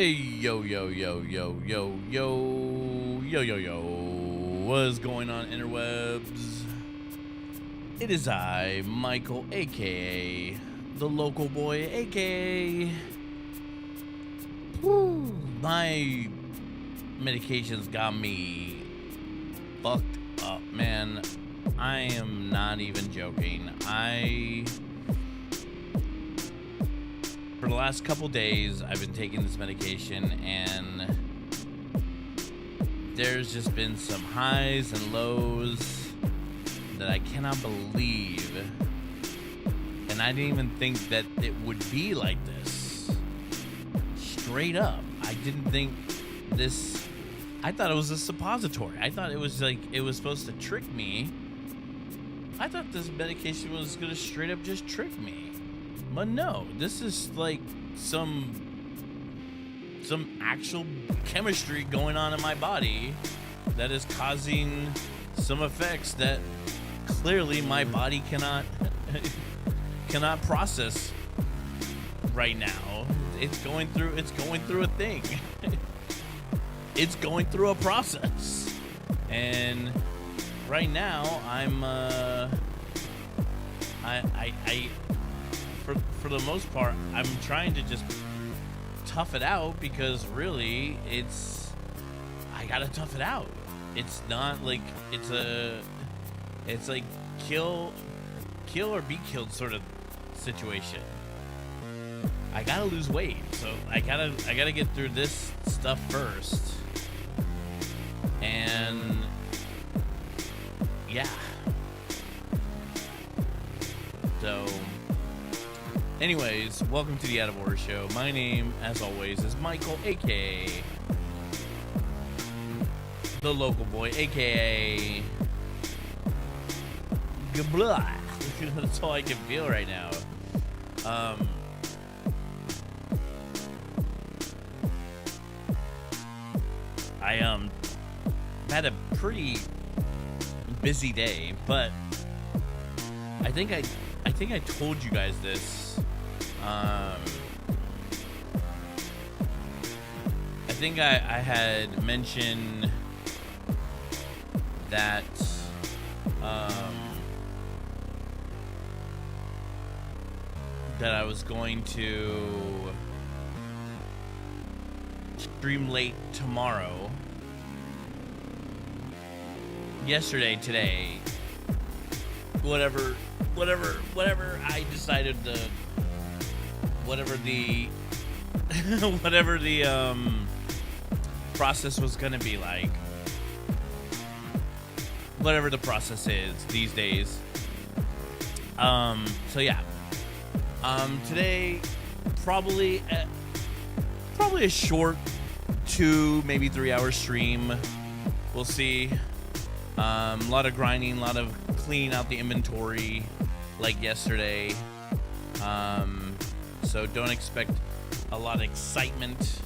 Hey, yo, yo, yo, yo, yo, yo, yo, yo, yo. What's going on, interwebs? It is I, Michael, aka the local boy, aka. Whew, my medications got me fucked up, man. I am not even joking. For the last couple days, I've been taking this medication, and there's just been some highs and lows that I cannot believe. And I didn't even think that it would be like this. Straight up. I didn't think this... I thought it was a suppository. I thought it was like, it was supposed to trick me. I thought this medication was gonna straight up just trick me. But no, this is like some actual chemistry going on in my body that is causing some effects that clearly my body cannot process right now. It's going through a thing. It's going through a process. And right now I'm for the most part, I'm trying to just tough it out, because really I gotta tough it out. It's not like it's like kill or be killed sort of situation. I gotta lose weight, so I gotta get through this stuff first. And yeah. So anyways, welcome to the Out of Order Show. My name, as always, is Michael, aka the local boy, aka Gablah. That's all I can feel right now. I had a pretty busy day, but I think I told you guys this. I think I had mentioned that that I was going to stream late tomorrow. Yesterday, today, whatever I decided to, whatever the process was gonna be like, whatever the process is these days. So yeah, today probably a short 2, maybe 3 hour stream. We'll see. A lot of grinding, a lot of cleaning out the inventory like yesterday. So don't expect a lot of excitement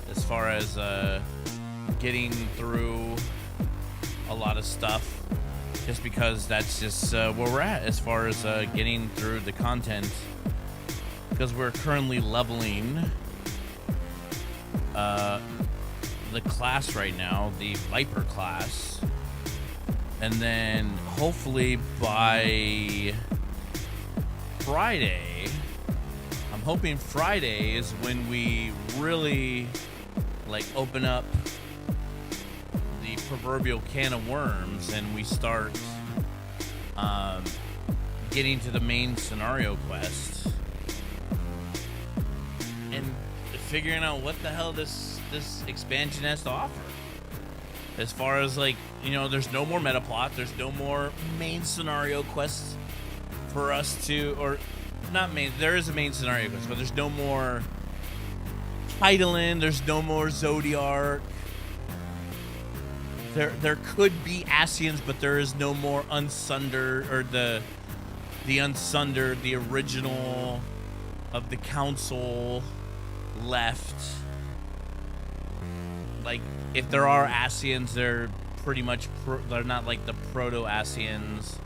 as far as getting through a lot of stuff, just because that's just where we're at as far as getting through the content, because we're currently leveling the class right now, the Viper class. And then hopefully by Friday, I'm hoping Friday is when we really like open up the proverbial can of worms and we start getting to the main scenario quest and figuring out what the hell this expansion has to offer. As far as, like, you know, there's no more meta plot, there's no more main scenario quests for us to, or not main, there is a main scenario quest, but there's no more Heidelin, there's no more Zodiark. There could be Ascians, but there is no more Unsundered, or the Unsundered, the original of the council left. Like, if there are Ascians, they're pretty much they're not like the proto-Ascians.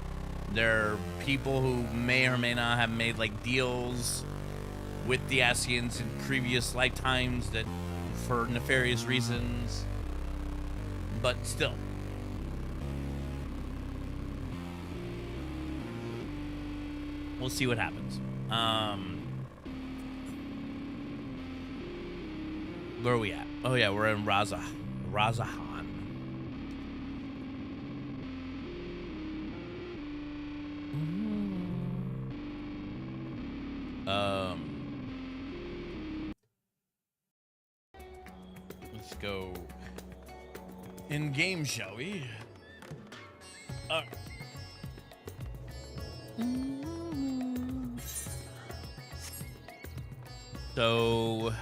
They're people who may or may not have made like deals with the Ascians in previous lifetimes that for nefarious reasons, but still. We'll see what happens. Where are we at? Oh yeah, we're in Razahan. Let's go in game, shall we? So,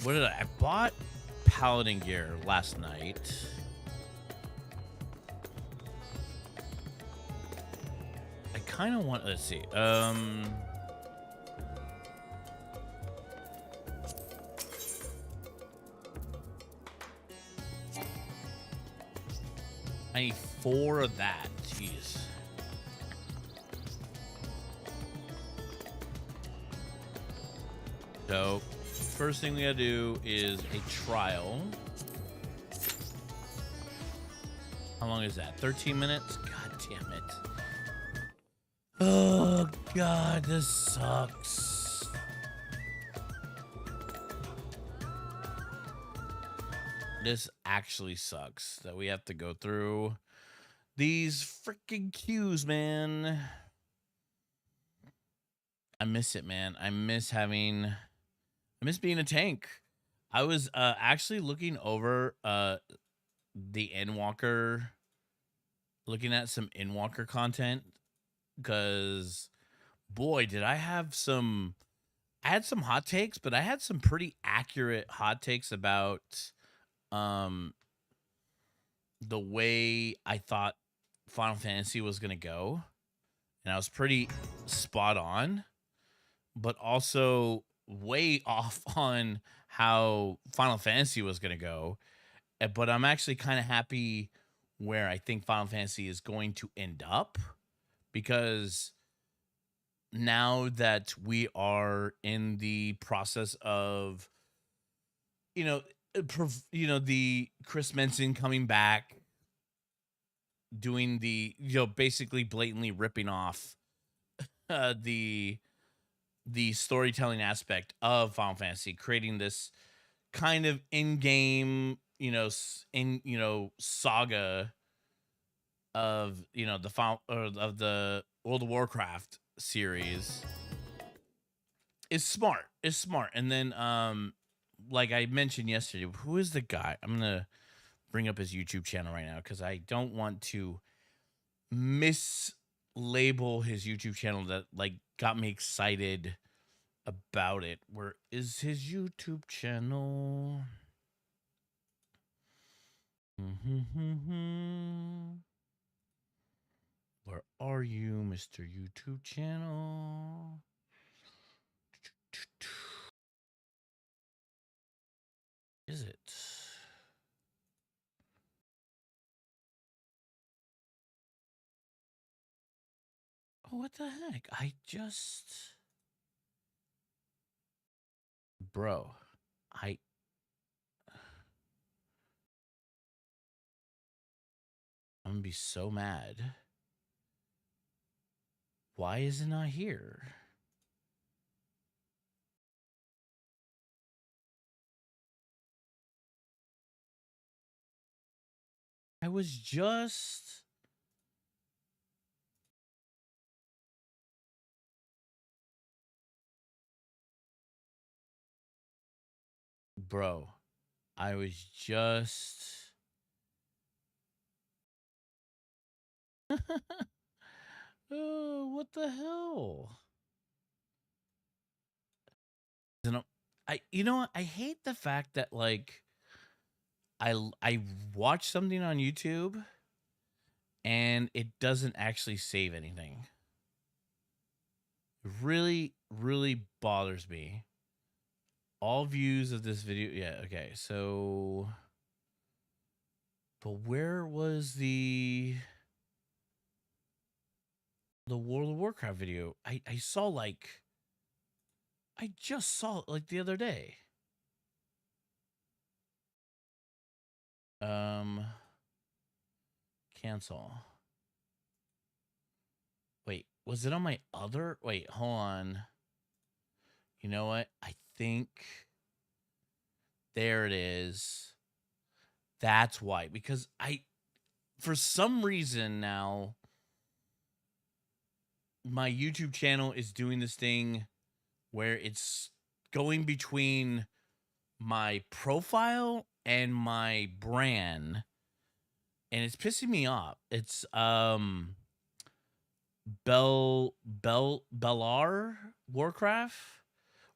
what did I bought Paladin gear last night. I kind of want, let's see. I need 4 of that. Jeez. So, first thing we gotta do is a trial. How long is that? 13 minutes? God damn it. Oh, God, this sucks. This actually sucks that we have to go through these freaking queues, man. I miss it, man. I miss being a tank. I was actually looking over the Endwalker, looking at some Endwalker content, because boy, did I had some hot takes, but I had some pretty accurate hot takes about the way I thought Final Fantasy was gonna go, and I was pretty spot on, but also way off on how Final Fantasy was gonna go. But I'm actually kind of happy where I think Final Fantasy is going to end up, because now that we are in the process of, the Chris Menson coming back, doing the, basically blatantly ripping off the storytelling aspect of Final Fantasy, creating this kind of in-game, saga of, of the World of Warcraft series is smart. It's smart. And then, like I mentioned yesterday, who is the guy? I'm gonna bring up his YouTube channel right now because I don't want to mislabel his YouTube channel that like got me excited about it. Where is his YouTube channel? Where are you, Mr. YouTube channel? Is it? Oh, what the heck? Bro, I'm gonna be so mad. Why is it not here? I was just... Bro, I was just... Oh, what the hell? I hate the fact that like I watch something on YouTube and it doesn't actually save anything. It really, really bothers me. All views of this video. Yeah, okay. So, but where was the World of Warcraft video? I saw like I just saw it like the other day. Cancel. Wait, was it on my other? Wait, hold on. You know what? I think there it is. That's why. Because for some reason now, my YouTube channel is doing this thing where it's going between my profile and my brand, and it's pissing me off. It's Bellar Warcraft.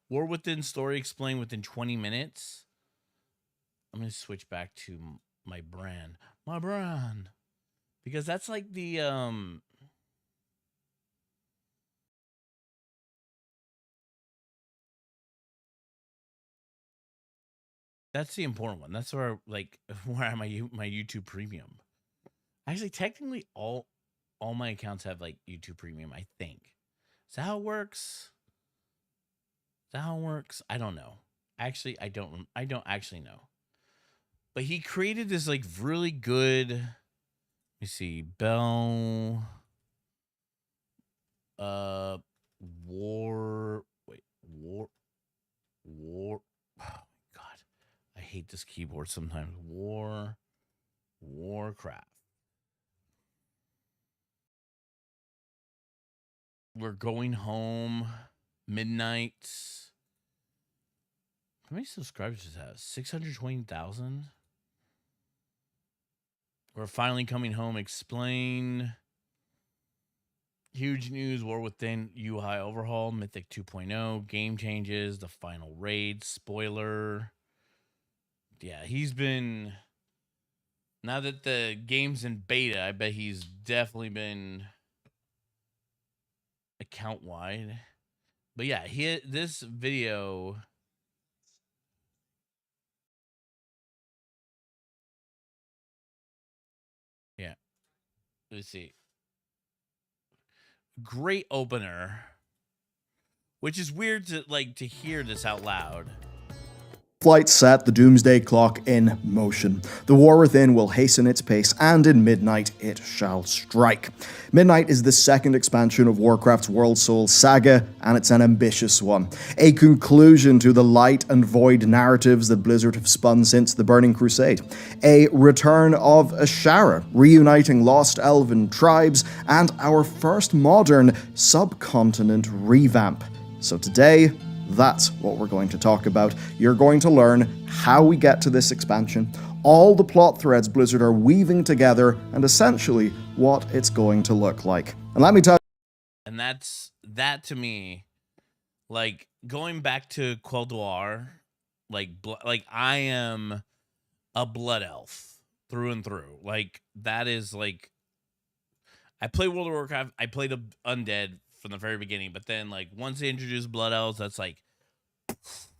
War Within story explained within 20 minutes. I'm gonna switch back to my brand. My brand. Because that's like the that's the important one. That's where like where my YouTube Premium. Actually, technically all my accounts have like YouTube Premium, I think. Is that how it works? Is that how it works? I don't know. Actually, I don't actually know. But he created this like really good, let me see, War, oh my God. I hate this keyboard sometimes. Warcraft. We're going home midnight. How many subscribers does it have? 620,000. We're finally coming home. Explain. Huge news. War Within UI overhaul. Mythic 2.0. Game changes. The final raid. Spoiler. Yeah, he's been... Now that the game's in beta, I bet he's definitely been account-wide. But yeah, this video... Yeah. Let's see. Great opener. Which is weird to hear this out loud. Flight set, the doomsday clock in motion. The war within will hasten its pace, and in Midnight it shall strike. Midnight is the second expansion of Warcraft's World Soul saga, and it's an ambitious one. A conclusion to the light and void narratives that Blizzard have spun since the Burning Crusade. A return of Azshara, reuniting lost elven tribes, and our first modern subcontinent revamp. So today, that's what we're going to talk about. You're going to learn how we get to this expansion, all the plot threads Blizzard are weaving together, and essentially what it's going to look like. And let me tell you... And that to me, like, going back to Quel'Dwar, like I am a blood elf through and through. Like, that is, like... I played World of Warcraft, I played Undead from the very beginning, but then like once they introduced blood elves, that's like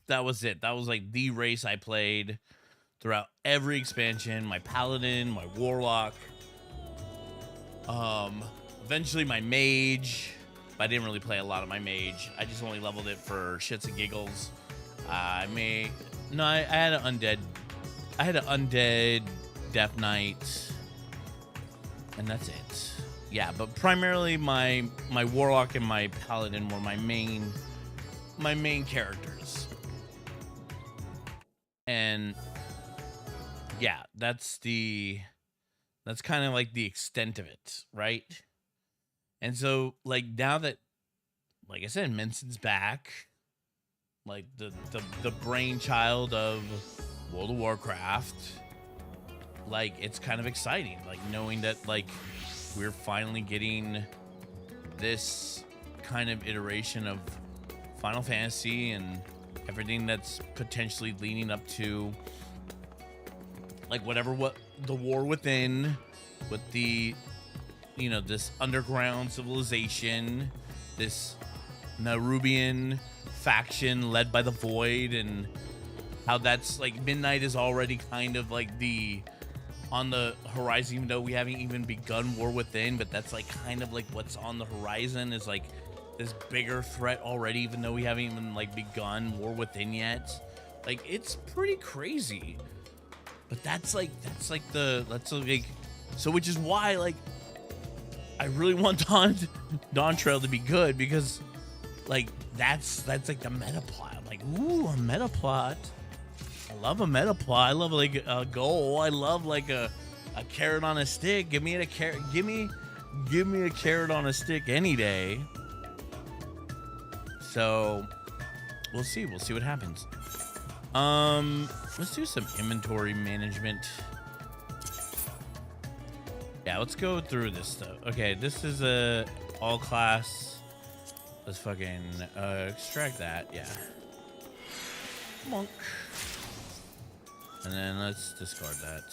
that was it. That was like the race I played throughout every expansion. My paladin, my warlock, eventually my mage, but I didn't really play a lot of my mage. I just only leveled it for shits and giggles. I had an undead Death Knight, and that's it. Yeah, but primarily my warlock and my paladin were my main characters. And yeah, that's kind of like the extent of it, right? And so like now that, like I said, Menson's back, like the brainchild of World of Warcraft, like it's kind of exciting, like knowing that like we're finally getting this kind of iteration of Final Fantasy and everything that's potentially leading up to like what the War Within, with the, you know, this underground civilization, this Nerubian faction led by the Void, and how that's like Midnight is already kind of like on the horizon, even though we haven't even begun War Within, but that's like kind of like what's on the horizon is like this bigger threat already, even though we haven't even like begun War Within yet. Like, it's pretty crazy. But that's like so, which is why like I really want Dawn Trail to be good, because like that's like the meta plot. I'm like, ooh, a meta plot. I love a meta plot. I love like a goal. I love like a carrot on a stick. Give me a carrot. Give me a carrot on a stick any day. So we'll see. We'll see what happens. Let's do some inventory management. Yeah, let's go through this stuff. Okay, this is a all class. Let's fucking extract that. Yeah. Monk. And then let's discard that.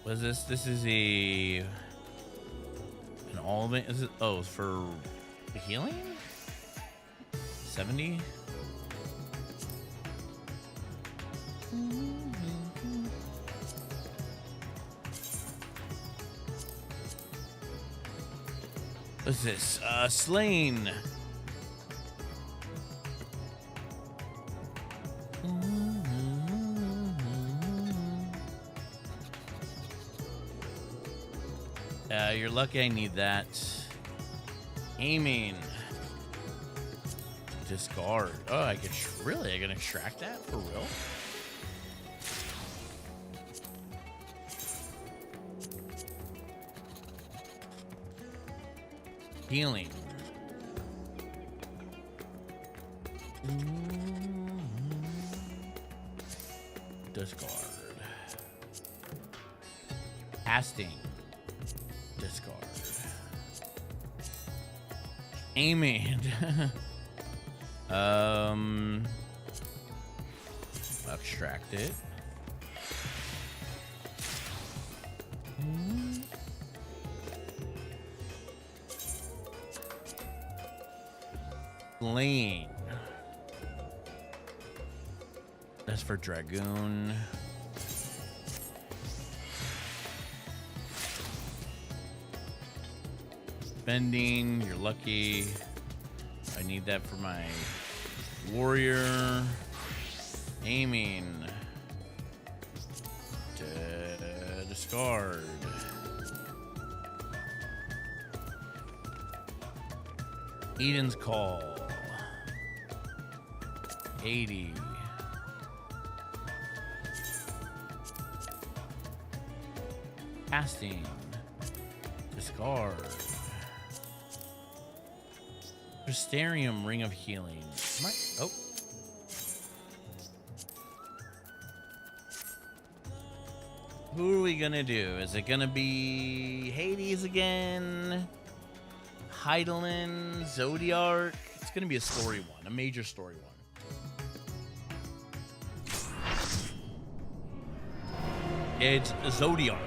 What is this? This is an all. Is it? Oh, it's for healing. 70. What's this? Slain. You're lucky I need that. Aiming. Discard. Oh, I could really? I can extract that for real? Healing. Discard. Casting. Discard. Aiming. Extract it. Lane. That's for Dragoon. Bending, you're lucky. I need that for my warrior. Aiming. Discard. Eden's Call. 80. Casting. Discard. Crystarium Ring of Healing. Oh. Who are we gonna do? Is it gonna be Hades again? Hydaelyn? Zodiark? It's gonna be a story one, a major story one. It's Zodiark.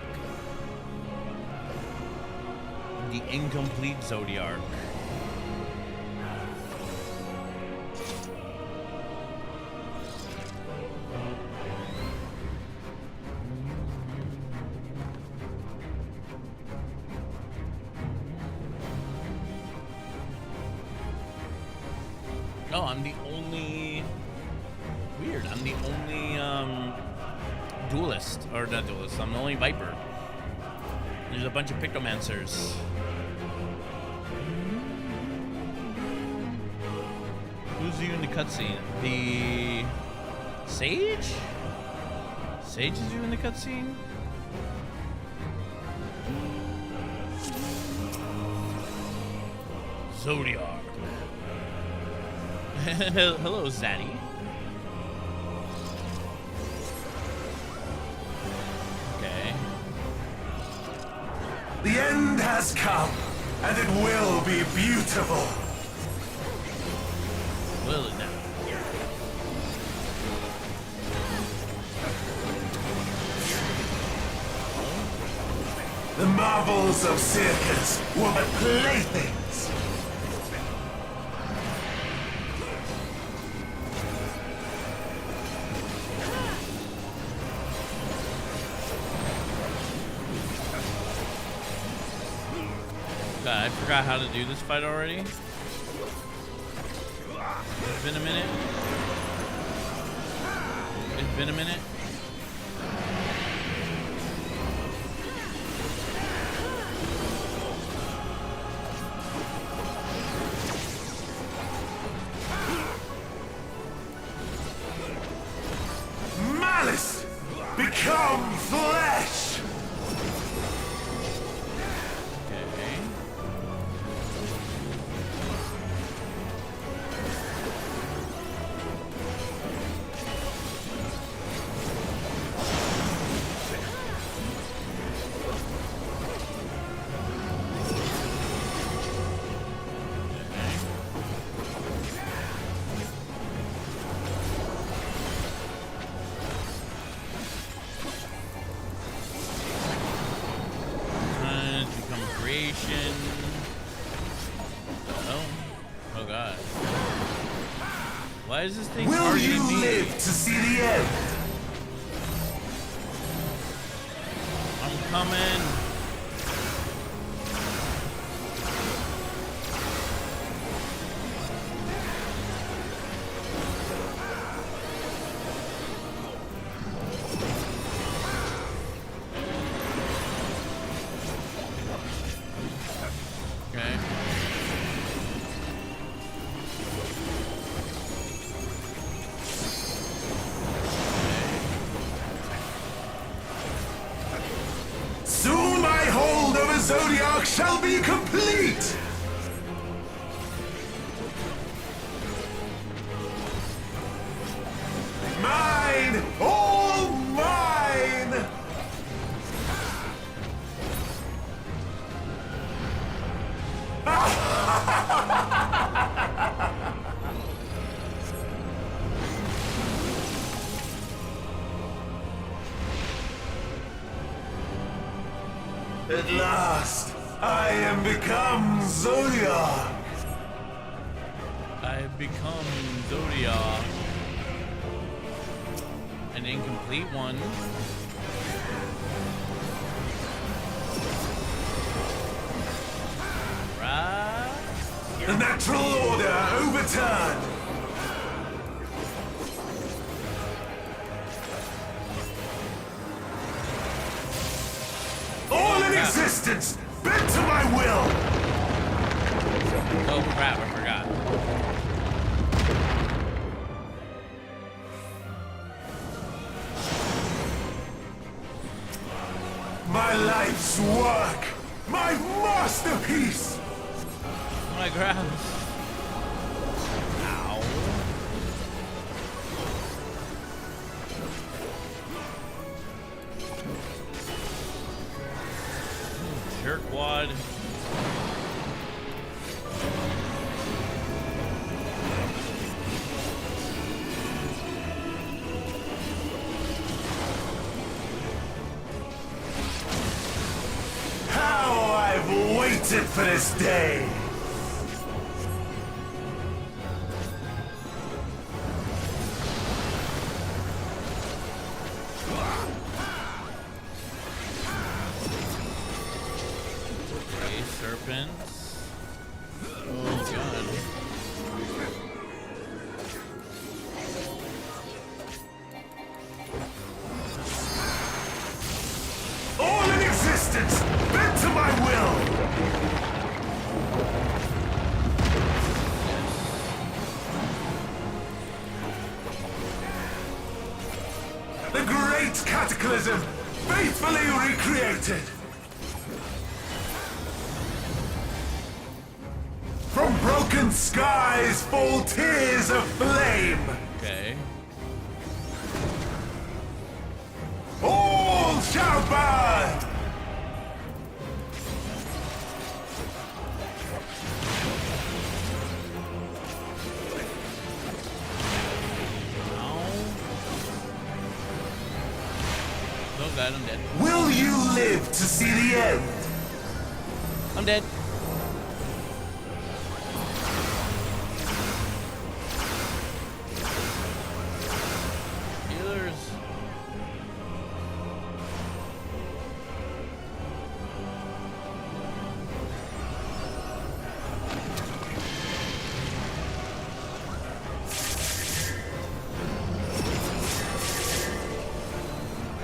The incomplete Zodiark. No, I'm the only... Weird. I'm the only, duelist. Or not duelist. I'm the only Viper. There's a bunch of Pictomancers. Who's you in the cutscene? The... Sage? Sage is you in the cutscene? Zodiark. Hello, Zaddy. Okay. The end has come, and it will be beautiful. Will it now? The marvels of Circus were but playthings. God, I forgot how to do this fight already. It's been a minute. It's been a minute. become flesh! Okay. Become creation. Oh god. Why is this thing Will targeting you me? live to see the end? I'm coming. Okay. Soon my hold over Zodiac shall be complete! Mine! All mine! At last, I am become Zodiac! I have become Zodiac. An incomplete one. Right. The natural order overturned! All in existence, bent to my will! Oh crap, I forgot. My life's work! My masterpiece! My grounds. Ow. Jerkwad. How I've waited for this day! Okay, serpents. Oh god. All in existence, bent to my will! The great cataclysm, faithfully recreated! From broken skies fall tears of flame! Okay. All shall burn! Ow. Oh god, I'm dead. Will you live to see the end? I'm dead. Healers.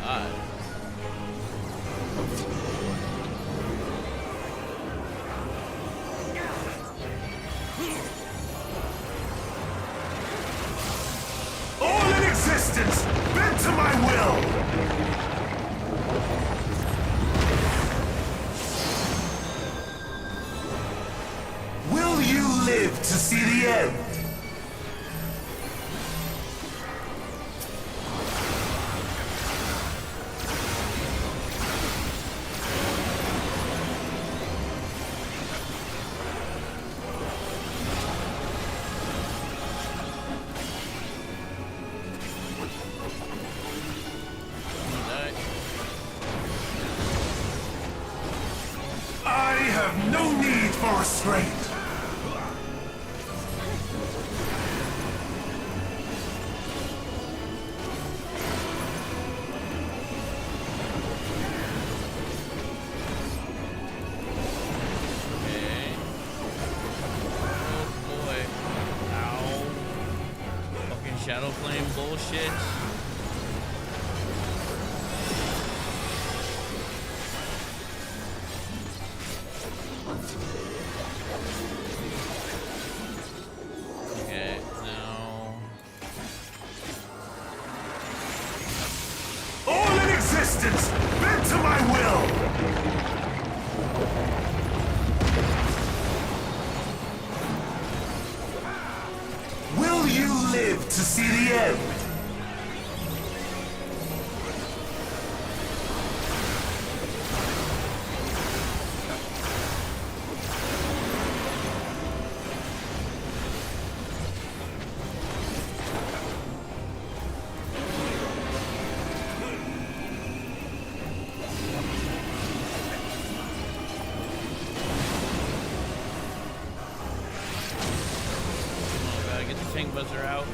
God. have no need for restraint. Okay. Oh boy. Ow. Fucking Shadow Flame bullshit. Okay, no. All in existence, bend to my will! Will you live to see the end? Oh god, get the tank buzzer out.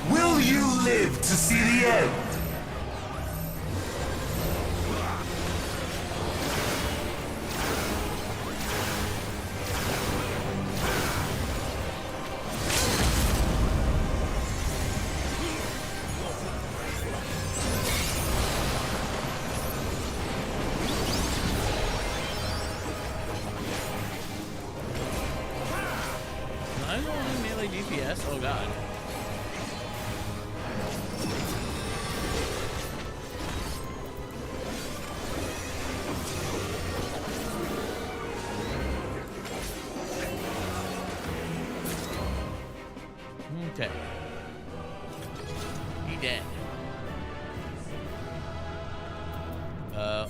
Will you live to see the end? Am I only melee DPS? Oh god. Okay. He dead.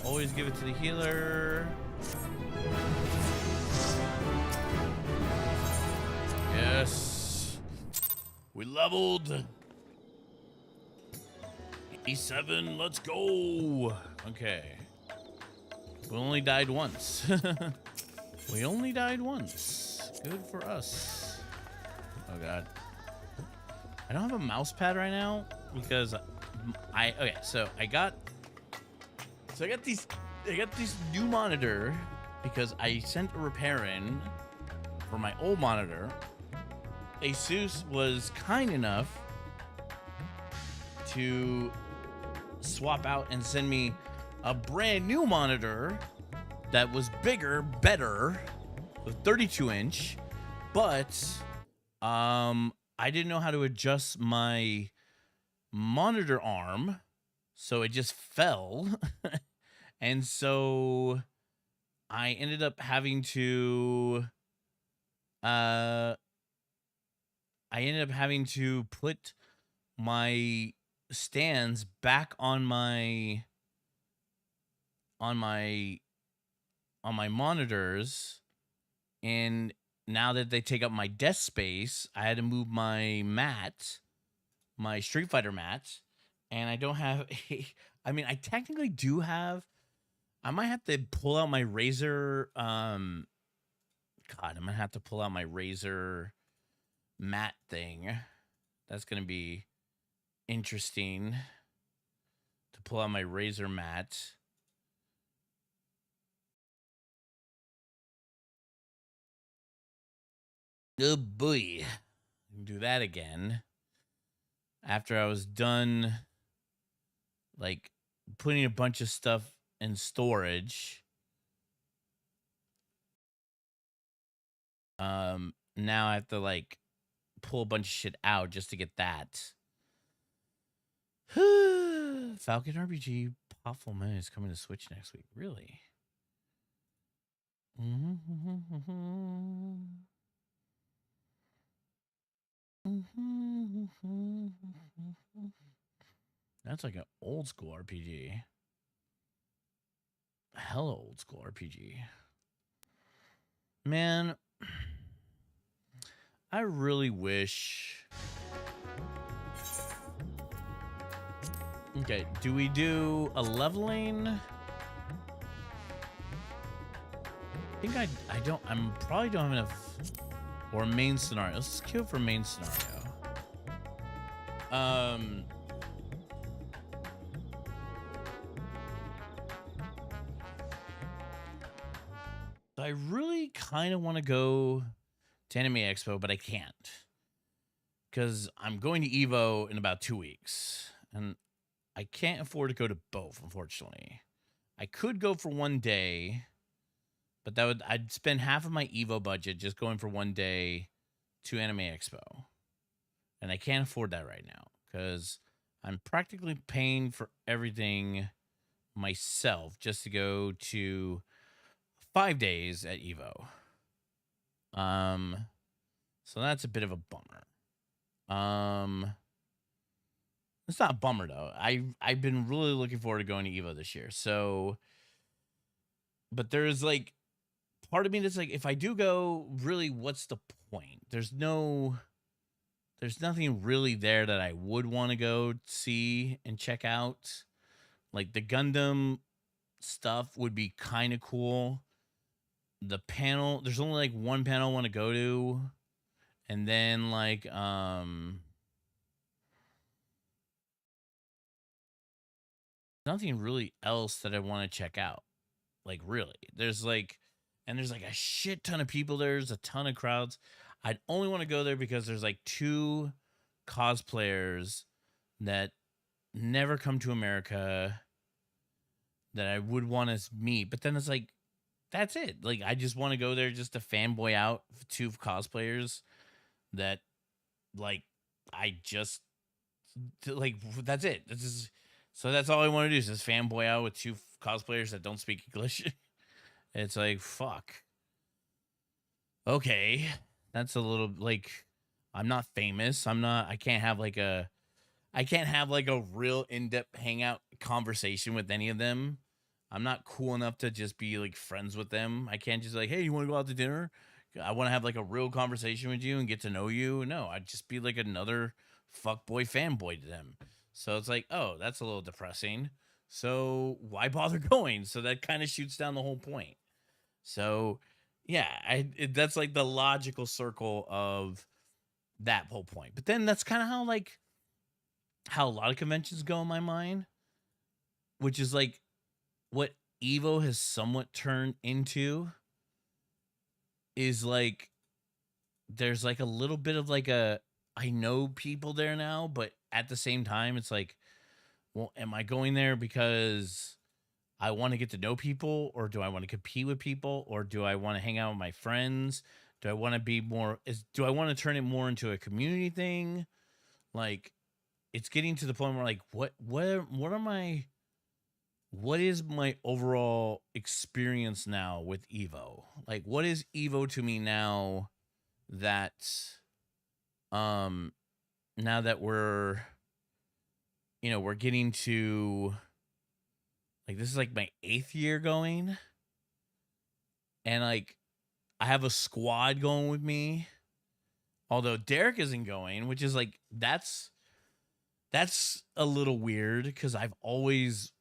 Always give it to the healer. Yes. We leveled. E7, let's go. Okay. We only died once. We only died once. Good for us. Oh god. I don't have a mouse pad right now because I got these new monitor because I sent a repair in for my old monitor. Asus was kind enough to swap out and send me a brand new monitor that was bigger, better, with 32-inch, but I didn't know how to adjust my monitor arm, so it just fell. And so I ended up having to put my stands back on my monitors, and now that they take up my desk space, I had to move my mat, my Street Fighter mat, and I don't have I mean, I technically do have. I might have to pull out my Razer. I'm gonna have to pull out my Razer mat thing. That's gonna be interesting to pull out my Razer mat. Oh boy, do that again after I was done, like, putting a bunch of stuff in storage. Now I have to, like, pull a bunch of shit out just to get that. Falcon RPG Powerful Man is coming to Switch next week. Really? That's like an old school RPG. Hella old school RPG. Man, I really wish. Okay, do we do a leveling? I think I don't. I'm probably don't have enough. Or main scenario. Let's just queue for main scenario. I really kind of want to go to Anime Expo, but I can't. Because I'm going to EVO in about 2 weeks. And I can't afford to go to both, unfortunately. I could go for 1 day, but I'd spend half of my EVO budget just going for 1 day to Anime Expo. And I can't afford that right now because I'm practically paying for everything myself just to go to 5 days at EVO. So that's a bit of a bummer. It's not a bummer though. I've been really looking forward to going to EVO this year. So, but there's like part of me that's like, if I do go, really, what's the point? There's nothing really there that I would want to go see and check out. Like the Gundam stuff would be kind of cool. The panel, there's only like one panel I want to go to. And then like nothing really else that I want to check out. Like really. There's like a shit ton of people there. There's a ton of crowds. I'd only want to go there because there's like 2 cosplayers that never come to America that I would want to meet. But then it's like, that's it. Like, I just want to go there just to fanboy out 2 cosplayers that, like, I just, like, that's it. So that's all I want to do is just fanboy out with 2 cosplayers that don't speak English. It's like, fuck. Okay. That's a little, like, I'm not famous. I can't have like a real in-depth hangout conversation with any of them. I'm not cool enough to just be like friends with them. I can't just like, hey, you want to go out to dinner? I want to have like a real conversation with you and get to know you. No, I'd just be like another fuckboy fanboy to them. So it's like, oh, that's a little depressing. So why bother going? So that kind of shoots down the whole point. So yeah, that's like the logical circle of that whole point. But then that's kind of how a lot of conventions go in my mind, which is like what Evo has somewhat turned into is like there's like a little bit of like I know people there now, but at the same time it's like, well, am I going there because I want to get to know people, or do I want to compete with people, or do I want to hang out with my friends? Do I want to be more do I want to turn it more into a community thing? Like it's getting to the point where like what is my overall experience now with Evo? Like what is Evo to me now that now that we're getting to like this is like my 8th year going, and like I have a squad going with me. Although Derek isn't going, which is like that's a little weird because I've always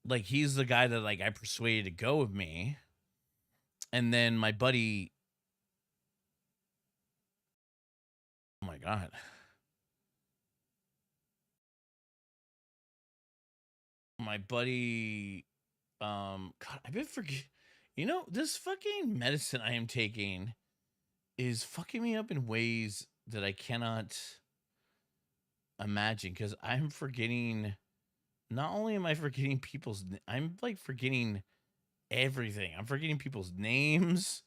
like he's the guy that like I persuaded to go with me. And then my buddy, oh my god. My buddy God, I've been this fucking medicine I am taking is fucking me up in ways that I cannot imagine because I'm forgetting. Not only am I forgetting I'm like forgetting everything. I'm forgetting people's names.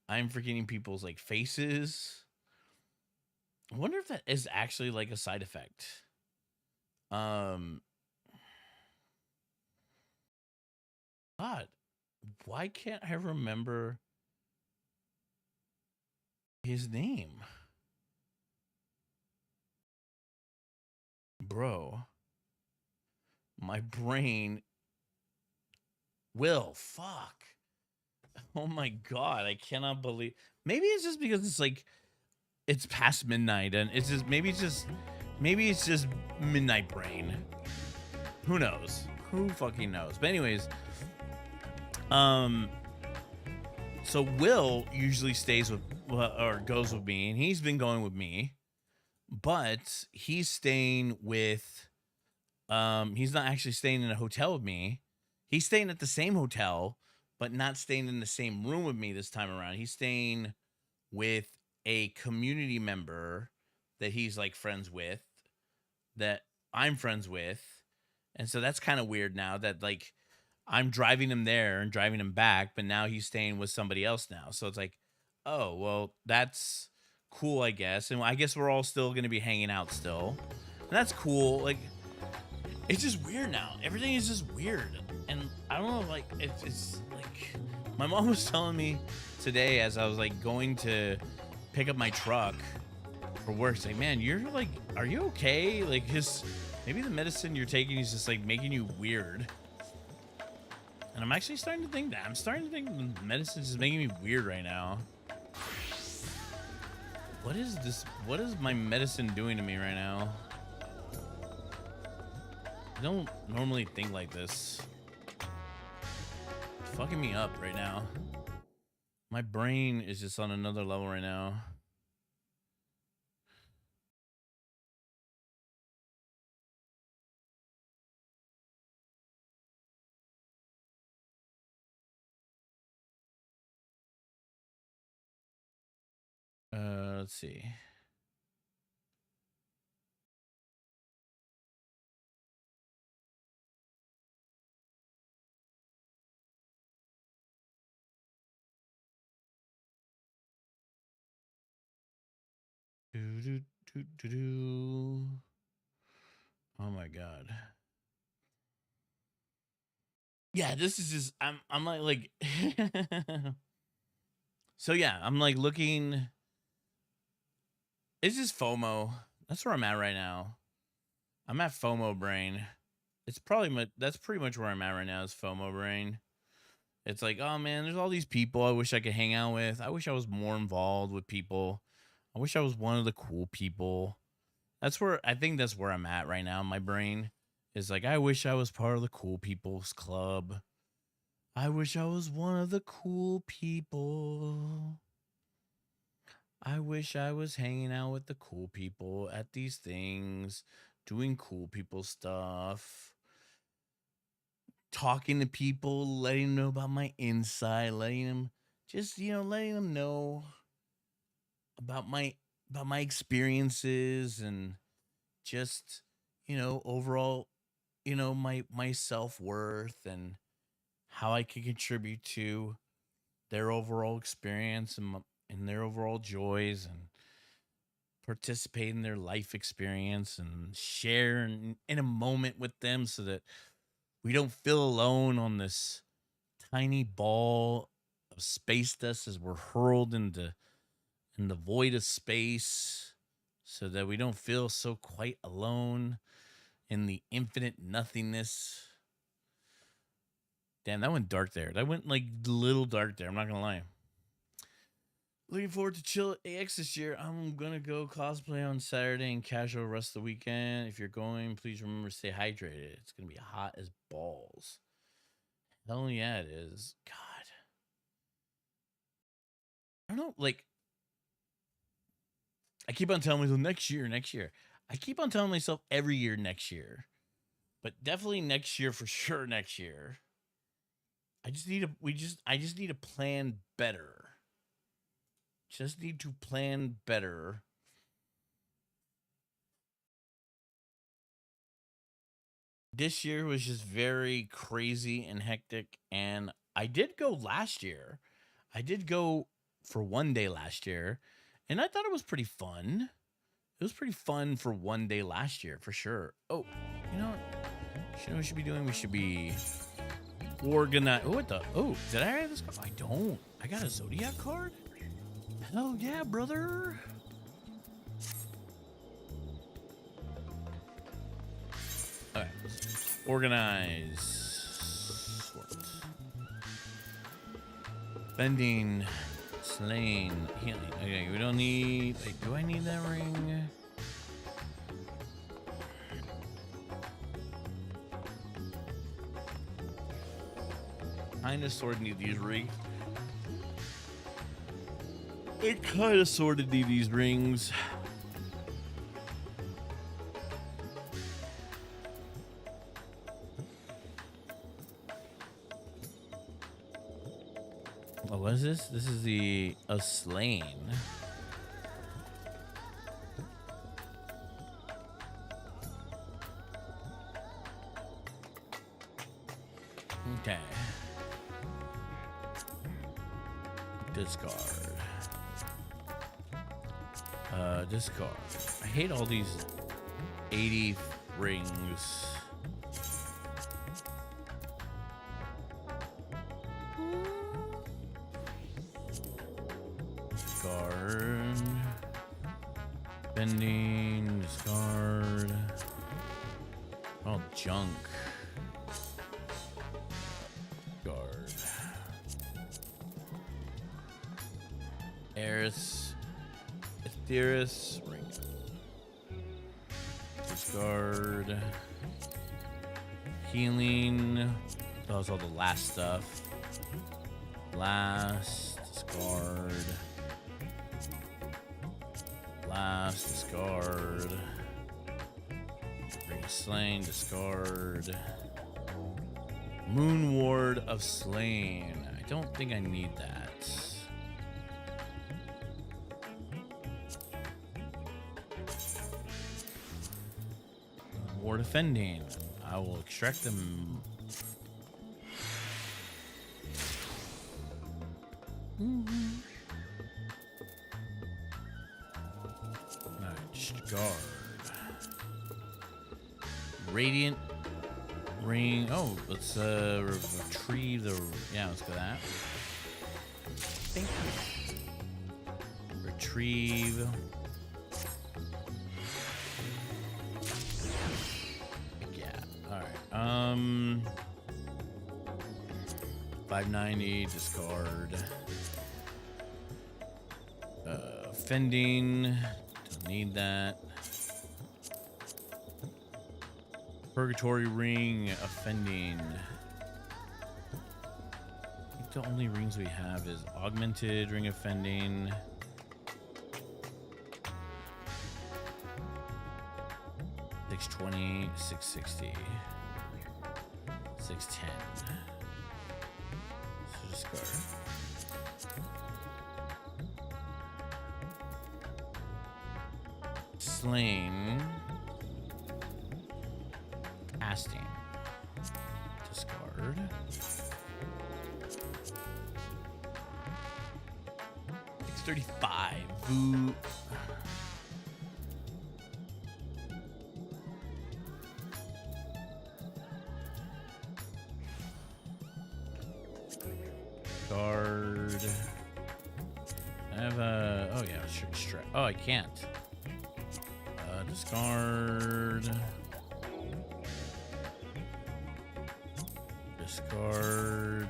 I'm forgetting people's like faces. I wonder if that is actually like a side effect. God, why can't I remember his name? Bro, my brain will fuck. Oh my god, I cannot believe. Maybe it's just because it's like it's past midnight and it's just maybe it's just midnight brain. Who knows? Who fucking knows? But anyways, so Will usually stays with or goes with me, and he's been going with me, but he's staying with he's not actually staying in a hotel with me. He's staying at the same hotel, but not staying in the same room with me this time around. He's staying with a community member that he's like friends with, that I'm friends with. And so that's kind of weird now that like I'm driving him there and driving him back, but now he's staying with somebody else now. So it's like, oh, well, that's cool, I guess. And I guess we're all still going to be hanging out still. And that's cool. Like, it's just weird now. Everything is just weird. And I don't know, like, it's like, my mom was telling me today as I was like going to pick up my truck for work, saying, man, you're like, are you okay? Like maybe the medicine you're taking is just like making you weird. And I'm actually starting to think that. I'm starting to think the medicine is making me weird right now. What is this? What is my medicine doing to me right now? I don't normally think like this. It's fucking me up right now. My brain is just on another level right now. Let's see. Oh my god. Yeah, this is just I'm like so yeah, I'm like looking. It's just FOMO. That's where I'm at right now. I'm at FOMO brain. It's probably that's pretty much where I'm at right now is FOMO brain. It's like, oh man, there's all these people I wish I could hang out with. I wish I was more involved with people. I wish I was one of the cool people. I think that's where I'm at right now. My brain is like, I wish I was part of the cool people's club. I wish I was one of the cool people. I wish I was hanging out with the cool people at these things, doing cool people stuff, talking to people, letting them know about my insight, letting them know about my experiences and just, overall, my self-worth and how I can contribute to their overall experience and their overall joys and participate in their life experience and share in a moment with them so that we don't feel alone on this tiny ball of space dust as we're hurled in the void of space, so that we don't feel so quite alone in the infinite nothingness. Damn, that went dark there. That went like a little dark there. I'm not gonna lie. Looking forward to Chill AX this year. I'm gonna go cosplay on Saturday and casual rest the weekend. If you're going, please remember to stay hydrated. It's gonna be hot as balls. Hell yeah, it is. God, I don't know. Like, I keep on telling myself next year. I keep on telling myself every year next year, but definitely next year for sure. Next year, I just need to plan better. Just need to plan better. This year was just very crazy and hectic, and I did go last year. I did go for one day last year, and I thought it was pretty fun. It was pretty fun for one day last year, for sure. Oh, you know what we should be doing? We should be organized. Oh, did I write this card? I don't. I got a Zodiac card? Hell yeah, brother. Organize. Sort. Bending. Slain. Healing. Okay, we don't need... Wait, do I need that ring? Kinda sort of need these rings. I kinda sort of need these rings. Oh, what is this? This is the Slain. Okay. Discard. Discard. I hate all these 80 rings. Discard. Bending. Discard. Oh, junk. Guard. Eris. Etheris. Ring. Discard. Healing. That was all the last stuff. Last. Discard. Last. Discard. Ring of Slain. Discard. Moon Ward of Slain. I don't think I need that. Ward Defending. I will extract them. Discard. Radiant Ring. Oh, let's retrieve the. Yeah, let's go that. Thank you. Retrieve. Yeah. All right. 590. Discard. Fending. Don't need that. Purgatory Ring, Offending. I think the only rings we have is Augmented Ring Offending. $620, $660, $610. So discard. Slain. Casting. Discard. $635. Boo. Guard. I have a. Oh yeah, sure. Oh, I can't. Discard. Discard.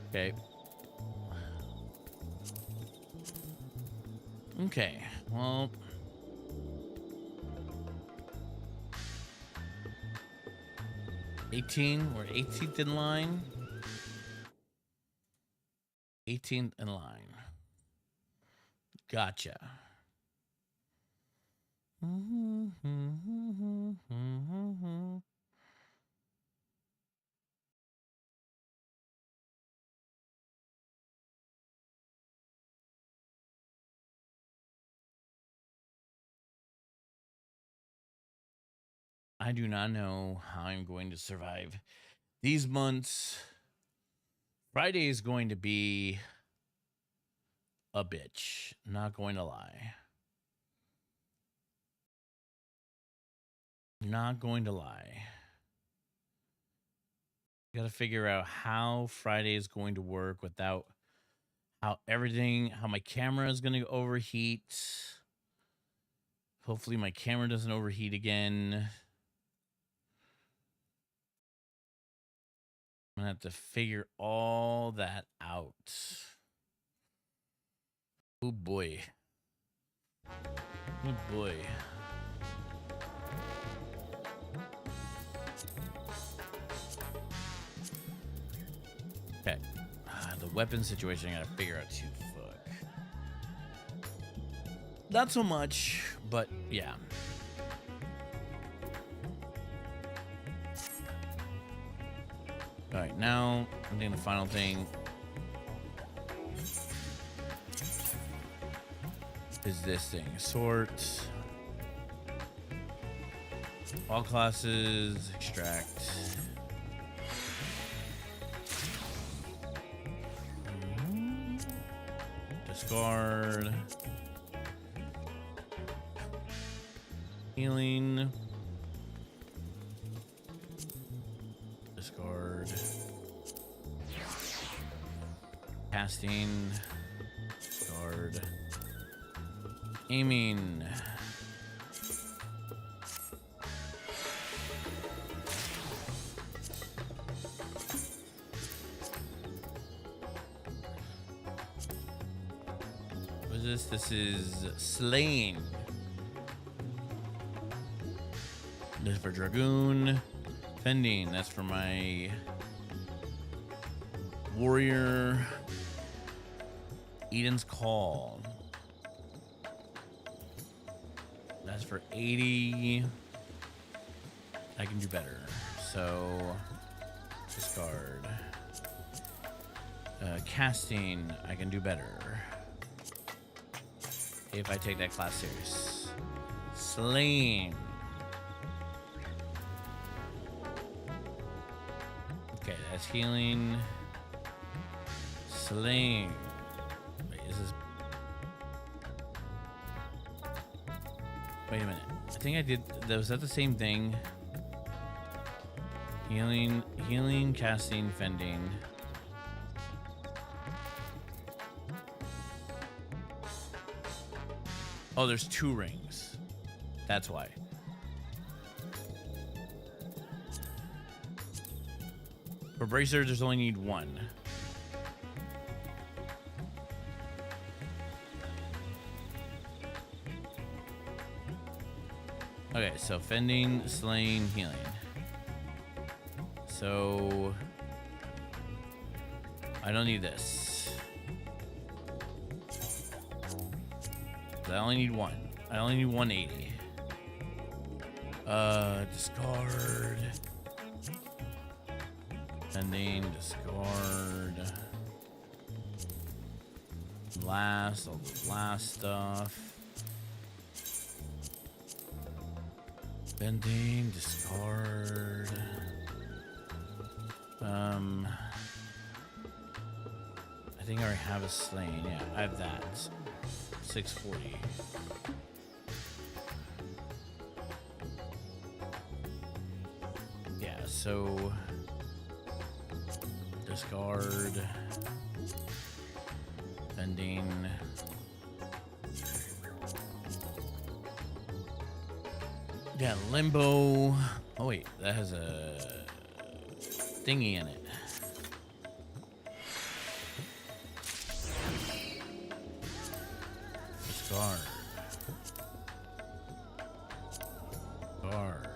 Okay. Okay. Well. We're 18th in line. 18th in line. Gotcha. I do not know how I'm going to survive these months. Friday is going to be a bitch. Not going to lie. Not going to lie. Got to figure out how Friday is going to work without how my camera is going to overheat. Hopefully my camera doesn't overheat again. I'm going to have to figure all that out. Oh boy. Oh boy. Okay. The weapon situation I gotta figure out too. Fuck. Not so much, but yeah. Alright, now I think the final thing is this thing. Sort. All classes. Extract. Discard. Healing. Discard. Casting. Discard. Aiming. What is this? This is slaying. This is for Dragoon. Fending. That's for my warrior. Eden's Call. That's for 80. I can do better. So discard. Casting. I can do better. If I take that class serious. Slaying. Okay, that's healing. Slaying. Wait, is this... Wait a minute. I think I did... Was that the same thing? Healing, casting, fending. Oh, there's 2 rings. That's why. For bracers, there's only need 1. Okay, so fending, slaying, healing. So I don't need this. I only need 1. I only need 180. Discard. Fending, discard. Last, all the last stuff. Bending, discard. I think I already have a slaying. Yeah, I have that. 640. Yeah, so discard. Bending. Yeah, limbo. Oh wait, that has a thingy in it. Discard. Guard.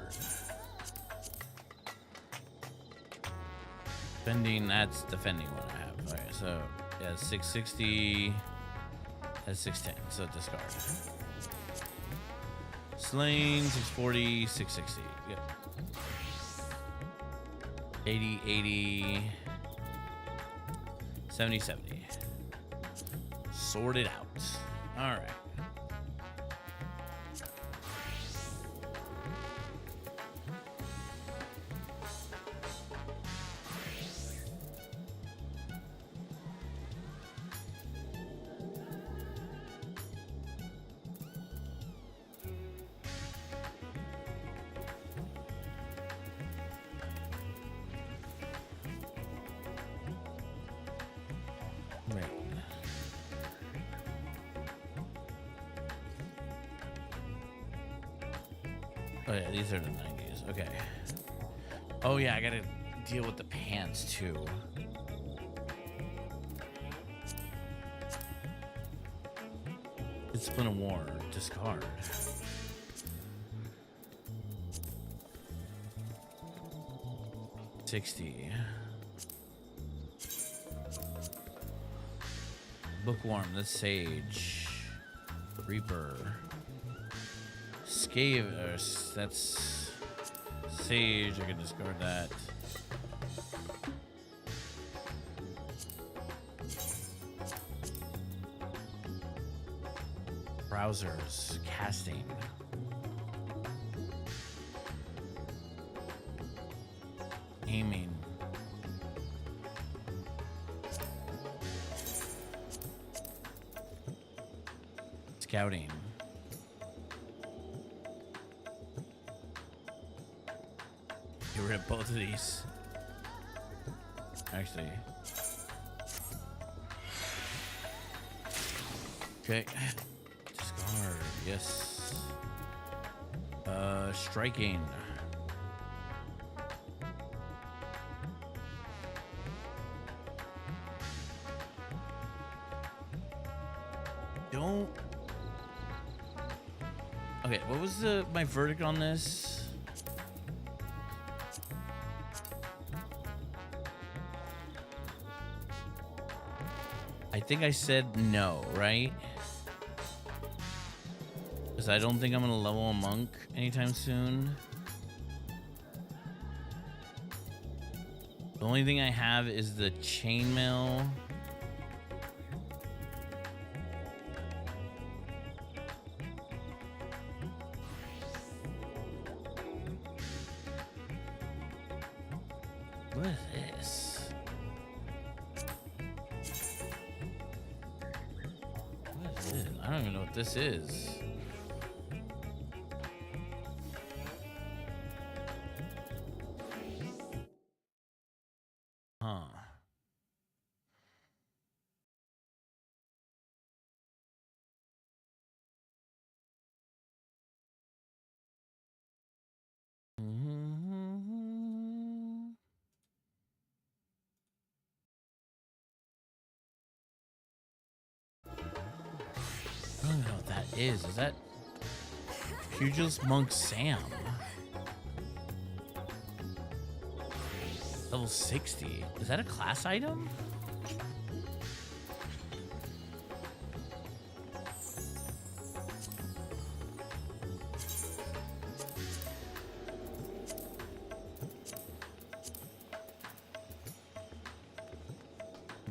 Fending, that's the fending one I have. Alright, so yeah, 660. That's 610, so discard. Slain, 640, 660. Yep. 80, 80, 70, 70. Sort it out. All right. Oh yeah, these are the 90s. Okay. Oh yeah, I gotta deal with the pants too. Discipline of war. Discard. $60. Bookworm. That's Sage. Reaper. Scave. That's Sage. I can discard that. Browsers. Casting. Aiming. Scouting. Get rid of both of these. Actually. Okay. Discard. Yes. Striking. Don't. Okay, what was my verdict on this? I think I said no, right? Because I don't think I'm gonna level a monk anytime soon. The only thing I have is the chainmail. What is this? What is it? I don't even know what this is. Huh. I don't know what that is. Is that Pugilist Monk Sam? Level 60. Is that a class item?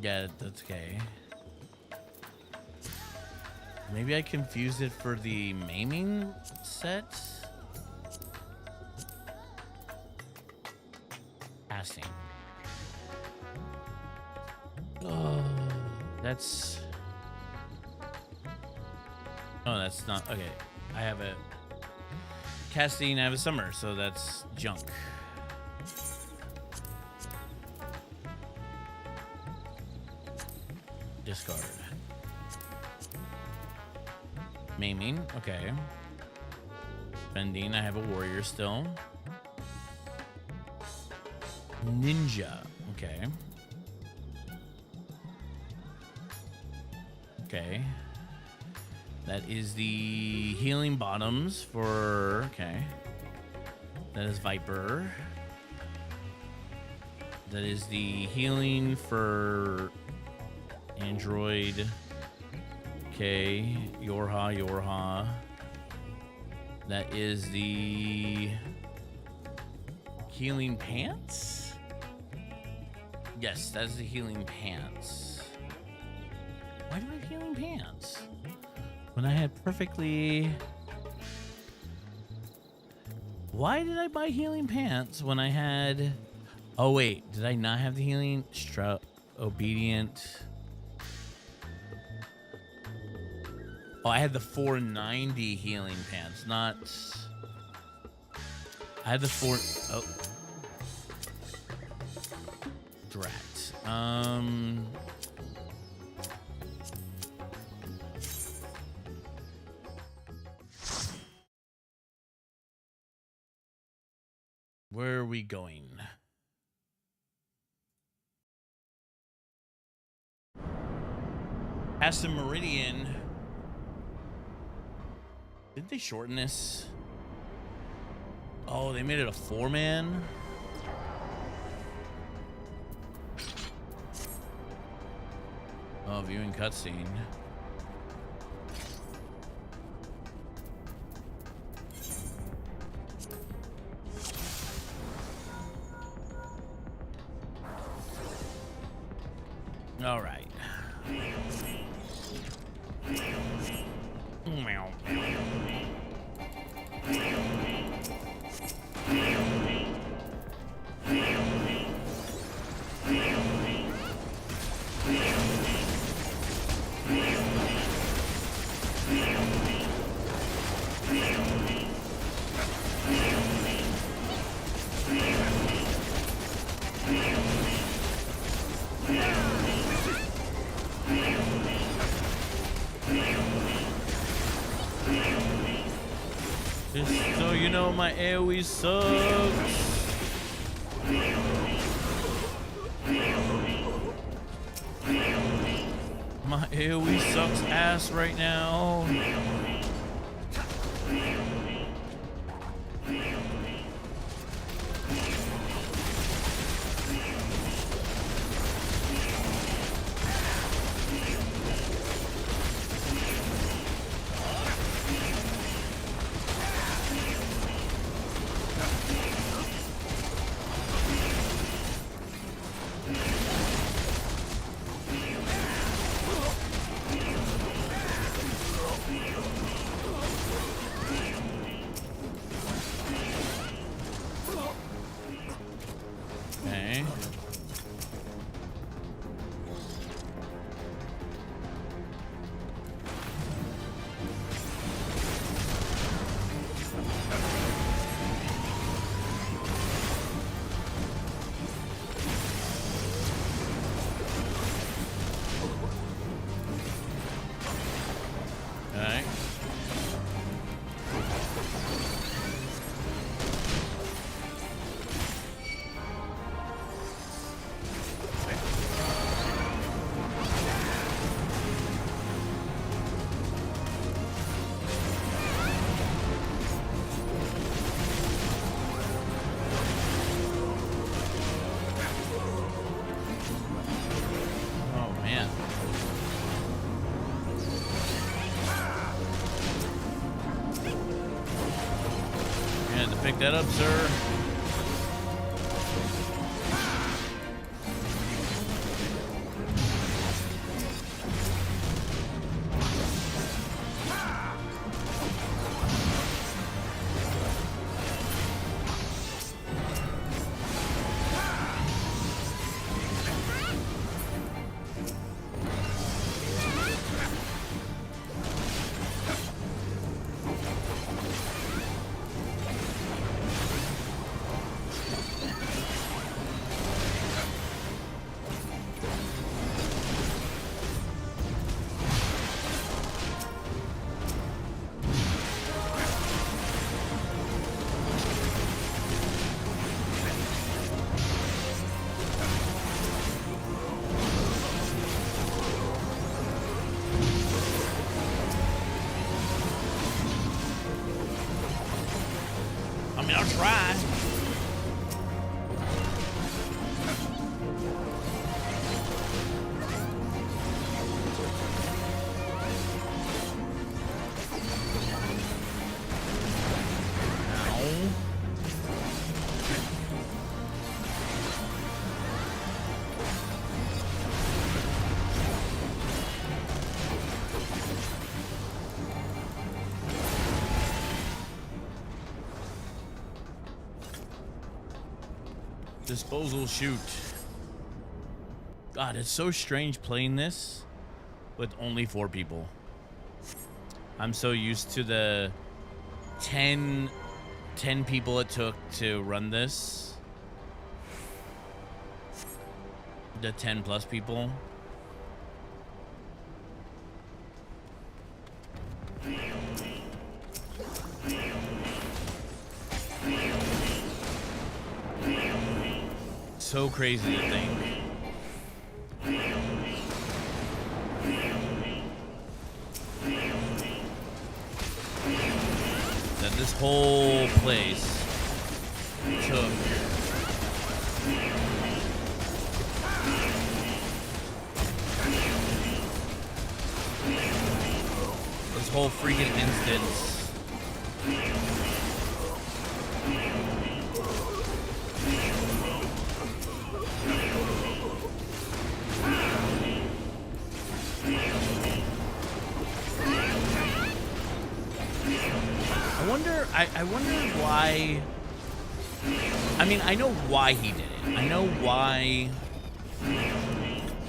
Yeah, that's okay. Maybe I confused it for the maiming set. Casting. Oh, that's. Oh, that's not okay. I have a casting. I have a summer, so that's junk. Discard. Maiming, okay. Bending, I have a warrior still. Ninja, okay. Okay. That is the healing bottoms for, okay. That is Viper. That is the healing for Android. Okay, Yorha. That is the healing pants? Yes, that's the healing pants. Why do I have healing pants? When I had perfectly... Why did I buy healing pants when I had... Oh wait, did I not have the healing? Obedient... Oh, I had the 490 healing pants, not... I had the 4... Oh. Drat. Where are we going? Aston Meridian. Didn't they shorten this? Oh, they made it a 4-man? Oh, viewing cutscene. All right. Meow. Just so you know, my AoE sucks. My AoE sucks ass right now. Okay. Okay. Oh man. You had to pick that up, sir. I mean, I'll try. Ow. Disposal chute. God, it's so strange playing this with only 4 people. I'm so used to the 10 people it took to run this. The 10 plus people. crazy to think that this whole place took this whole freaking instance I wonder why. I mean, I know why he did it. I know why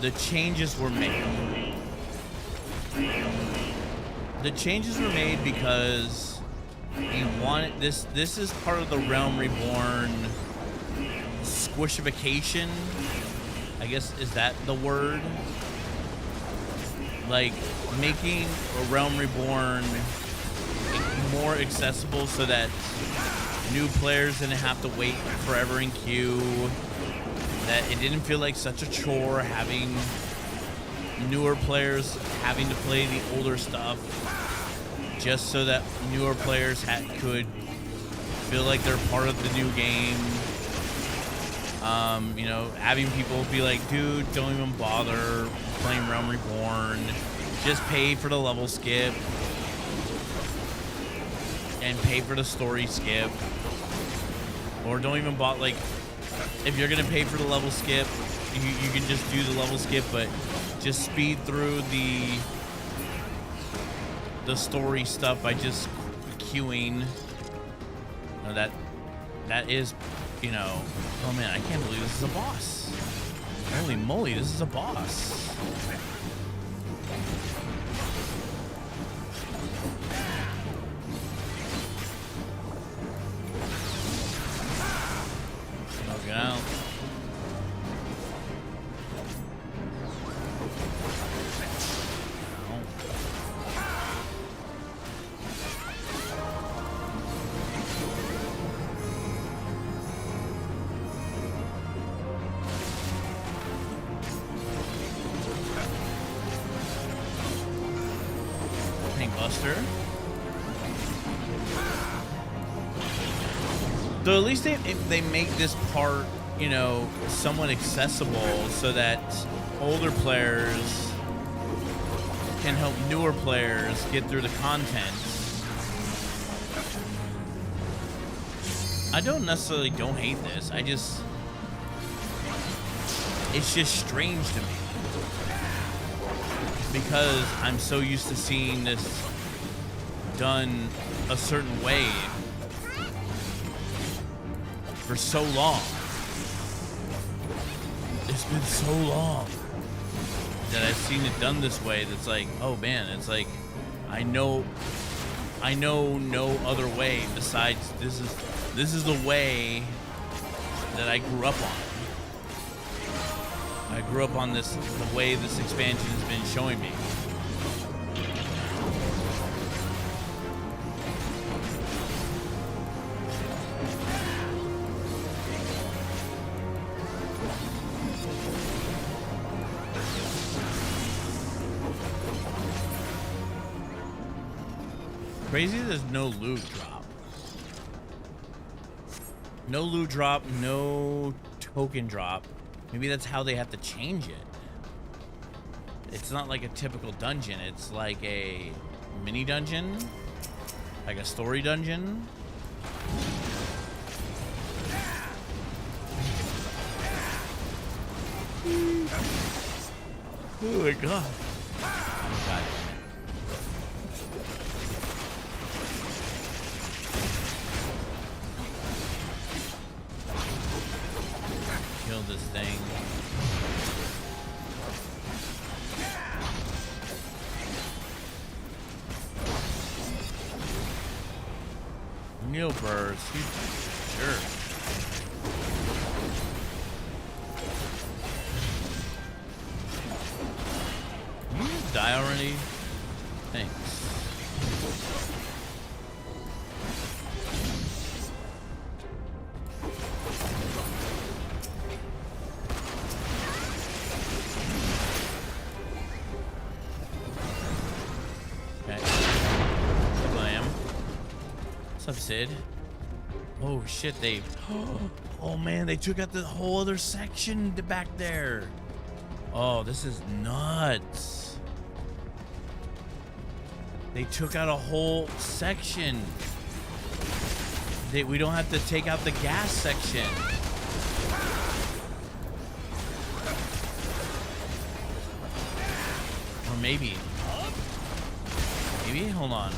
the changes were made. The changes were made because he wanted this. This is part of the Realm Reborn squishification. I guess, is that the word? Like making a Realm Reborn more accessible so that new players didn't have to wait forever in queue, that it didn't feel like such a chore having newer players having to play the older stuff, just so that newer players could feel like they're part of the new game. You know, having people be like, dude, don't even bother playing Realm Reborn, just pay for the level skip and pay for the story skip, or don't even bother. Like, if you're gonna pay for the level skip, you can just do the level skip, but just speed through the story stuff by just queuing. You know, that is, you know, oh man, I can't believe this is a boss. Holy moly, this is a boss. Out. Buster. So at least they make this part, you know, somewhat accessible so that older players can help newer players get through the content. I don't necessarily don't hate this. It's just strange to me because I'm so used to seeing this done a certain way for so long. It's been so long that I've seen it done this way. That's like, oh man, it's like I know no other way besides this is the way that I grew up on. I grew up on this, the way this expansion has been showing me. Crazy there's no loot drop. No loot drop, no token drop. Maybe that's how they have to change it. It's not like a typical dungeon. It's like a mini dungeon, like a story dungeon. Oh my god. Oh god. Kill this thing. Neil Burrs, sure. Can you just die already? Thanks. What's up, Sid? Oh shit, they... Oh man, they took out the whole other section back there. Oh, this is nuts. They took out a whole section. We don't have to take out the gas section. Or maybe. Maybe? Hold on.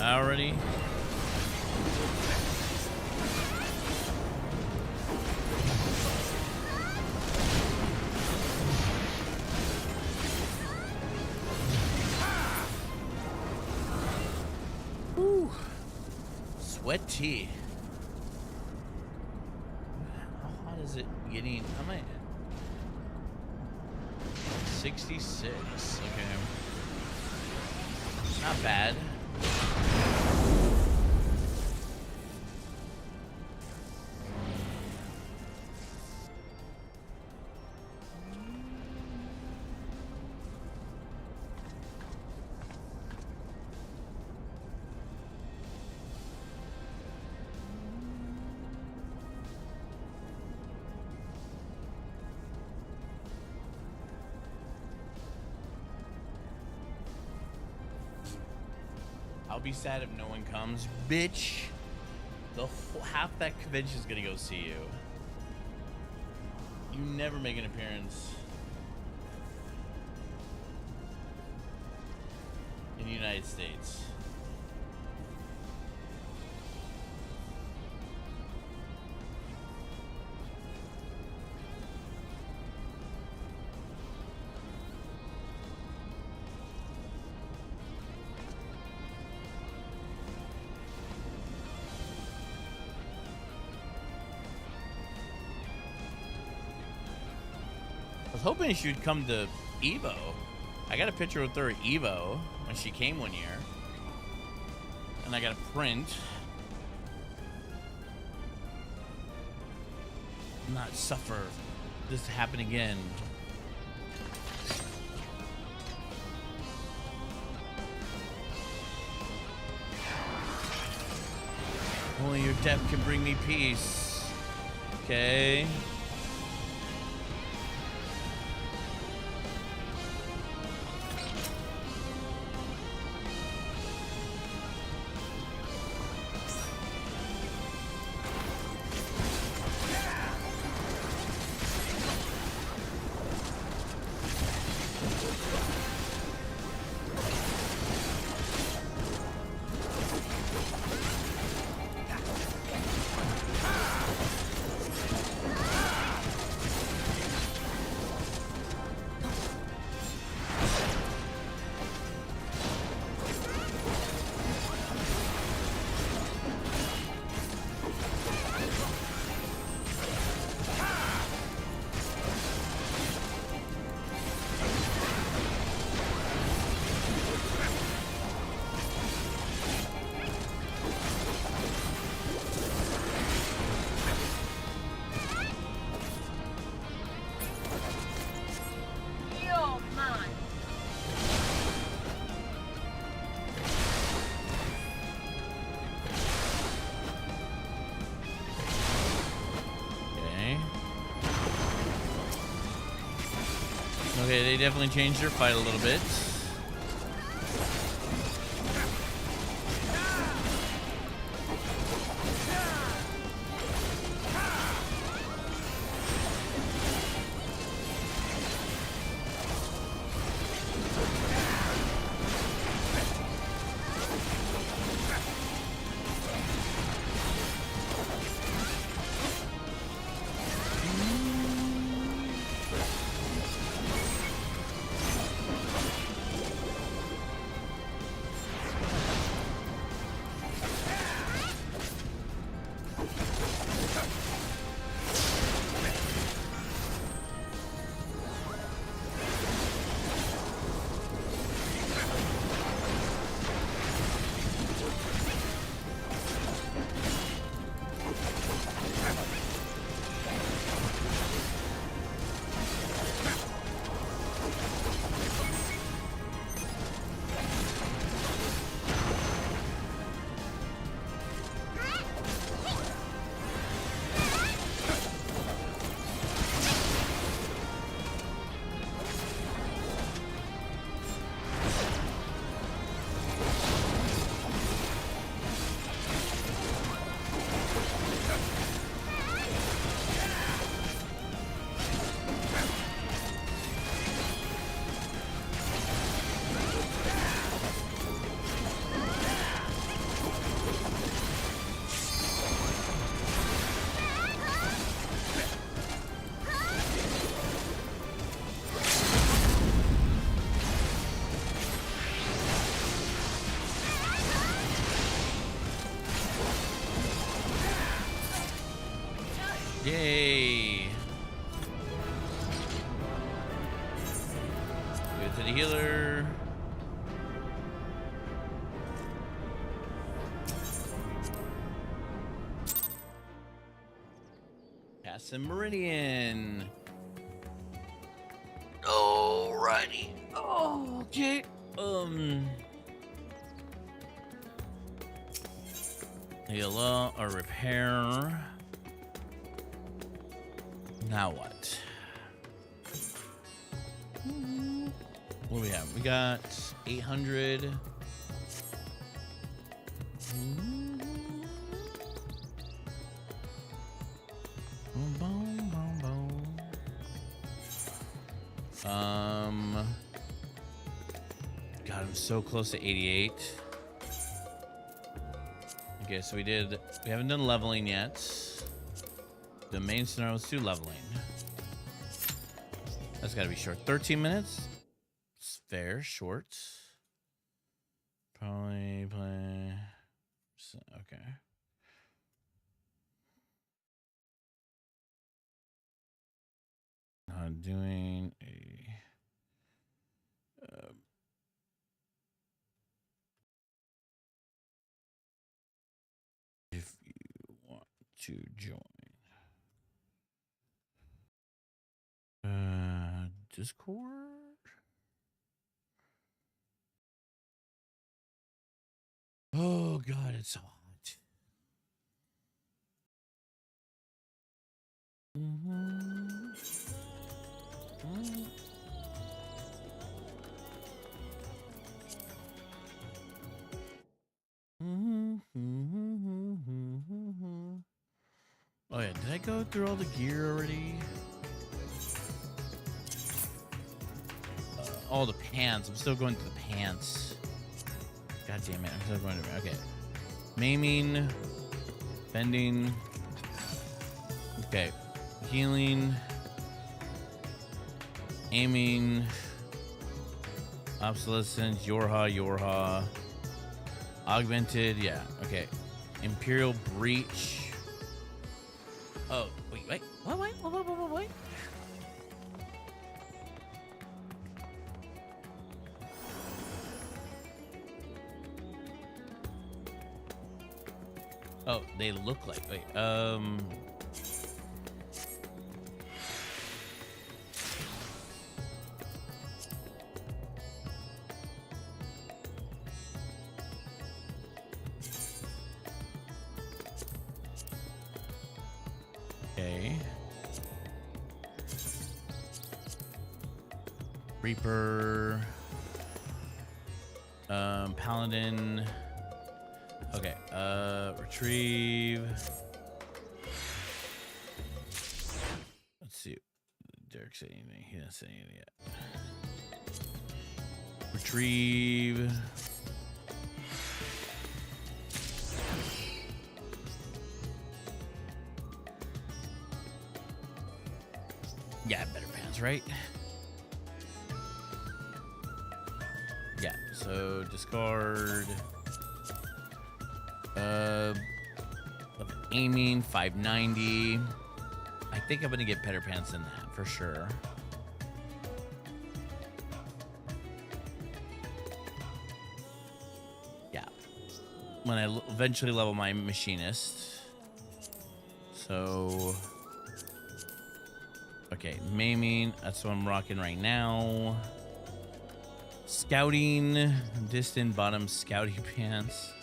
Already. Whew. Sweaty. How hot is it getting? How am I? 66. Okay. Not bad. I'll be sad if no one comes. Bitch, the whole, half that convention is gonna go see you. You never make an appearance in the United States. I was hoping she would come to Evo. I got a picture with her at Evo when she came one year. And I got a print. Not suffer this to happen again. Only your death can bring me peace. Okay. Okay, they definitely changed their fight a little bit. Yay! Go to the healer. Pass the Meridian. Alrighty. Oh, okay. Heal up or repair. Now what? What do we have? We got 800. God, I'm so close to 88. Okay, so we haven't done leveling yet. The main scenario is 2 leveling. That's gotta be short. 13 minutes? It's fair, short. Probably play. Okay. Doing a. If you want to join. Discord? Oh God, it's so hot. Oh yeah, did I go through all the gear already? All the pants. I'm still going through the pants. God damn it. I'm still going to. Okay. Maiming. Bending. Okay. Healing. Aiming. Obsolescence. Yorha. Augmented. Yeah. Okay. Imperial Breach. Oh, wait. What? Oh, they look like. Wait. Okay. Reaper. Paladin. Okay, retrieve. Let's see. Derek said anything. He didn't say anything yet. Retrieve. Yeah, better pants, right? Yeah, so discard. Aiming 590. I think I'm gonna get better pants than that for sure. Yeah, when I eventually level my machinist. So okay, maiming. That's what I'm rocking right now. Scouting, distant bottom scouting pants.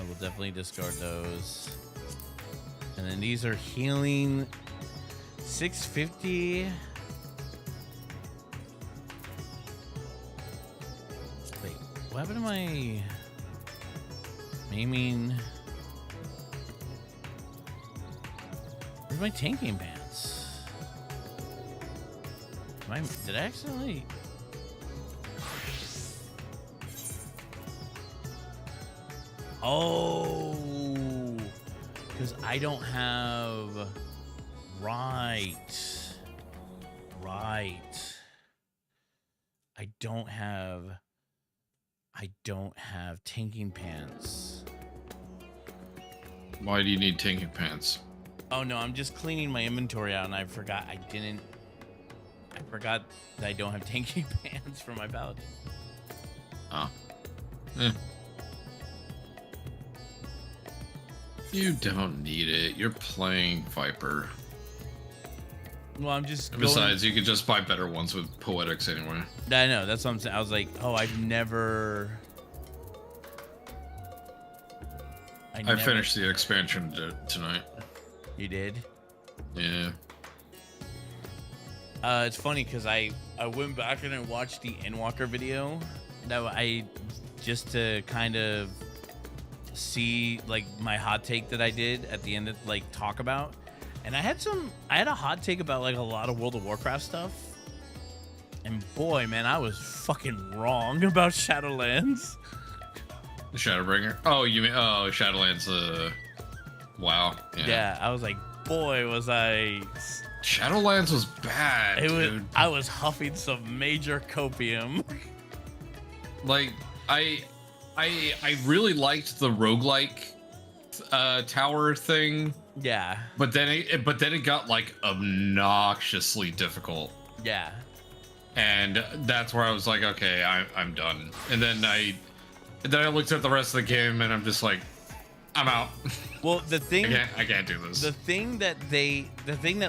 I will definitely discard those. And then these are healing 650. Wait, what happened to my maiming? Where's my tanking pants? Did I accidentally? Oh, because I don't have right. I don't have tanking pants. Why do you need tanking pants? Oh no, I'm just cleaning my inventory out, and I forgot that I don't have tanky pants for my paladin. Oh. Eh. You don't need it. You're playing Viper. Well, I'm just. And besides, you could just buy better ones with Poetics anyway. I know. That's what I'm saying. I was like, oh, I've never. I finished the expansion tonight. You did? Yeah. It's funny because I went back and I watched the Endwalker video that I just to kind of see like my hot take that I did at the end of like talk about, and I had a hot take about like a lot of World of Warcraft stuff, and boy man, I was fucking wrong about Shadowlands. Shadowbringer. Oh, you mean Shadowlands? Wow. Yeah, I was like, boy, was I. Shadowlands was bad. Dude. I was huffing some major copium. Like I really liked the roguelike tower thing. Yeah. But then it got like obnoxiously difficult. Yeah. And that's where I was like, okay, I'm done. And then I looked at the rest of the game and I'm just like, I'm out. Well, the thing I can't do this. The thing that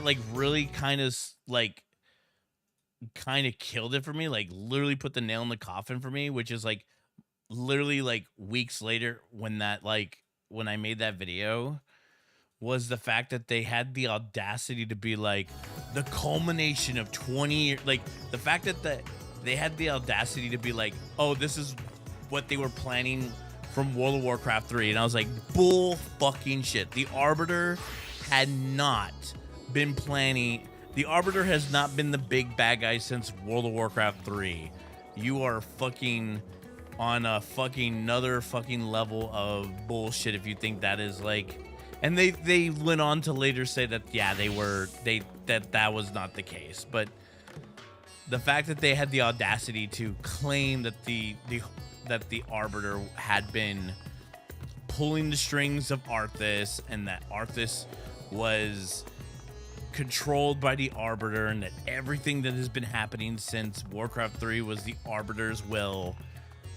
like really kind of killed it for me, like literally put the nail in the coffin for me, which is like literally like weeks later when I made that video, was the fact that they had the audacity to be like the culmination of 20 years, like the fact that they had the audacity to be like, oh, this is what they were planning from World of Warcraft 3, and I was like, bull fucking shit. The Arbiter had not been planning. The Arbiter has not been the big bad guy since World of Warcraft 3. You are fucking on a fucking another fucking level of bullshit if you think that is like. And they went on to later say that yeah, that was not the case, but the fact that they had the audacity to claim that the Arbiter had been pulling the strings of Arthas, and that Arthas was controlled by the Arbiter, and that everything that has been happening since Warcraft 3 was the Arbiter's will,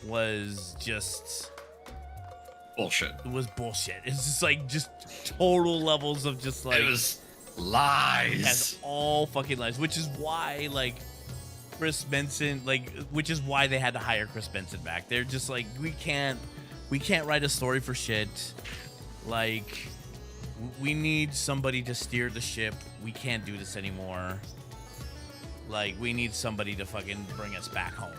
was just bullshit. It was bullshit. It's just like just total levels of just like it was lies. It has all fucking lies, which is why like Chris Benson, which is why they had to hire Chris Benson back. They're just like, we can't write a story for shit. Like, we need somebody to steer the ship. We can't do this anymore. Like, we need somebody to fucking bring us back home.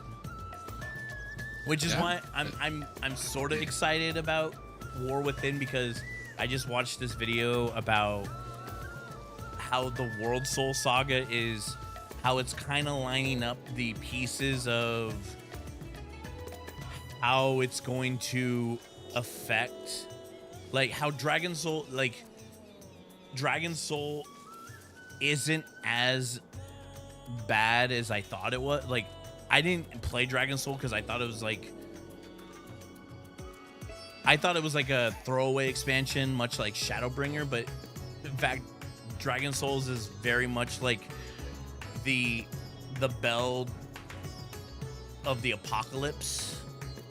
Which is why I'm sort of excited about War Within, because I just watched this video about how the World Soul Saga is. How it's kind of lining up the pieces of how it's going to affect, like how Dragon Soul isn't as bad as I thought it was. Like, I didn't play Dragon Soul because I thought it was like a throwaway expansion, much like Shadowbringer, but in fact, Dragon Souls is very much like the bell of the apocalypse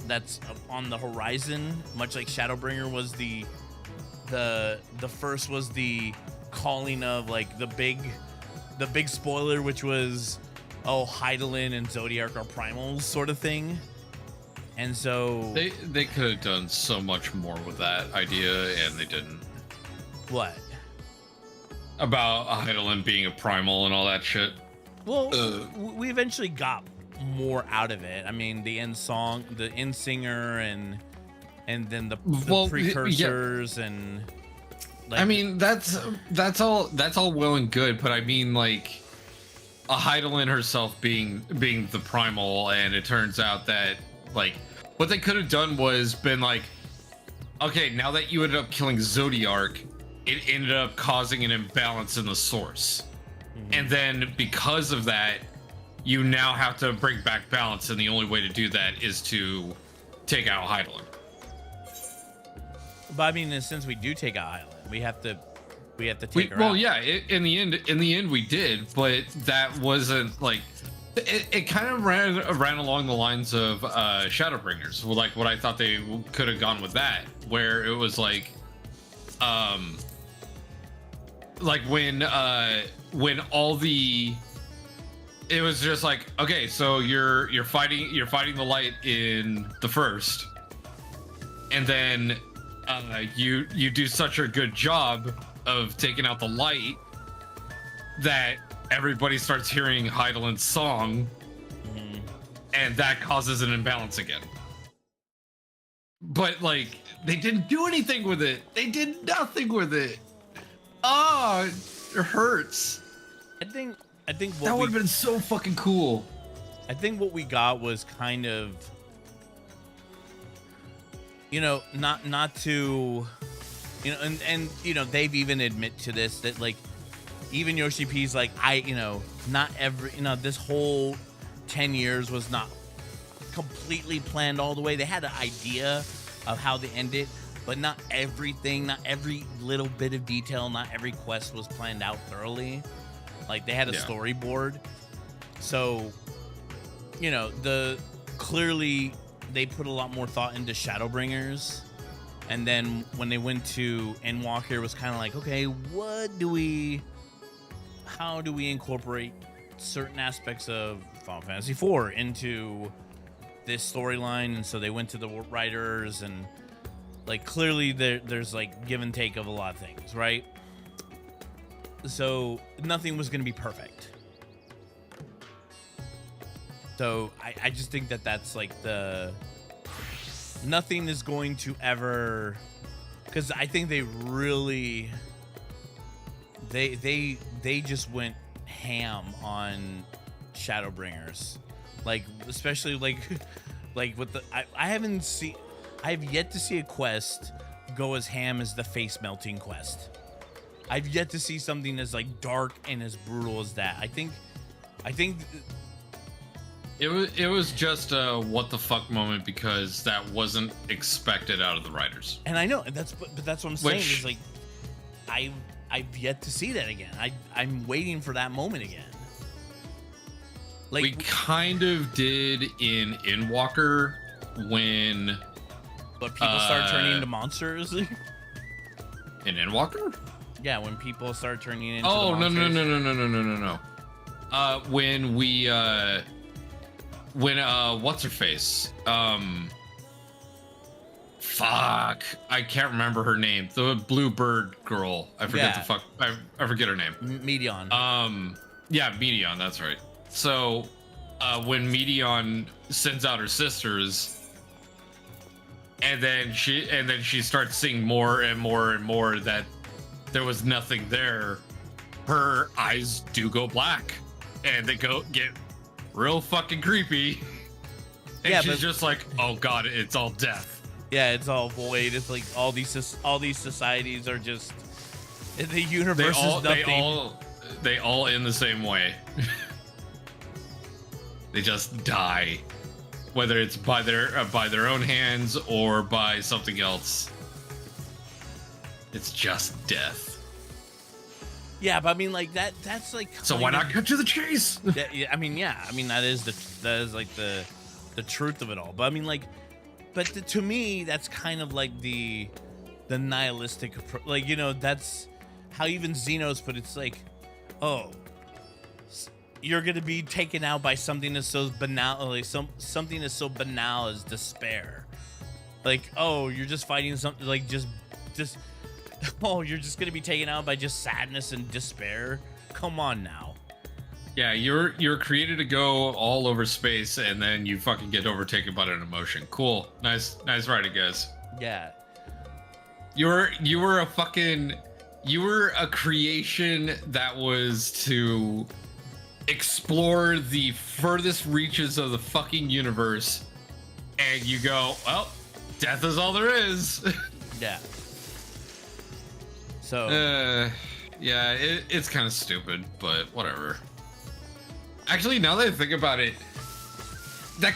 that's on the horizon, much like Shadowbringer was the first was the calling of like the big spoiler, which was Hydaelyn and Zodiark are primals sort of thing. And so they could have done so much more with that idea, and they didn't. What? About Hydaelyn being a primal and all that shit. Well, we eventually got more out of it. I mean, the end song, the end singer, and then the precursors, and like, I mean, that's all well and good, but I mean, like, a Hydaelyn herself being the primal, and it turns out that like what they could have done was been like, okay, now that you ended up killing Zodiark, it ended up causing an imbalance in the source. And then because of that, you now have to bring back balance, and the only way to do that is to take out Hydaelyn. But I mean, since we do take out Hydaelyn, we have to we have to take her well, out. yeah. In the end, we did, but that wasn't like. It kind of ran along the lines of Shadowbringers, like what I thought they could have gone with that, where it was like when all the, it was just like, okay, so you're fighting the light in the first, and then you do such a good job of taking out the light that everybody starts hearing Heidelin's song, and that causes an imbalance again. But like, they didn't do anything with it. They did nothing with it. Oh, it hurts. I think what That would have been so fucking cool. I think what we got was kind of, not to, and they've even admit to this, that like, even Yoshi P's like, not every, this whole 10 years was not completely planned all the way. They had an idea of how to end it, but not everything, not every little bit of detail, not every quest was planned out thoroughly. Like, they had a storyboard. So, clearly they put a lot more thought into Shadowbringers. And then when they went to Endwalker, it was kind of like, okay, how do we incorporate certain aspects of Final Fantasy IV into this storyline? And so they went to the writers, and like, clearly there's like give and take of a lot of things, right? So nothing was going to be perfect. So I just think that's like nothing is going to ever, because I think they really, they just went ham on Shadowbringers, like, especially like with the, I have yet to see a quest go as ham as the face melting quest. I've yet to see something as like dark and as brutal as that. I think it was just a what the fuck moment, because that wasn't expected out of the writers. And I know, that's what I'm saying, is like, I've yet to see that again. I'm waiting for that moment again. Like, we kind of did in Endwalker when, but people start turning into monsters. In Endwalker? Yeah, when people start turning into no. When what's her face? Fuck, I can't remember her name. The blue bird girl. I forget the fuck. I forget her name. Medion. Yeah, Medion. That's right. So, when Medion sends out her sisters, and then she starts seeing more and more and more that there was nothing there, her eyes do go black, and they get real fucking creepy. And she's just like, oh god, it's all death. Yeah, it's all void. It's like all these societies are just, the universe is nothing. They all end the same way. They just die, whether it's by their own hands or by something else. It's just death. Yeah, but I mean, like, that's like, so why not cut to the chase? I mean, that is like the truth of it all. But I mean, like, to me, that's kind of like the nihilistic approach. Like, that's how even Xenos put it. It's like, oh, you're gonna be taken out by something that's so banal, like something that's so banal as despair. Like, oh, you're just fighting something, like just oh, you're just gonna be taken out by just sadness and despair. Come on now. Yeah, you're created to go all over space, and then you fucking get overtaken by an emotion. Cool, nice writing, guys. Yeah. You were a creation that was to explore the furthest reaches of the fucking universe, and you go, well, death is all there is. Yeah. So. Yeah, it's kind of stupid, but whatever. Actually, now that I think about it, that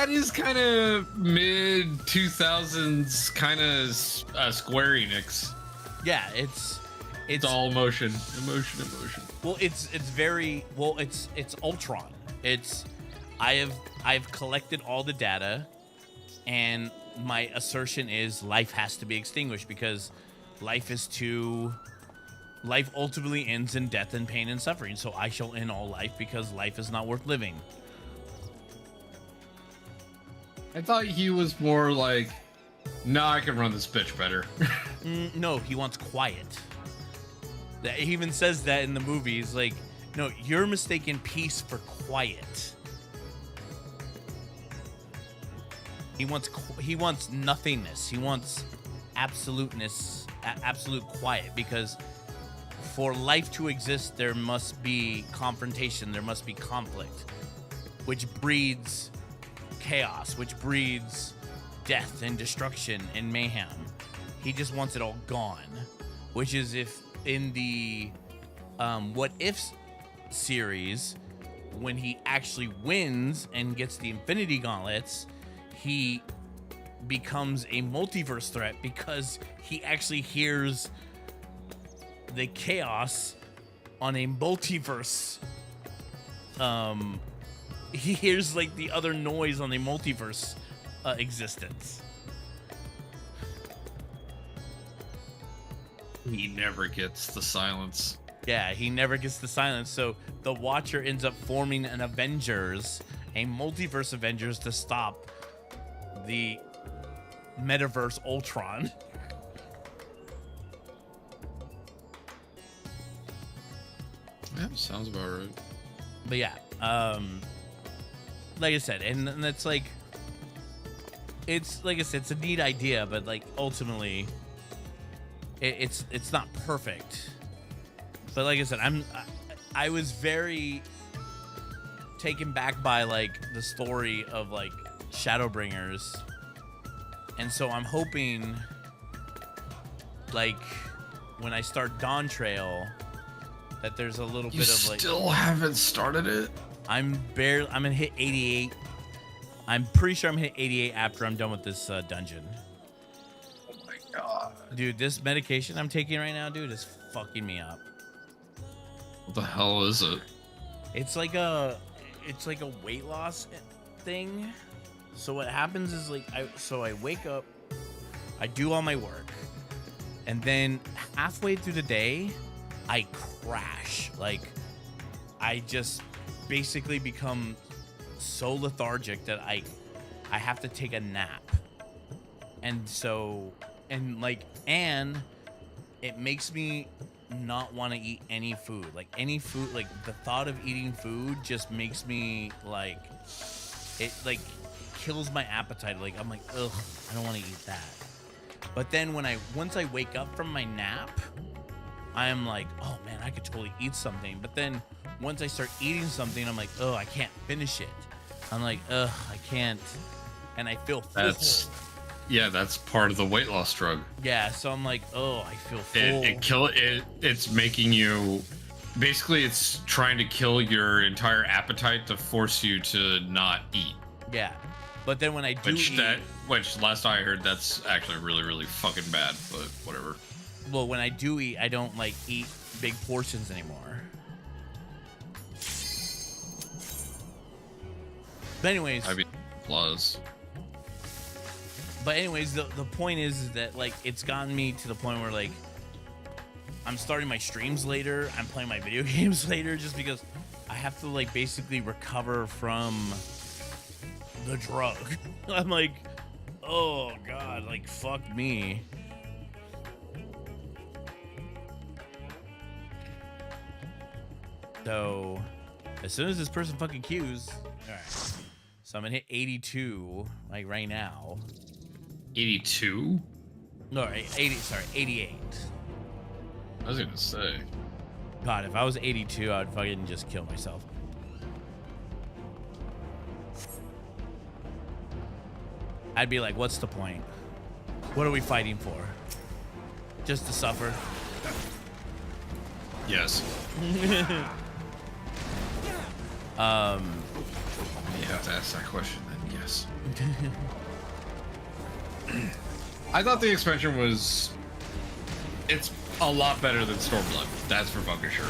is kind of mid 2000s kind of Square Enix. Yeah, it's all emotion. well, it's very well. It's Ultron. I've collected all the data, and my assertion is life has to be extinguished because life ultimately ends in death and pain and suffering. So I shall end all life because life is not worth living. I thought he was more like, nah, I can run this bitch better. No, he wants quiet. He even says that in the movies. Like, no, you're mistaking peace for quiet. He wants nothingness. He wants absoluteness, absolute quiet. Because for life to exist, there must be confrontation. There must be conflict, which breeds chaos, which breeds death and destruction and mayhem. He just wants it all gone, which is if in the What If series, when he actually wins and gets the Infinity Gauntlets, he becomes a multiverse threat because he actually hears the chaos on a multiverse. He hears like the other noise on the multiverse existence. He never gets the silence. Yeah, he never gets the silence. So the Watcher ends up forming an Avengers, a multiverse Avengers, to stop the metaverse Ultron. Yeah, sounds about right. But yeah, like I said, and that's like, it's like I said, it's a neat idea, but like ultimately, it's not perfect. But like I said, I was very taken back by like the story of like Shadowbringers, and so I'm hoping like when I start Dawn Trail that there's a little bit of like. Still haven't started it. I'm gonna hit 88. I'm pretty sure I'm gonna hit 88 after I'm done with this dungeon. Oh my god, dude, this medication I'm taking right now, dude, is fucking me up. what the hell is it? It's like a weight loss thing. So what happens is like I wake up, I do all my work, and then halfway through the day, I crash. Like I just basically become so lethargic that I have to take a nap. And so and it makes me not want to eat any food. Like any food, like the thought of eating food just makes me like, it like kills my appetite. Like I'm like, ugh, I don't want to eat that. But then once I wake up from my nap, I am like, oh man, I could totally eat something. But then once I start eating something, I'm like, oh, I can't finish it. I'm like, ugh, I can't. And I feel full. That's part of the weight loss drug. Yeah, so I'm like, oh, I feel full. It's making you, basically it's trying to kill your entire appetite to force you to not eat. Yeah. But then when I do which last I heard, that's actually really, really fucking bad, but whatever. Well, when I do eat, I don't like eat big portions anymore. But anyways, I mean, plus. But anyways, the point is that like it's gotten me to the point where like I'm starting my streams later, I'm playing my video games later, just because I have to like basically recover from the drug. I'm like, oh god, like fuck me. So as soon as this person fucking queues, all right. So I'm gonna hit 82 like right now. 82? No, 88. I was gonna say. God, if I was 82, I'd fucking just kill myself. I'd be like, what's the point? What are we fighting for? Just to suffer? Yes. You have to ask that question then, yes. I thought the expansion was it's a lot better than Stormblood. That's for fucking sure.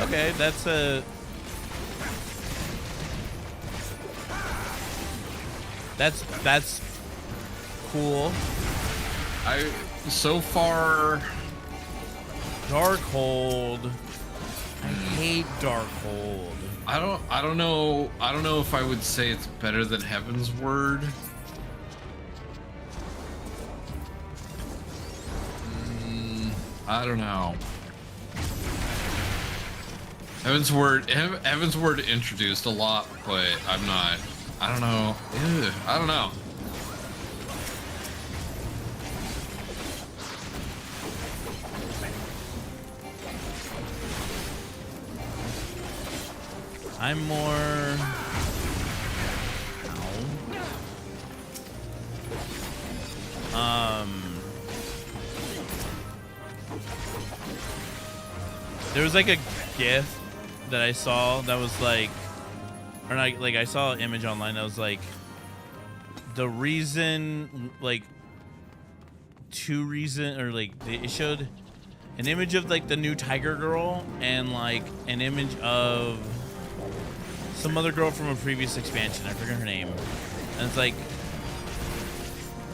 Okay, that's cool. So far, Darkhold. I hate Darkhold. I don't know if I would say it's better than Heaven's Word. I don't know. Heaven's Word introduced a lot, but I don't know. Ew, I don't know. I'm more. There was like a GIF that I saw that was like, or not, like I saw an image online that was like, the reason, like, it showed an image of like the new Tiger Girl and like an image of some other girl from a previous expansion. I forget her name. And it's like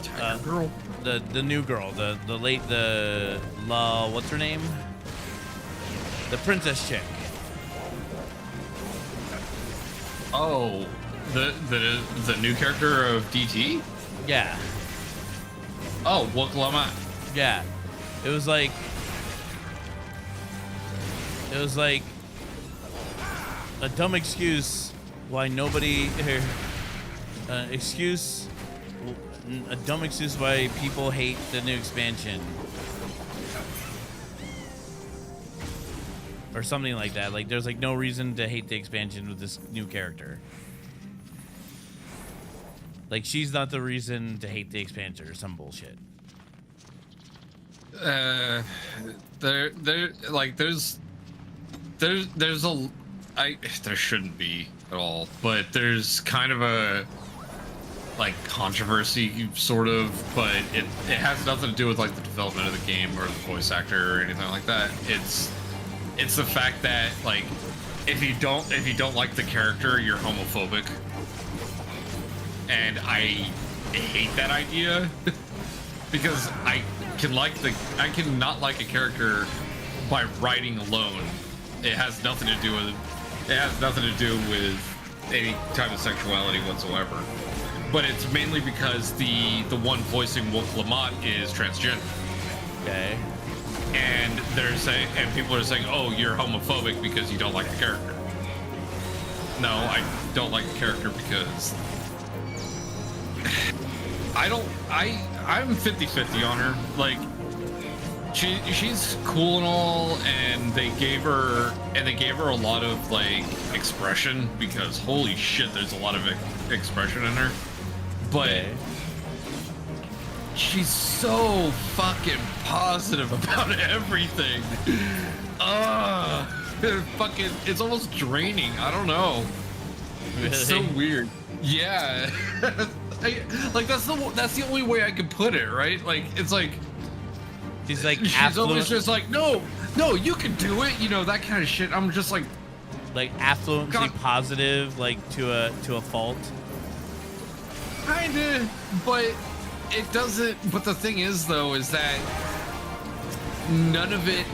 Tiger Girl, the new girl, what's her name? The princess chick. Oh, the new character of DT? Yeah. Oh, Wuk Lamat. Yeah. It was like a dumb excuse why nobody a dumb excuse why people hate the new expansion. Or something like that. Like there's like no reason to hate the expansion with this new character. Like she's not the reason to hate the expansion or some bullshit. There shouldn't be at all, but there's kind of a like controversy sort of, but it has nothing to do with like the development of the game or the voice actor or anything like that. It's the fact that like if you don't like the character, you're homophobic. And I hate that idea because I can not like a character by writing alone. It has nothing to do with any type of sexuality whatsoever. But it's mainly because the one voicing Wuk Lamat is transgender. Okay. And people are saying, "Oh, you're homophobic because you don't like the character." No, I don't like the character because I'm 50-50 on her. Like she's cool and all, and they gave her a lot of like expression because holy shit, there's a lot of expression in her. But Okay. she's so fucking positive about everything. It's almost draining. I don't know. It's so Really? weird. Yeah. That's the only way I could put it, right? Like it's like She's like she's always just like, no, you can do it, that kind of shit. I'm just like affluently God. positive, like to a fault. Kinda, but it doesn't. But the thing is, though, is that none of it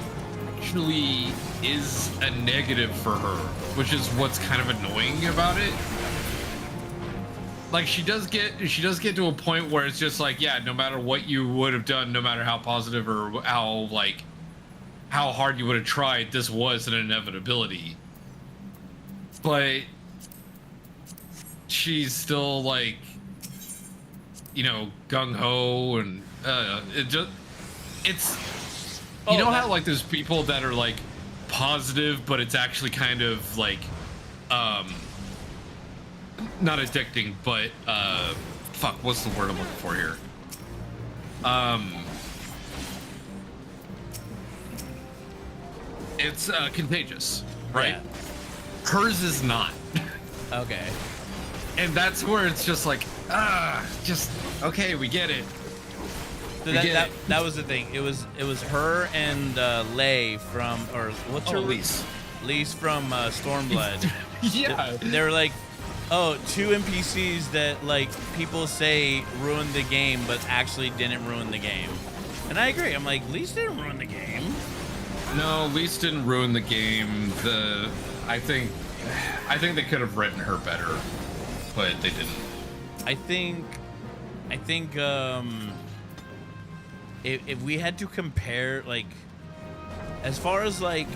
actually is a negative for her, which is what's kind of annoying about it. Like she does get to a point where it's just like, yeah, no matter what you would have done, no matter how positive or how hard you would have tried, this was an inevitability. But she's still like, gung-ho, and how like there's people that are like positive, but it's actually kind of like not addicting, but what's the word I'm looking for here? It's contagious, right? Yeah. Hers is not. Okay. And that's where it's just like, okay, we get it. That was the thing. It was her and Lei from, or what's her Lise. Lise from Stormblood. Yeah. They're like, oh, two NPCs that like people say ruined the game, but actually didn't ruin the game. And I agree. I'm like, Lise didn't ruin the game. No, Lise didn't ruin the game. I think they could have written her better, but they didn't. I think if we had to compare, like, as far as like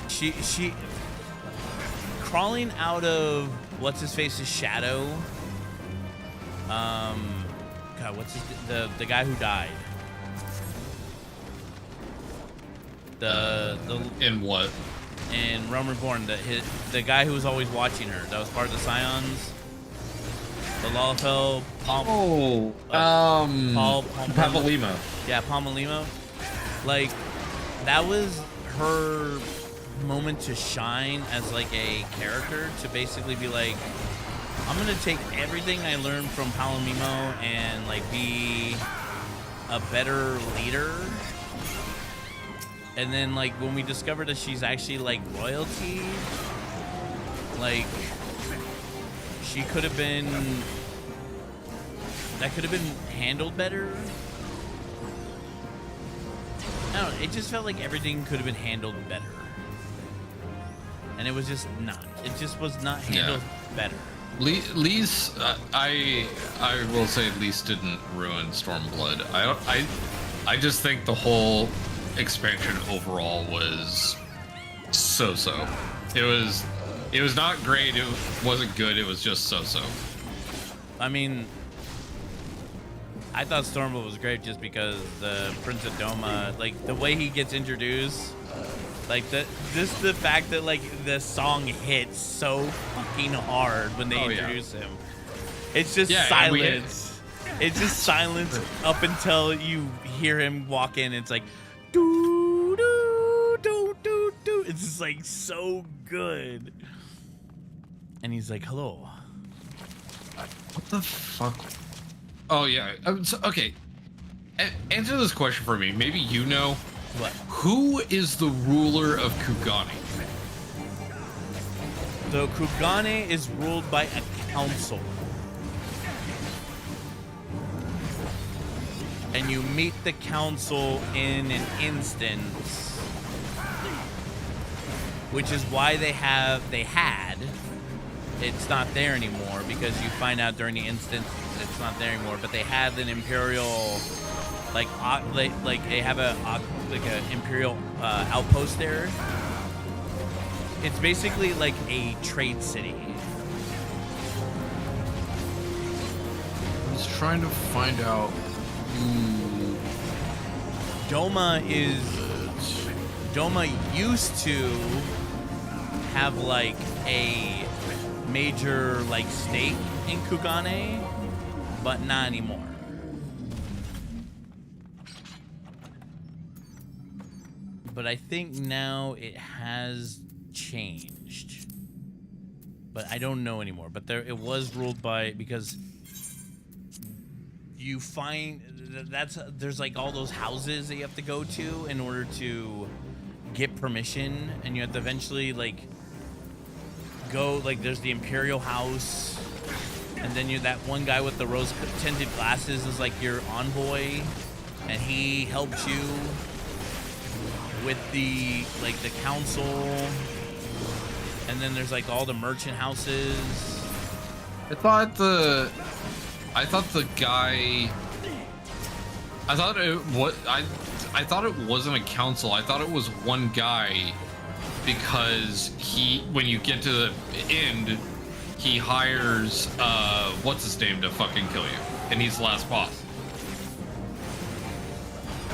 she crawling out of what's his face's shadow, God, what's the guy who died, the In what? in Realm Reborn, the guy who was always watching her, that was part of the Scions, the Lalafell Pavelima. Yeah, Palmalimo. Like, that was her moment to shine as like a character, to basically be like, I'm gonna take everything I learned from Palomimo and like be a better leader. And then like when we discovered that she's actually like royalty, like she could have been, that could have been handled better. I don't know, it just felt like everything could have been handled better. And it was just not. It just was not handled better. Lise, I will say Lise didn't ruin Stormblood. I just think the whole expansion overall was so-so. It was not great. It wasn't good. It was just so-so. I mean, I thought Stormblood was great just because the Prince of Doma, like the way he gets introduced, like the fact that like the song hits so fucking hard when they introduce him. It's just silence. It's just silence up until you hear him walk in. It's like, doo doo doo doo doo. It's just like so good. And he's like, hello. What the fuck? Oh yeah. Okay. Answer this question for me. Maybe you know. What? Who is the ruler of Kugani? So Kugane is ruled by a council. And you meet the council in an instance, which is why it's not there anymore, because you find out during the instance it's not there anymore, but they had an imperial, like they have an imperial outpost there. It's basically like a trade city. I was trying to find out who Doma used to have like a major like stake in Kugane, but not anymore. But I think now it has changed. But I don't know anymore. But it was ruled by, because you find there's like all those houses that you have to go to in order to get permission, and you have to eventually like go, like there's the Imperial House, and then that one guy with the rose tinted glasses is like your envoy, and he helps you with the council. And then there's like all the merchant houses. I thought it wasn't a council. I thought it was one guy, because when you get to the end, he hires what's his name to fucking kill you, and he's the last boss.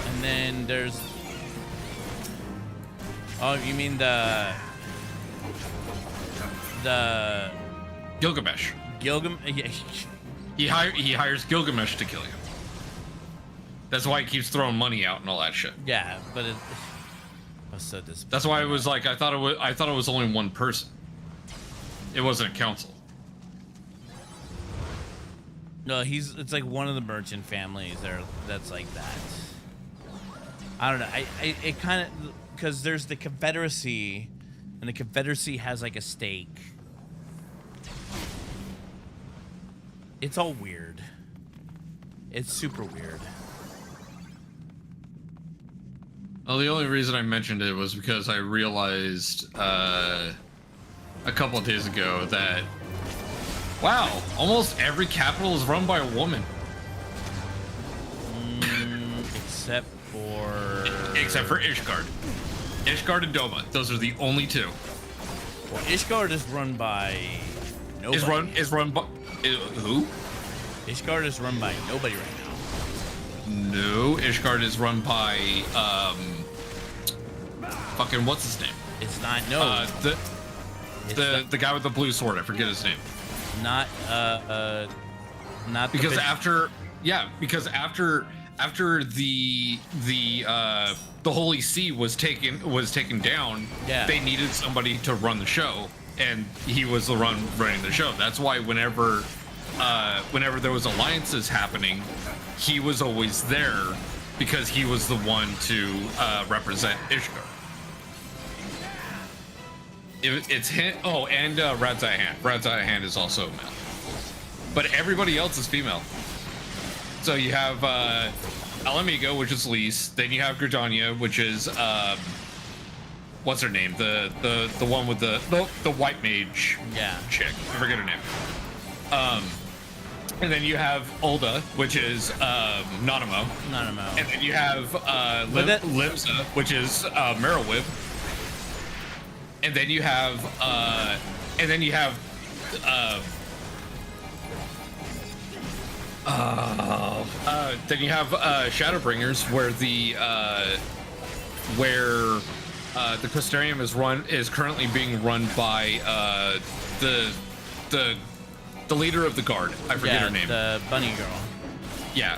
And then there's, oh, you mean the Gilgamesh. Yeah. He hires Gilgamesh to kill you. That's why he keeps throwing money out and all that shit. Yeah, but I was so disappointed. That's why it was like I thought it was only one person. It wasn't a council. No, it's like one of the merchant families that's like that. I don't know. It kind of, because there's the Confederacy, and the Confederacy has like a stake. It's all weird. It's super weird. Well, the only reason I mentioned it was because I realized a couple of days ago that, wow, almost every capital is run by a woman. Except for Ishgard. Ishgard and Doma. Those are the only two. Well, Ishgard is run by nobody. Is run by who? Ishgard is run by nobody right now. No, Ishgard is run by fucking what's his name? It's not the guy with the blue sword. I forget his name. Not because the after the Holy See was taken down, yeah, they needed somebody to run the show, and he was the running the show. That's why whenever there was alliances happening, he was always there because he was the one to represent Ishgard. It's him. Oh, and Radzai Hand is also a male, but everybody else is female. So you have Alamigo, which is Lise. Then you have Gridania, which is what's her name? The one with the white mage chick. I forget her name. And then you have Ulda, which is Nanamo. And then you have Limsa, which is Merylwib. And then you have Shadowbringers, where the Crystarium is currently being run by the leader of the guard. I forget her name. The bunny girl. Yeah,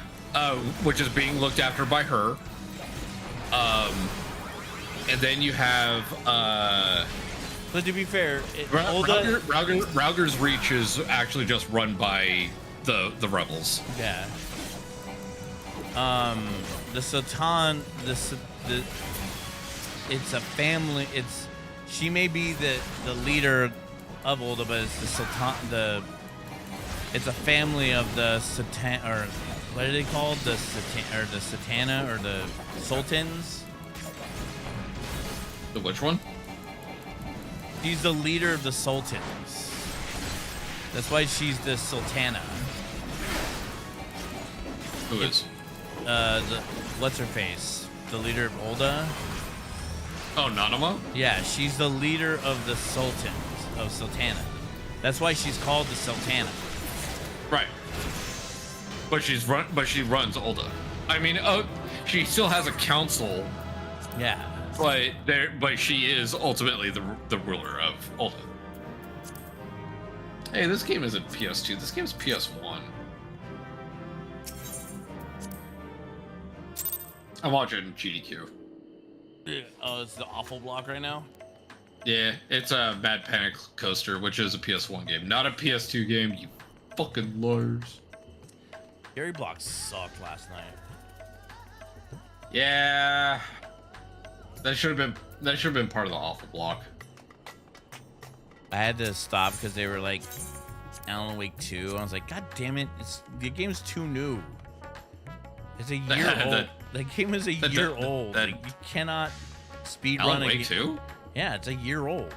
which is being looked after by her. And then you have but to be fair, Rauger's Reach is actually just run by the rebels. Yeah. The Sultan, it's a family. She may be the leader of Ulda, but it's the Sultan. It's a family of the Satan, or what are they called? The Satana, or the Sultans. The which one? She's the leader of the Sultans. That's why she's the Sultana. Who is? What's her face? The leader of Ulda. Oh, Nanamo? Yeah, she's the leader of the Sultans of Sultana. That's why she's called the Sultana. Right. But she runs Ulda. I mean, she still has a council. Yeah. But she is ultimately the ruler of Ulda. Hey, this game isn't PS2. This game's PS1. I'm watching GDQ. Oh, it's the awful block right now? Yeah, it's a Mad Panic Coaster, which is a PS1 game, not a PS2 game, you fucking liars. Gary Block sucked last night. Yeah. That should have been part of the awful block. I had to stop because they were like Alan Wake 2. I was like, God damn it, the game's too new. It's a year old. The game is a year old. Like, you cannot speedrun Alan Wake 2? Yeah, it's a year old.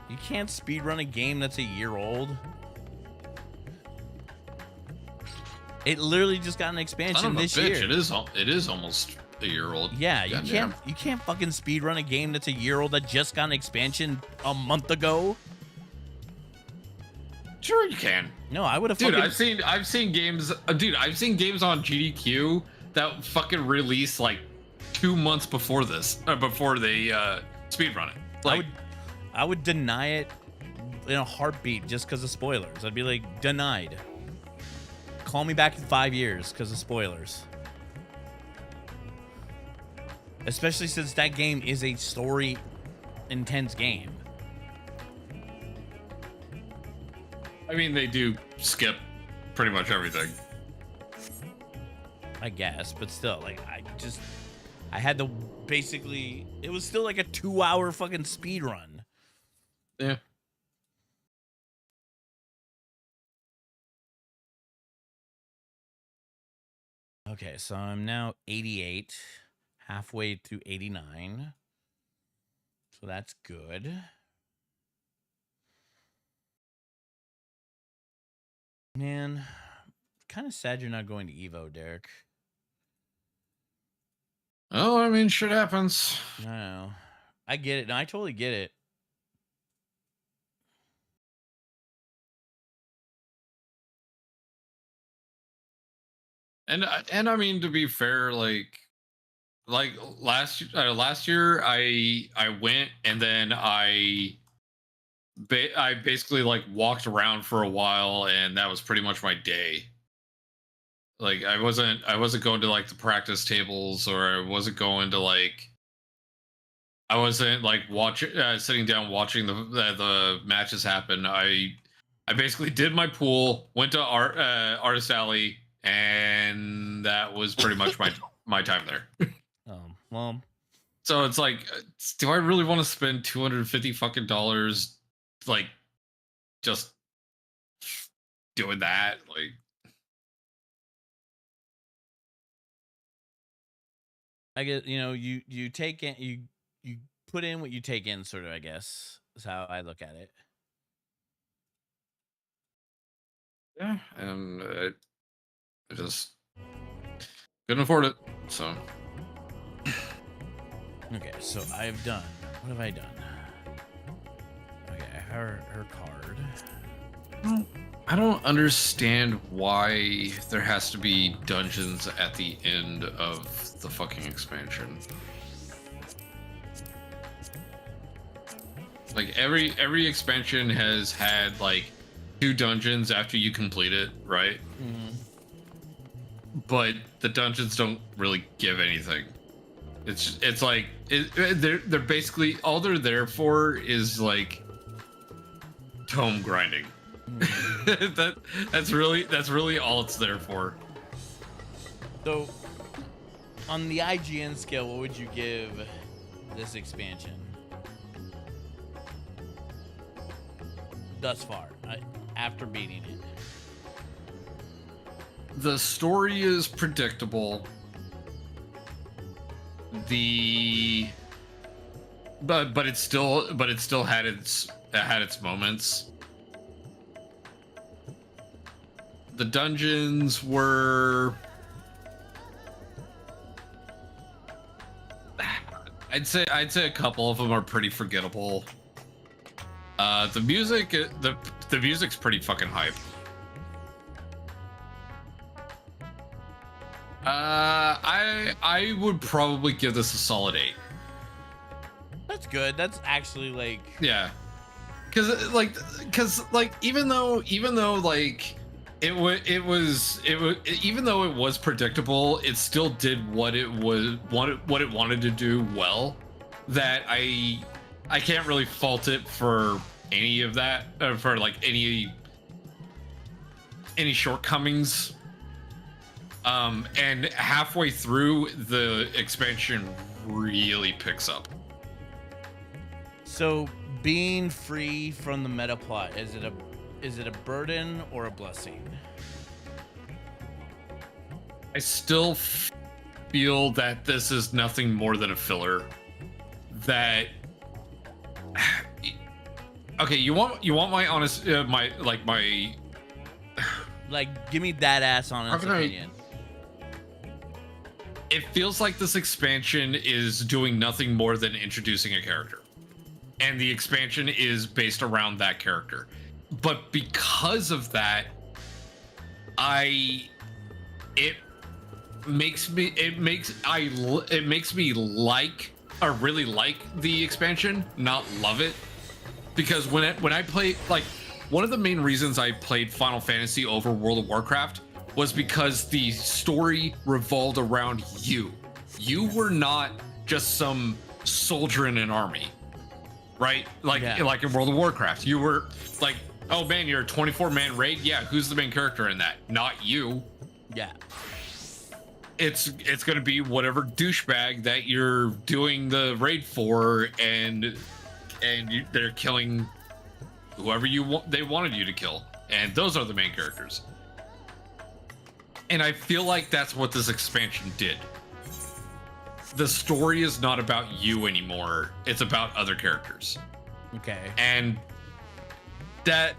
You can't speedrun a game that's a year old. It literally just got an expansion this year. It is almost a year old. Yeah, you can't fucking speedrun a game that's a year old that just got an expansion a month ago. Sure you can. No, I would have. Dude, I've seen games. I've seen games on GDQ that fucking released like 2 months before this, before they speedrun it. Like, I would deny it in a heartbeat just because of spoilers. I'd be like, denied. Call me back in 5 years because of spoilers. Especially since that game is a story intense game. I mean, they do skip pretty much everything. I guess, but still, like, I had to basically, it was still like a 2-hour fucking speed run. Yeah. Okay, so I'm now 88, halfway to 89. So that's good. Man, kind of sad you're not going to Evo, Derek. Oh, I mean, shit happens. I know. I get it. No, I totally get it. And I mean, to be fair, like last year I went, and then I basically like walked around for a while, and that was pretty much my day. Like I wasn't going to like the practice tables, or I wasn't going to like, I wasn't like sitting down watching the matches happen. I basically did my pool, went to Artist Alley, and that was pretty much my time there. Well, so it's like, do I really want to spend $250 fucking dollars, like, just doing that? Like, I guess, you know, you take in, you put in what you take in, sort of, I guess, is how I look at it. yeah, and I just couldn't afford it, so. Okay, so I've done, what have I done? Okay, her card. I don't understand why there has to be dungeons at the end of the fucking expansion. Like every expansion has had like 2 dungeons after you complete it, right? Mm-hmm. But the dungeons don't really give anything. It's like they're basically, all they're there for is like tome grinding. that's really all it's there for. So, on the IGN scale, what would you give this expansion thus far, after beating it? The story is predictable. But it still had its moments. The dungeons were, I'd say a couple of them are pretty forgettable. The music's pretty fucking hype. I would probably give this a solid 8. That's good. That's actually like, yeah, because even though like even though it was predictable, it still did what it wanted to do well. That I can't really fault it for any of that, for like any shortcomings. And halfway through, the expansion really picks up. so being free from the meta plot, is it a burden or a blessing? I still feel that this is nothing more than a filler. That okay, you want my honest like, give me that ass honest opinion. It feels like this expansion is doing nothing more than introducing a character, and the expansion is based around that character. But because of that, it makes me like, or really like, the expansion, not love it. Because when I play, like, one of the main reasons I played Final Fantasy over World of Warcraft was because the story revolved around you. You were not just some soldier in an army, right? Like in World of Warcraft, you were like, oh man, you're a 24-man raid. Yeah, who's the main character in that? Not you. Yeah. It's gonna be whatever douchebag that you're doing the raid for, and they're killing whoever they wanted you to kill, and those are the main characters. And I feel like that's what this expansion did. The story is not about you anymore; it's about other characters. Okay. And that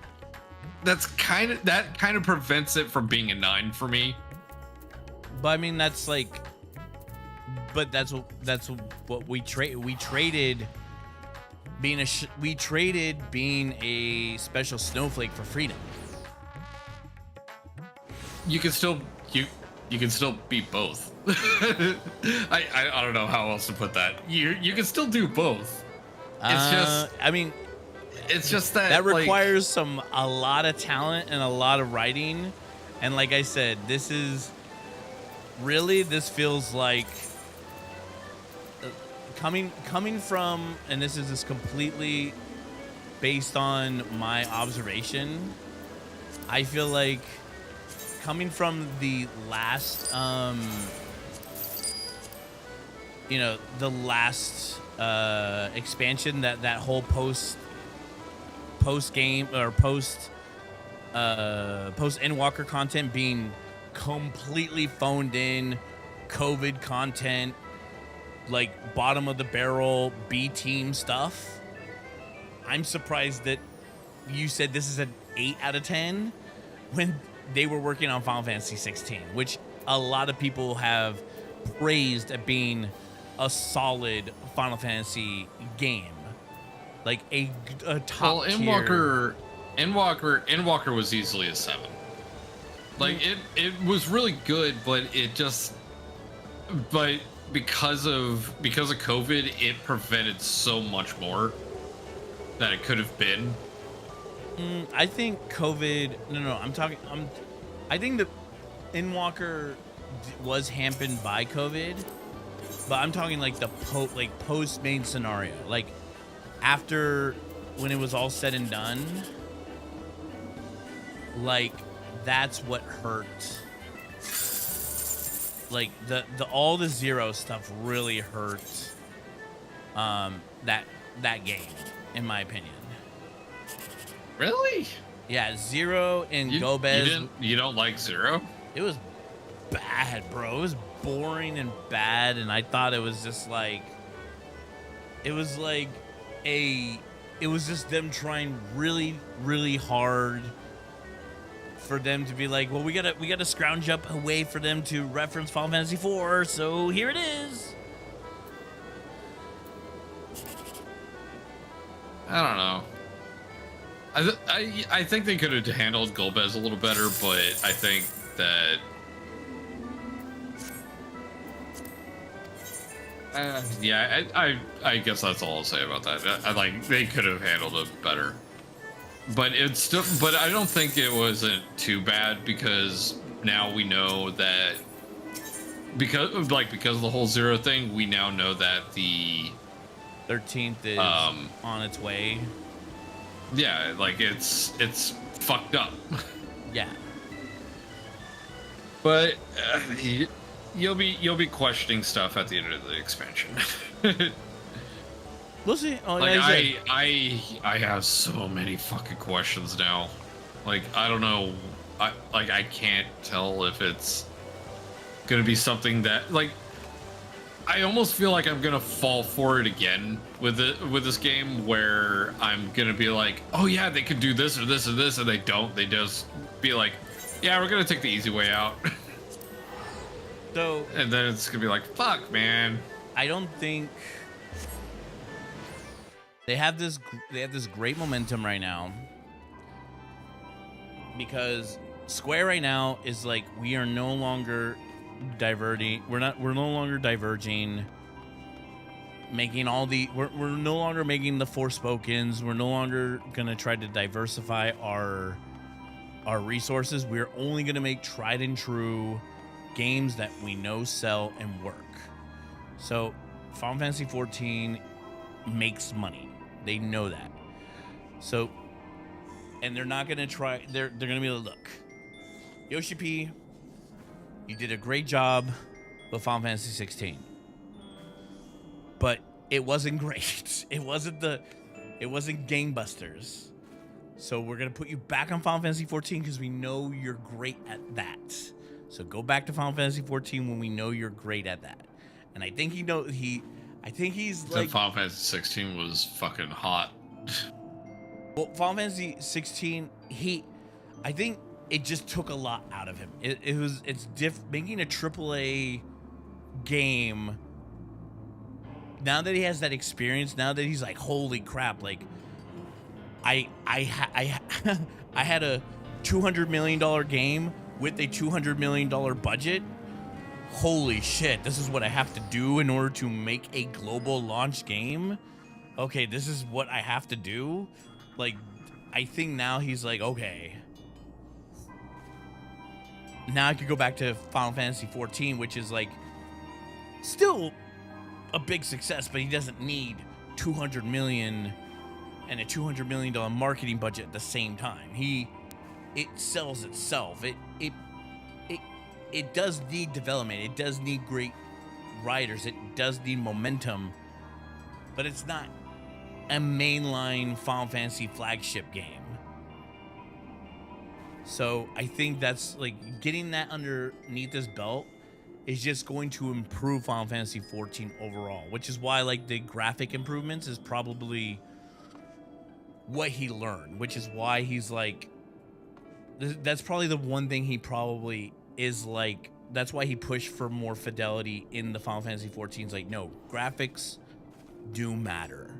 kind of prevents it from being a 9 for me. But I mean, that's like, but that's what we traded being a special snowflake for freedom. You can still be both. I don't know how else to put that. You can still do both. It's just, I mean, it's just that requires a lot of talent and a lot of writing, and like I said, this feels like coming from, and this is just completely based on my observation. I feel like coming from the last, the last expansion, that whole post game or post Endwalker content being completely phoned in COVID content, like bottom of the barrel B team stuff. I'm surprised that you said this is an 8 out of 10 when they were working on Final Fantasy 16, which a lot of people have praised at being a solid Final Fantasy game, like a top tier. Endwalker was easily a 7. Like it was really good, but because of COVID, it prevented so much more that it could have been. I think COVID. No. I think that Endwalker was hampered by COVID, but I'm talking like the post main scenario, like after when it was all said and done. Like that's what hurt. Like the all the Zero stuff really hurt. That game, in my opinion. Really? Yeah, Zero and Gobez. You don't like Zero? It was bad, bro. It was boring and bad, and I thought it was just like, it was just them trying really, really hard for them to be like, well, we gotta scrounge up a way for them to reference Final Fantasy IV, so here it is. I don't know. I think they could have handled Golbez a little better, but I think that I guess that's all I'll say about that. They could have handled it better, but it's still. But I don't think it wasn't too bad because now we know that because of the whole Zero thing, we now know that the 13th is on its way. Yeah, like it's fucked up. Yeah. But you'll be questioning stuff at the end of the expansion. We'll see. Oh, like yeah, I have so many fucking questions now. Like I don't know. I can't tell if it's gonna be something that like. I almost feel like I'm gonna fall for it again with this game, where I'm gonna be like, oh yeah, they could do this or this or this, and they don't. They just be like, yeah, we're gonna take the easy way out. So, and then it's gonna be like, fuck, man. I don't think they have this great momentum right now, because Square right now is like, we are no longer diverting. We're no longer diverging, making all the we're no longer making the Forspokens. We're no longer gonna try to diversify our resources. We're only gonna make tried and true games that we know sell and work. So Final Fantasy 14 makes money. They know that. So and they're not gonna try. They're gonna be like, look, Yoshi P, you did a great job with Final Fantasy 16, but it wasn't great. It wasn't gangbusters. So we're gonna put you back on Final Fantasy 14 because we know you're great at that. So go back to Final Fantasy 14 when we know you're great at that. And I think I think he's like. Final Fantasy 16 was fucking hot. Well, Final Fantasy 16, I think it just took a lot out of him. Making a AAA game. Now that he has that experience, now that he's like, holy crap, like, I had a $200 million game with a $200 million budget. Holy shit, this is what I have to do in order to make a global launch game. Okay, this is what I have to do. Like, I think now he's like, okay, now I could go back to Final Fantasy 14, which is like still a big success, but he doesn't need 200 million and a $200 million marketing budget at the same time. It sells itself. It does need development. It does need great writers. It does need momentum, but it's not a mainline Final Fantasy flagship game. So I think that's like getting that underneath his belt is just going to improve Final Fantasy 14 overall, which is why like the graphic improvements is probably what he learned, which is why he's like, that's probably the one thing he probably is like, that's why he pushed for more fidelity in the Final Fantasy 14's like, no, graphics do matter.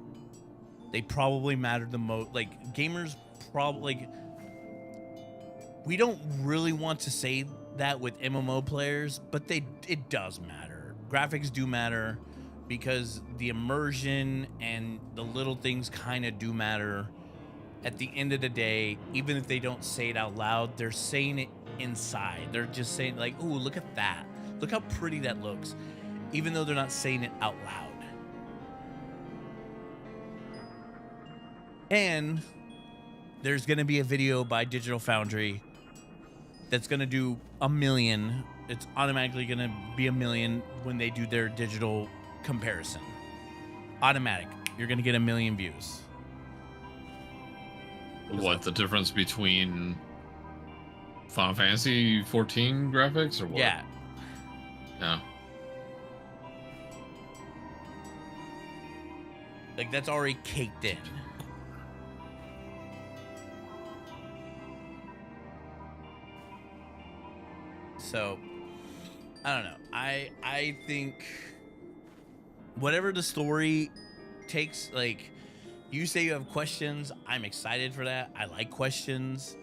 They probably matter the most. Like gamers probably, like, we don't really want to say that with MMO players, but it does matter. Graphics do matter because the immersion and the little things kind of do matter. At the end of the day, even if they don't say it out loud, they're saying it inside. They're just saying like, "Ooh, look at that. Look how pretty that looks," even though they're not saying it out loud. And there's going to be a video by Digital Foundry that's going to do 1 million. It's automatically going to be 1 million when they do their digital comparison. Automatic. You're going to get 1 million views. What, the difference between Final Fantasy 14 graphics or what? Yeah. Yeah. Like that's already caked in. So, I don't know. I think whatever the story takes, like, you say you have questions, I'm excited for that. I like questions.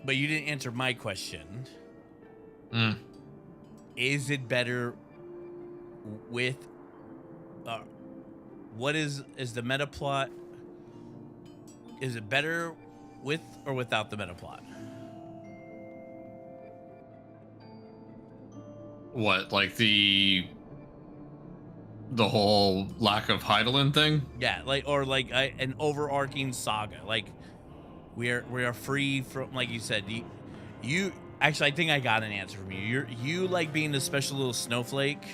But you didn't answer my question. Is it better with what is the meta plot? Is it better with or without the meta plot? What, like the whole lack of Hydaelyn thing? Yeah, like or like an overarching saga. Like we are free from, like you said, you actually, I think I got an answer from you. You like being the special little snowflake.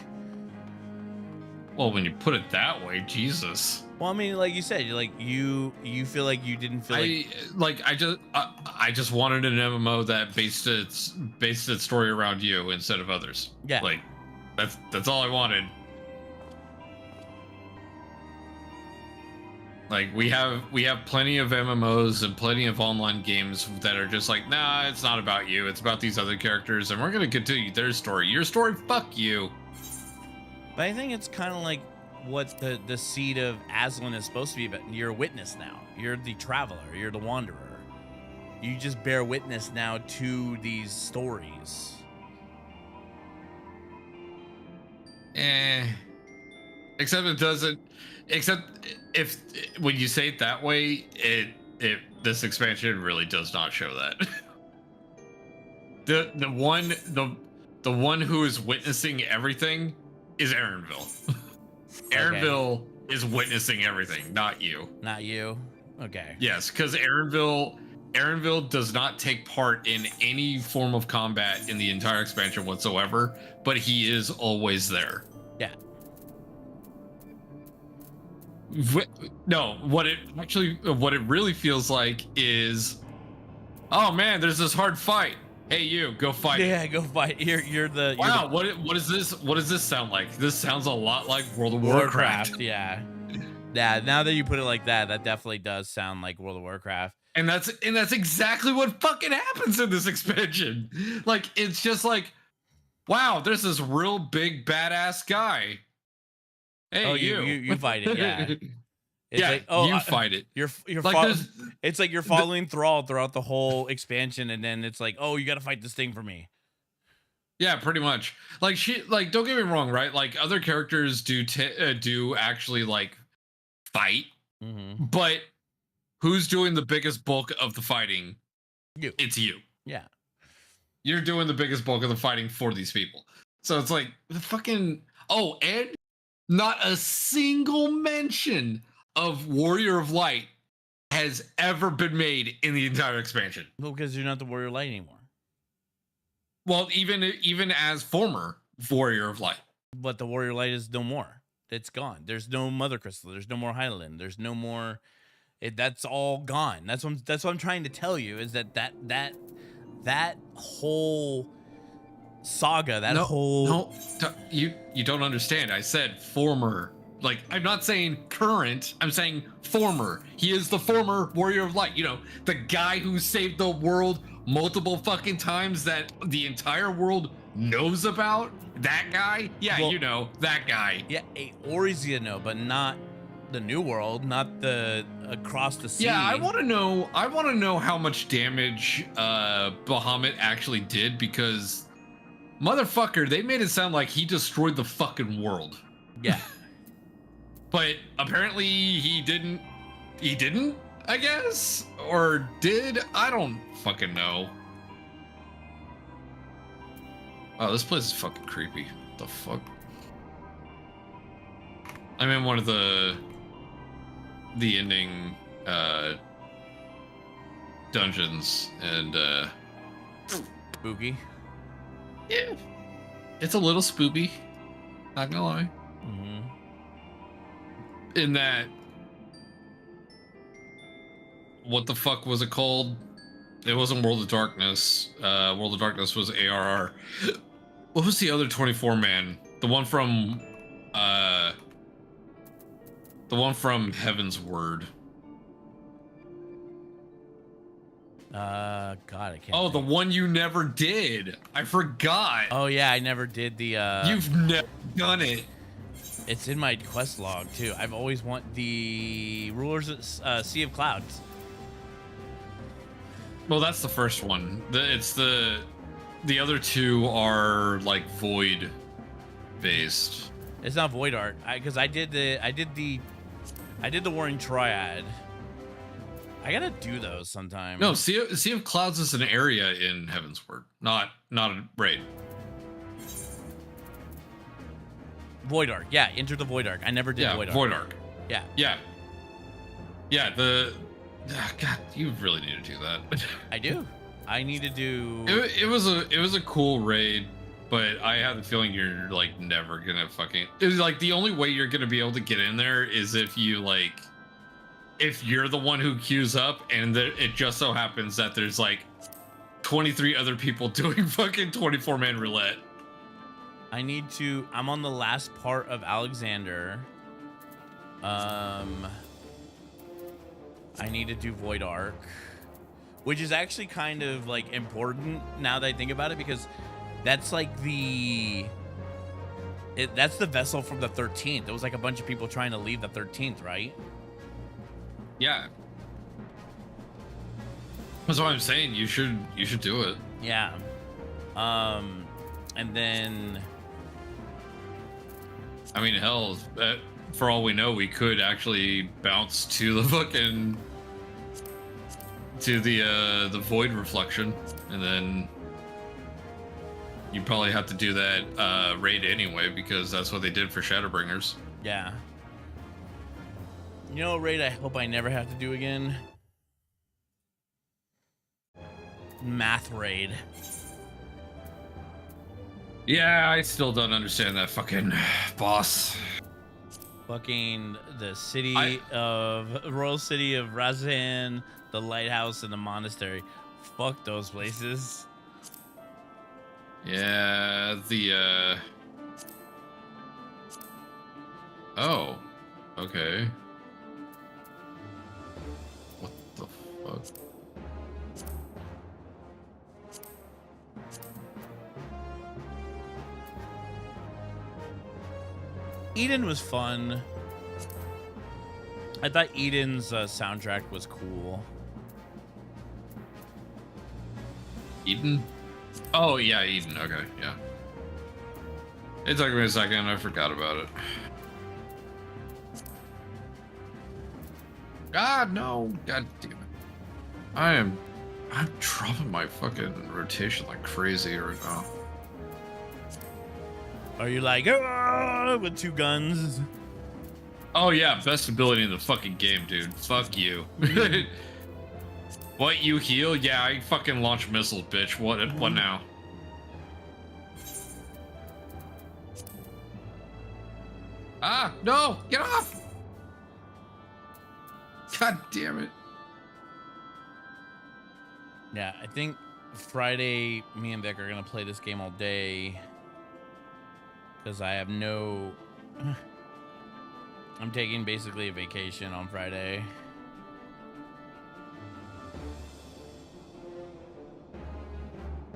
Well, when you put it that way, Jesus. Well, I mean, like you said, you're like you feel like you didn't feel I just wanted an MMO that based its story around you instead of others. Yeah. Like that's all I wanted. Like we have plenty of MMOs and plenty of online games that are just like, nah, it's not about you. It's about these other characters, and we're gonna continue their story. Your story, fuck you. But I think it's kind of like what the seed of Aslan is supposed to be about. You're a witness now. You're the traveler. You're the wanderer. You just bear witness now to these stories. Except it doesn't. Except if when you say it that way, this expansion really does not show that. the one who is witnessing everything is Erenville. Erenville is witnessing everything, not you. Not you. Okay. Yes, because Aaronville does not take part in any form of combat in the entire expansion whatsoever, but he is always there. Yeah. No, what it really feels like is, oh man, there's this hard fight. Hey, you go fight. Yeah, go fight. You're the Wow, what is this? What does this sound like? This sounds a lot like World of Warcraft. Yeah. Yeah, now that you put it like that, that definitely does sound like World of Warcraft. And that's exactly what fucking happens in this expansion. Like, it's just like, wow, there's this real big badass guy. Hey, Oh, you fight it, yeah. It's yeah, like, oh, you fight it. You're Like, it's like you're following Thrall throughout the whole expansion, and then it's like, oh, you got to fight this thing for me. Yeah, pretty much. Like, don't get me wrong, right? Like, other characters do actually like fight, Mm-hmm. but who's doing the biggest bulk of the fighting? You. It's you. Yeah. You're doing the biggest bulk of the fighting for these people. So it's like the fucking and not a single mention of Warrior of Light has ever been made in the entire expansion. Well, because you're not the Warrior of Light anymore. Well, even as former Warrior of Light. But the Warrior of Light is no more. It's gone. There's no Mother Crystal. There's no more Hydaelyn. There's no more. That's all gone. That's what I'm trying to tell you is that whole saga. You don't understand. I said former. Like, I'm not saying current. I'm saying former. He is the former Warrior of Light. You know, the guy who saved the world multiple fucking times that the entire world knows about. That guy? Yeah, Well, you know, that guy. Yeah, Ori's gonna know, but not the New World, not the across the sea. Yeah, I want to know how much damage Bahamut actually did, because motherfucker, they made it sound like he destroyed the fucking world. Yeah. But apparently he didn't, I guess, or did? I don't fucking know. Oh, this place is fucking creepy. What the fuck? I'm in one of the ending dungeons, and Spooky. yeah, it's a little spoopy, not gonna lie. Mm-hmm. In that, what the fuck was it called? It wasn't World of Darkness. World of Darkness was ARR. What was the other 24 man? The one from Heaven's Word. God, I can't. Oh, the think. one you never did. I forgot. Oh yeah, I never did the. You've never done it. It's in my quest log too. I've always want the Rulers of Sea of Clouds. Well, that's the first one. The other two are like void based. It's not Void Art, because I did the Warring Triad. I gotta do those sometime. No, sea of Clouds is an area in Heaven's Word, not a raid. Void Arc, yeah, Enter the Void Arc. I never did Void Arc. Void Arc. Yeah. God, you really need to do that. I do. I need to do. It was a cool raid, but I have the feeling you're like never gonna fucking. It's like the only way you're gonna be able to get in there is if you're the one who queues up, and it just so happens that there's like 23 other people doing fucking 24-man roulette. I'm on the last part of Alexander. I need to do Void Arc, which is actually kind of like important now that I think about it, because that's like that's the vessel from the 13th. It was like a bunch of people trying to leave the 13th, right? Yeah. That's what I'm saying. You should do it. Yeah. And then, I mean, hell, for all we know, we could actually bounce to the fucking the void reflection, and then you probably have to do that raid anyway, because that's what they did for Shadowbringers. yeah. You know, raid I hope I never have to do again? Math raid. Yeah, I still don't understand that fucking boss. Fucking the city of royal city of Razan, the lighthouse, and the monastery. Fuck those places. Yeah, the oh, okay. What the fuck? Eden was fun. I thought Eden's soundtrack was cool. Eden? Oh yeah, Eden. Okay, yeah. It took me a second. I forgot about it. God no! God damn it! I'm dropping my fucking rotation like crazy right now. Are you like, "Ah," with two guns? Oh yeah, best ability in the fucking game, dude. Fuck you. What, you heal? Yeah, I fucking launch missiles, bitch. What now? Ah, no! Get off! God damn it. Yeah, I think Friday, me and Vic are gonna play this game all day. Because I have no... I'm taking basically a vacation on Friday.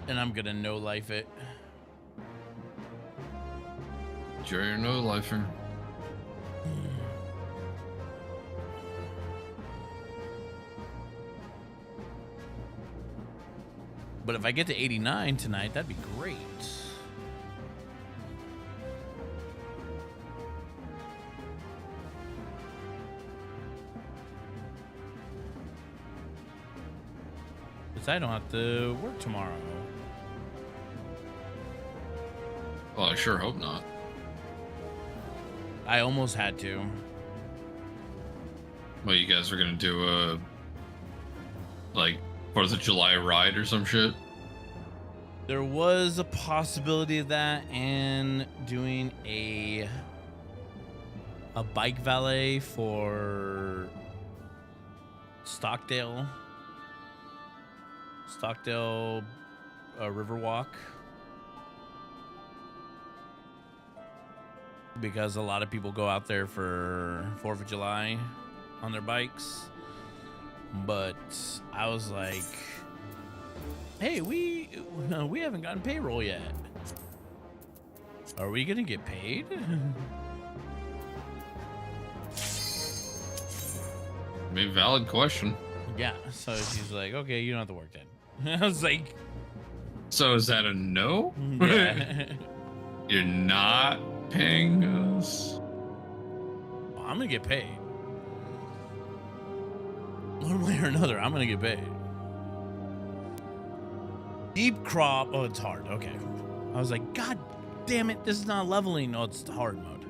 And I'm gonna no-life it. Enjoy your no-lifer. But if I get to 89 tonight, that'd be great. Because I don't have to work tomorrow. Well, I sure hope not. I almost had to. Well, you guys are gonna do a like 4th of July ride or some shit? There was a possibility of that, and doing a bike valet for Stockdale Riverwalk, because a lot of people go out there for 4th of July on their bikes. But I was like, hey, we haven't gotten payroll yet. Are we gonna get paid? I mean, valid question. Yeah, so she's like, okay, you don't have to work then. I was like, So is that a no? yeah. You're not paying us? I'm gonna get paid. One way or another, I'm gonna get paid. Deep crop. Oh, it's hard. Okay. I was like, God damn it, this is not leveling. No, it's the hard mode.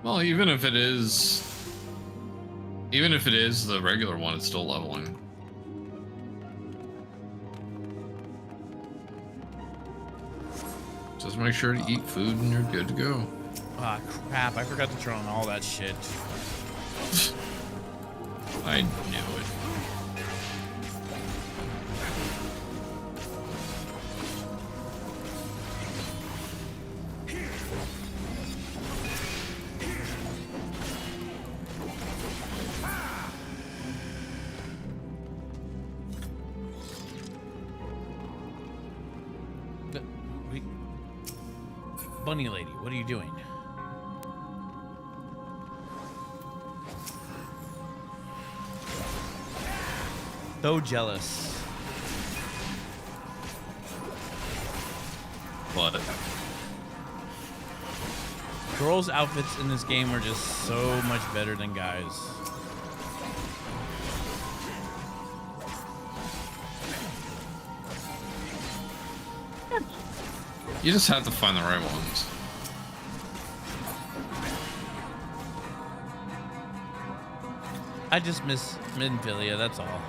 Well, even if it is the regular one, it's still leveling. Just make sure to eat food and you're good to go. Ah, crap. I forgot to turn on all that shit. I knew it. Bunny lady, what are you doing? So jealous. But Girls' outfits in this game are just so much better than guys. you just have to find the right ones. I just miss Minfilia, that's all.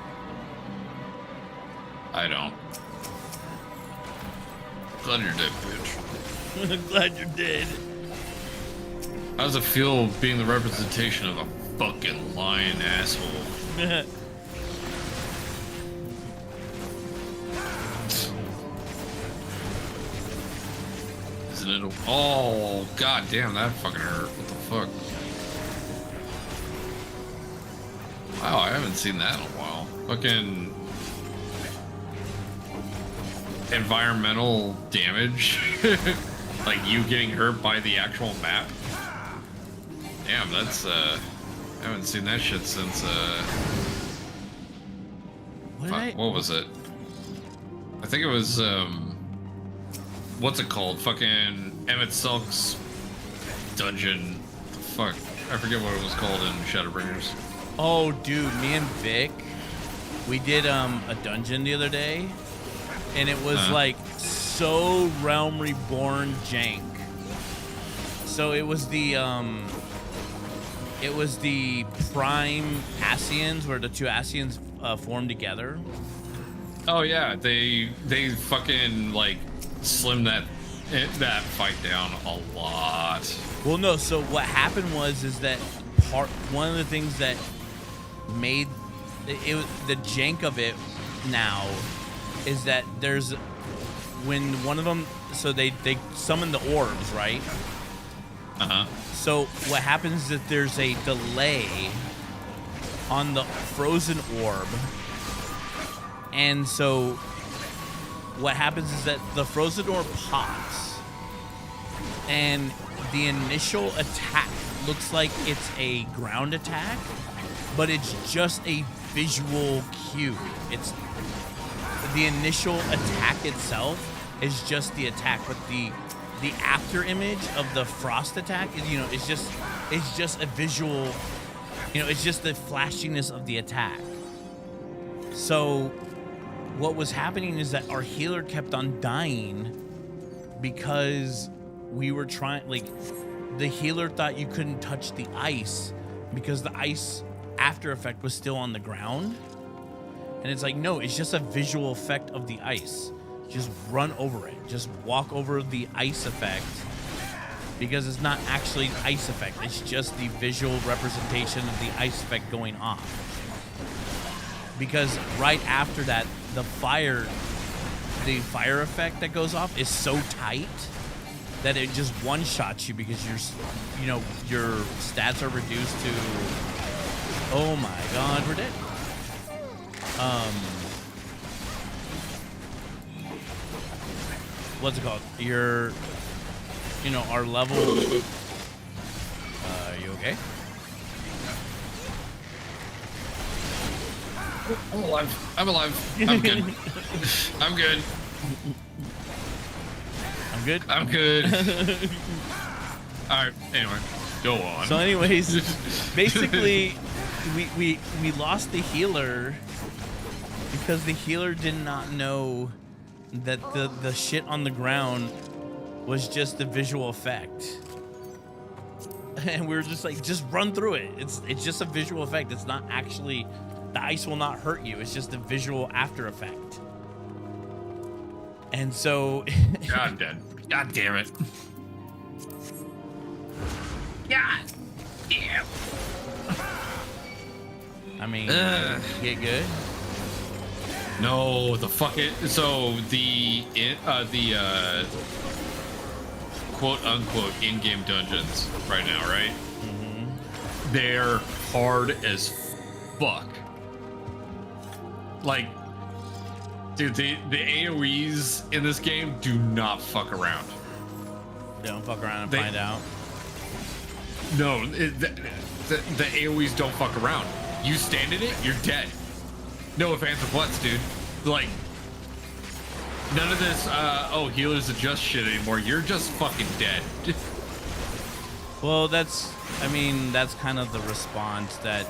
I don't. Glad you're dead, bitch. Glad you're dead. How does it feel being the representation of a fucking lion asshole? Isn't it? Oh, god damn, that fucking hurt. What the fuck? Wow, I haven't seen that in a while. Fucking environmental damage. Like you getting hurt by the actual map. Damn, that's I haven't seen that shit since what was it? I think it was what's it called? Fucking Emmett Sulk's dungeon. Fuck. I forget what it was called in Shadowbringers. Oh, dude, me and Vic, we did a dungeon the other day, and it was like so Realm Reborn jank. So it was the prime Ascians, where the two Ascians formed together. Oh yeah, they fucking like slimmed that fight down a lot. Well, no. So what happened is that one of the things that made it the jank of it now is that there's when one of them, so they summon the orbs, right? So what happens is that there's a delay on the frozen orb, and so what happens is that the frozen orb pops, and the initial attack looks like it's a ground attack, but it's just a visual cue. It's the initial attack itself is just the attack, but the after image of the frost attack is, it's just a visual, it's just the flashiness of the attack. So what was happening is that our healer kept on dying because we were trying, like, the healer thought you couldn't touch the ice because the ice after effect was still on the ground. And it's like, no, it's just a visual effect of the ice. Just run over it. Just walk over the ice effect, because it's not actually ice effect. It's just the visual representation of the ice effect going off. Because right after that, the fire effect that goes off is so tight that it just one-shots you, because your stats are reduced to, oh my god, we're dead. What's it called? Our level. You okay? I'm alive. I'm good. I'm good. I'm good. All right. Anyway, go on. So, anyways, basically, we lost the healer because the healer did not know that the shit on the ground was just a visual effect. And we were just like, just run through it. It's just a visual effect. It's not actually, the ice will not hurt you. It's just a visual after effect. And so God damn it. God damn. I mean, get good. No, the fucking, so the quote unquote in-game dungeons right now, right? Mm-hmm. They're hard as fuck. Like, dude, the AoEs in this game do not fuck around. They don't fuck around and find out. No, the AoEs don't fuck around. You stand in it, you're dead. No ifs, ands, or buts, dude. Like, none of this, healers adjust shit anymore. You're just fucking dead. Well, that's kind of the response that...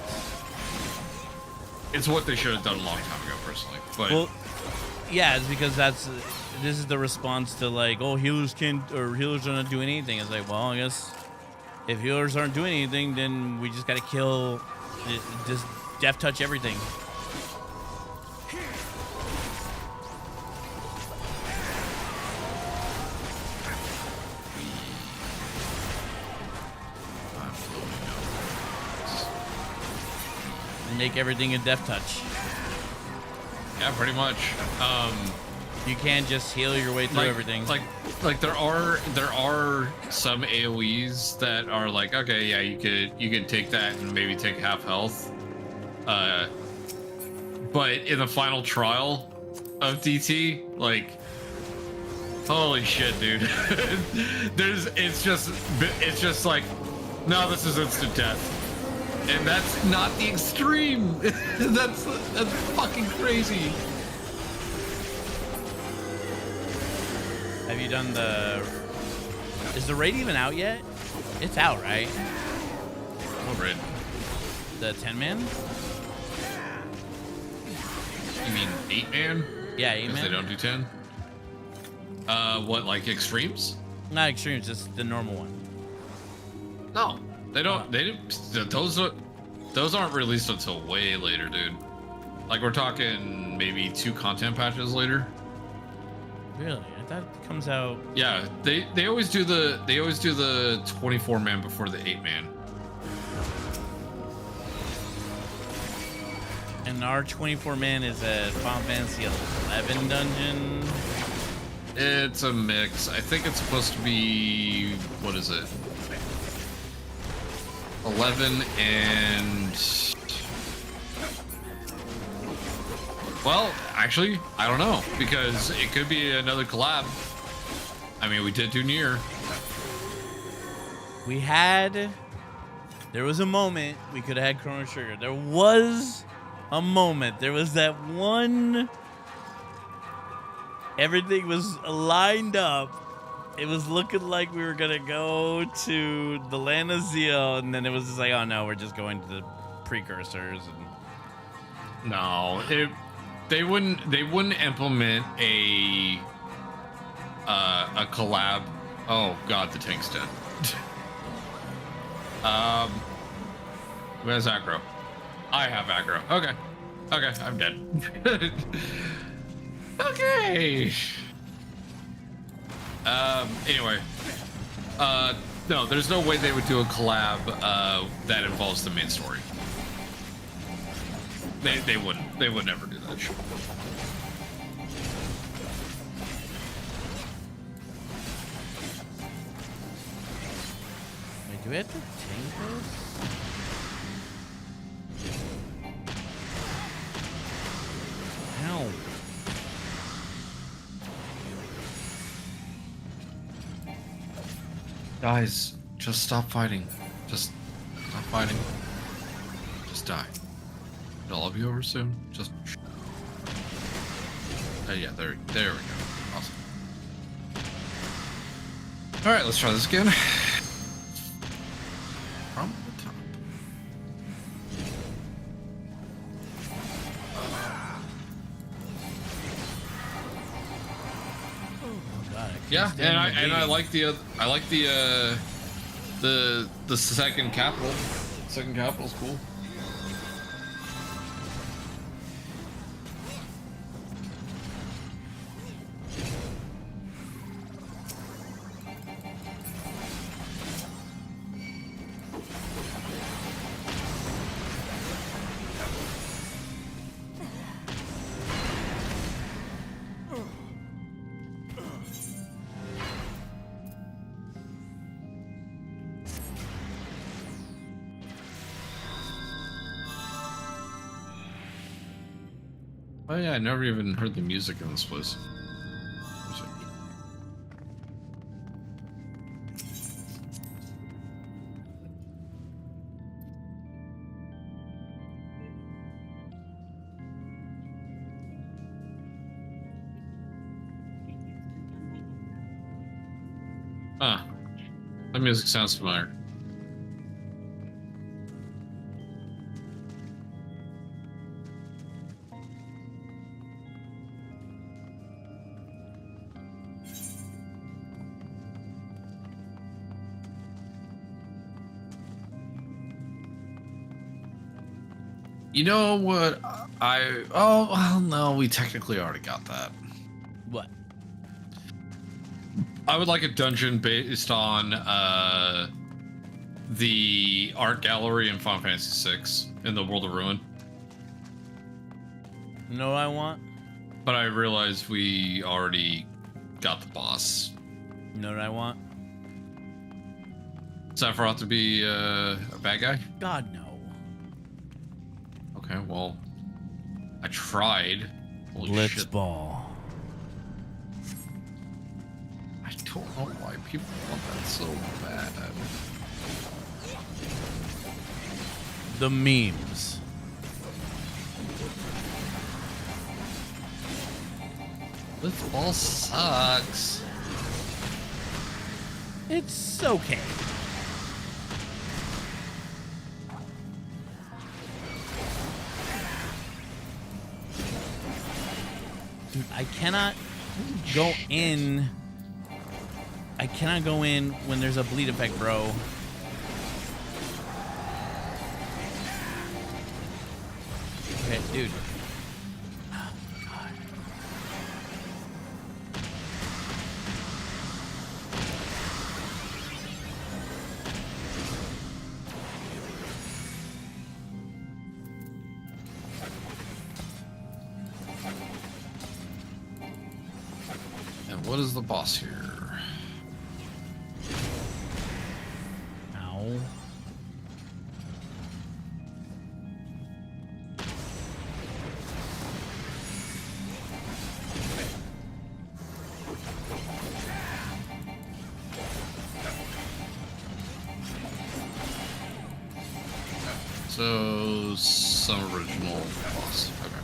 It's what they should have done a long time ago, personally. But well, yeah, it's because this is the response to, like, oh, healers are not doing anything. It's like, well, I guess if healers aren't doing anything, then we just gotta kill Death touch everything. Make everything a death touch. Yeah, pretty much. You can't just heal your way through everything. Like there are some AoEs that are like, okay, yeah, you could take that and maybe take half health. But in the final trial of DT, like, holy shit, dude. It's just like, no, this is instant death. And that's not the extreme. that's fucking crazy. Have you done the... Is the raid even out yet? It's out, right? What raid? The 10-man? You mean 8-man? Yeah, 'Cause 8-man. they don't do 10? What, like extremes? Not extremes, just the normal one. No. They don't, those aren't released until way later, dude. Like, we're talking maybe 2 content patches later. Really? I thought it comes out... Yeah, they always do the 24-man before the 8-man. And our 24-man is a Final Fantasy 11 dungeon. It's a mix. I think it's supposed to be, what is it? 11 and... Well, actually, I don't know, because it could be another collab. I mean, we did do Nier. We had... There was a moment we could have had Chrono Trigger. There was a moment. There was that one... Everything was lined up. It was looking like we were gonna go to the land of Zeal, and then it was just like, oh no, we're just going to the precursors. And No, they wouldn't implement a collab. Oh god, the tank's dead. Who has aggro? I have aggro. Okay, I'm dead. Okay. Anyway, no, there's no way they would do a collab that involves the main story. They wouldn't. They would never do that shit. wait, do we have to tank this? Ow. Guys, just stop fighting. Just stop fighting. Just die. It'll all be over soon. Just. Yeah, there we go. Awesome. All right, let's try this again. From the top. Yeah, and I like the second capital. Second capital's cool. Oh yeah, I never even heard the music in this place. Ah, that music sounds familiar. You know what? Oh, well, no, we technically already got that. What? I would like a dungeon based on the art gallery in Final Fantasy VI in the World of Ruin. You know what I want? But I realized we already got the boss. You know what I want? Sephiroth to be a bad guy? God, no. Okay, well, I tried. Holy shit. Blitzball. I don't know why people want that so bad. The memes. Blitzball sucks. It's okay. Dude, I cannot go in. I cannot go in when there's a bleed effect, bro. Okay, dude. Oh, God. And what is the boss here? Ow. So, some original boss. Okay.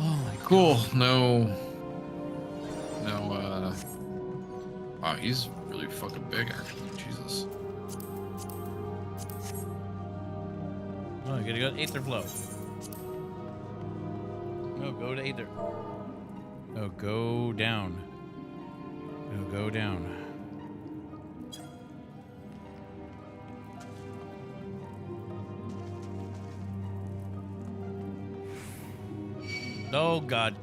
Oh my Cool. No. Wow, he's really fucking big, actually. Jesus. Oh, you gotta go to Aether Flow. No, go to Aether. Oh, go down. Oh, go down. Oh, God.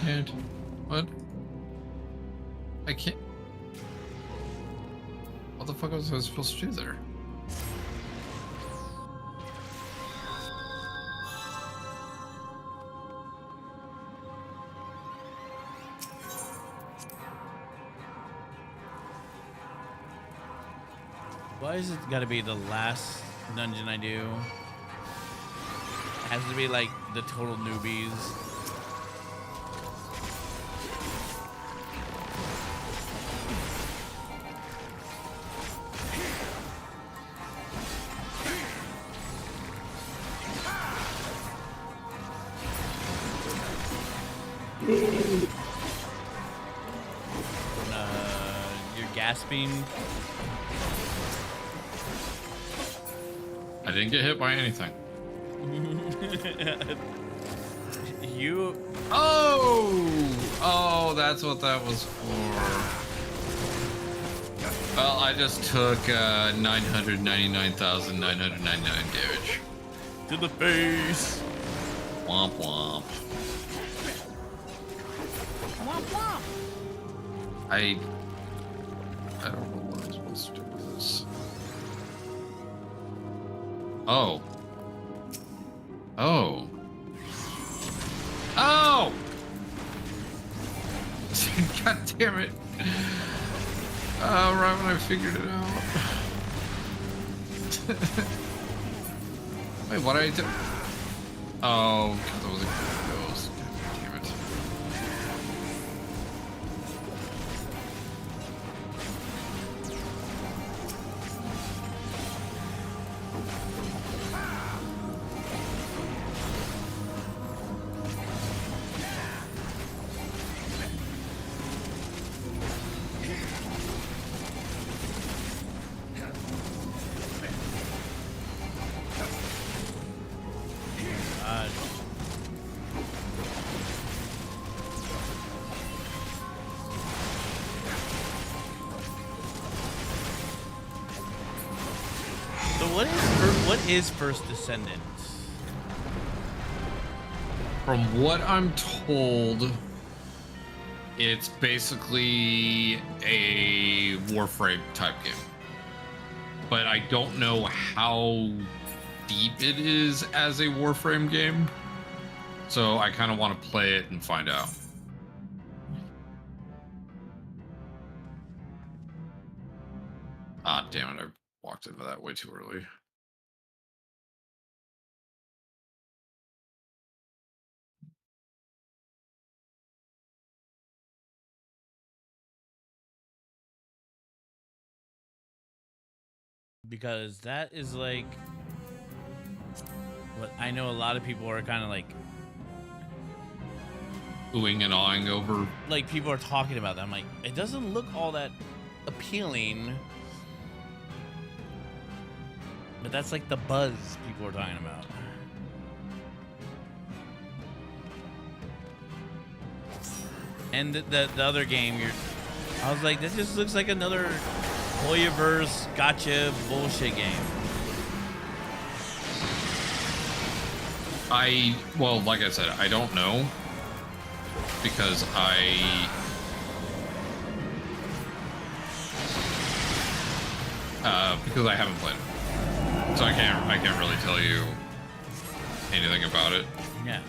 Can't. What? I can't. What the fuck was I supposed to do there? Why is it gotta be the last dungeon I do? It has to be like the total newbies. You're gasping. I didn't get hit by anything. You. Oh, that's what that was for. Well, I just took 999,999 damage. To the face. Womp womp. Womp womp. I don't know what I'm supposed to do with this. Oh. Oh. Oh! God damn it. Right when I figured it out. Wait, what did I do? Oh, because I was a ghost. God damn it. So what is First Descendant? From what I'm told, it's basically a Warframe type game. But I don't know how deep it is as a Warframe game. So I kind of want to play it and find out. Ah, damn it. I walked into that way too early. Because that is like what I know a lot of people are kind of Oohing and awing over. like people are talking about that. I'm like, it doesn't look all that appealing. But that's like the buzz people are talking about. And the other game, I was like, this just looks like another Hoyoverse gotcha bullshit game. Well, like I said, I don't know. Because because I haven't played it. So I can't really tell you anything about it. Yeah.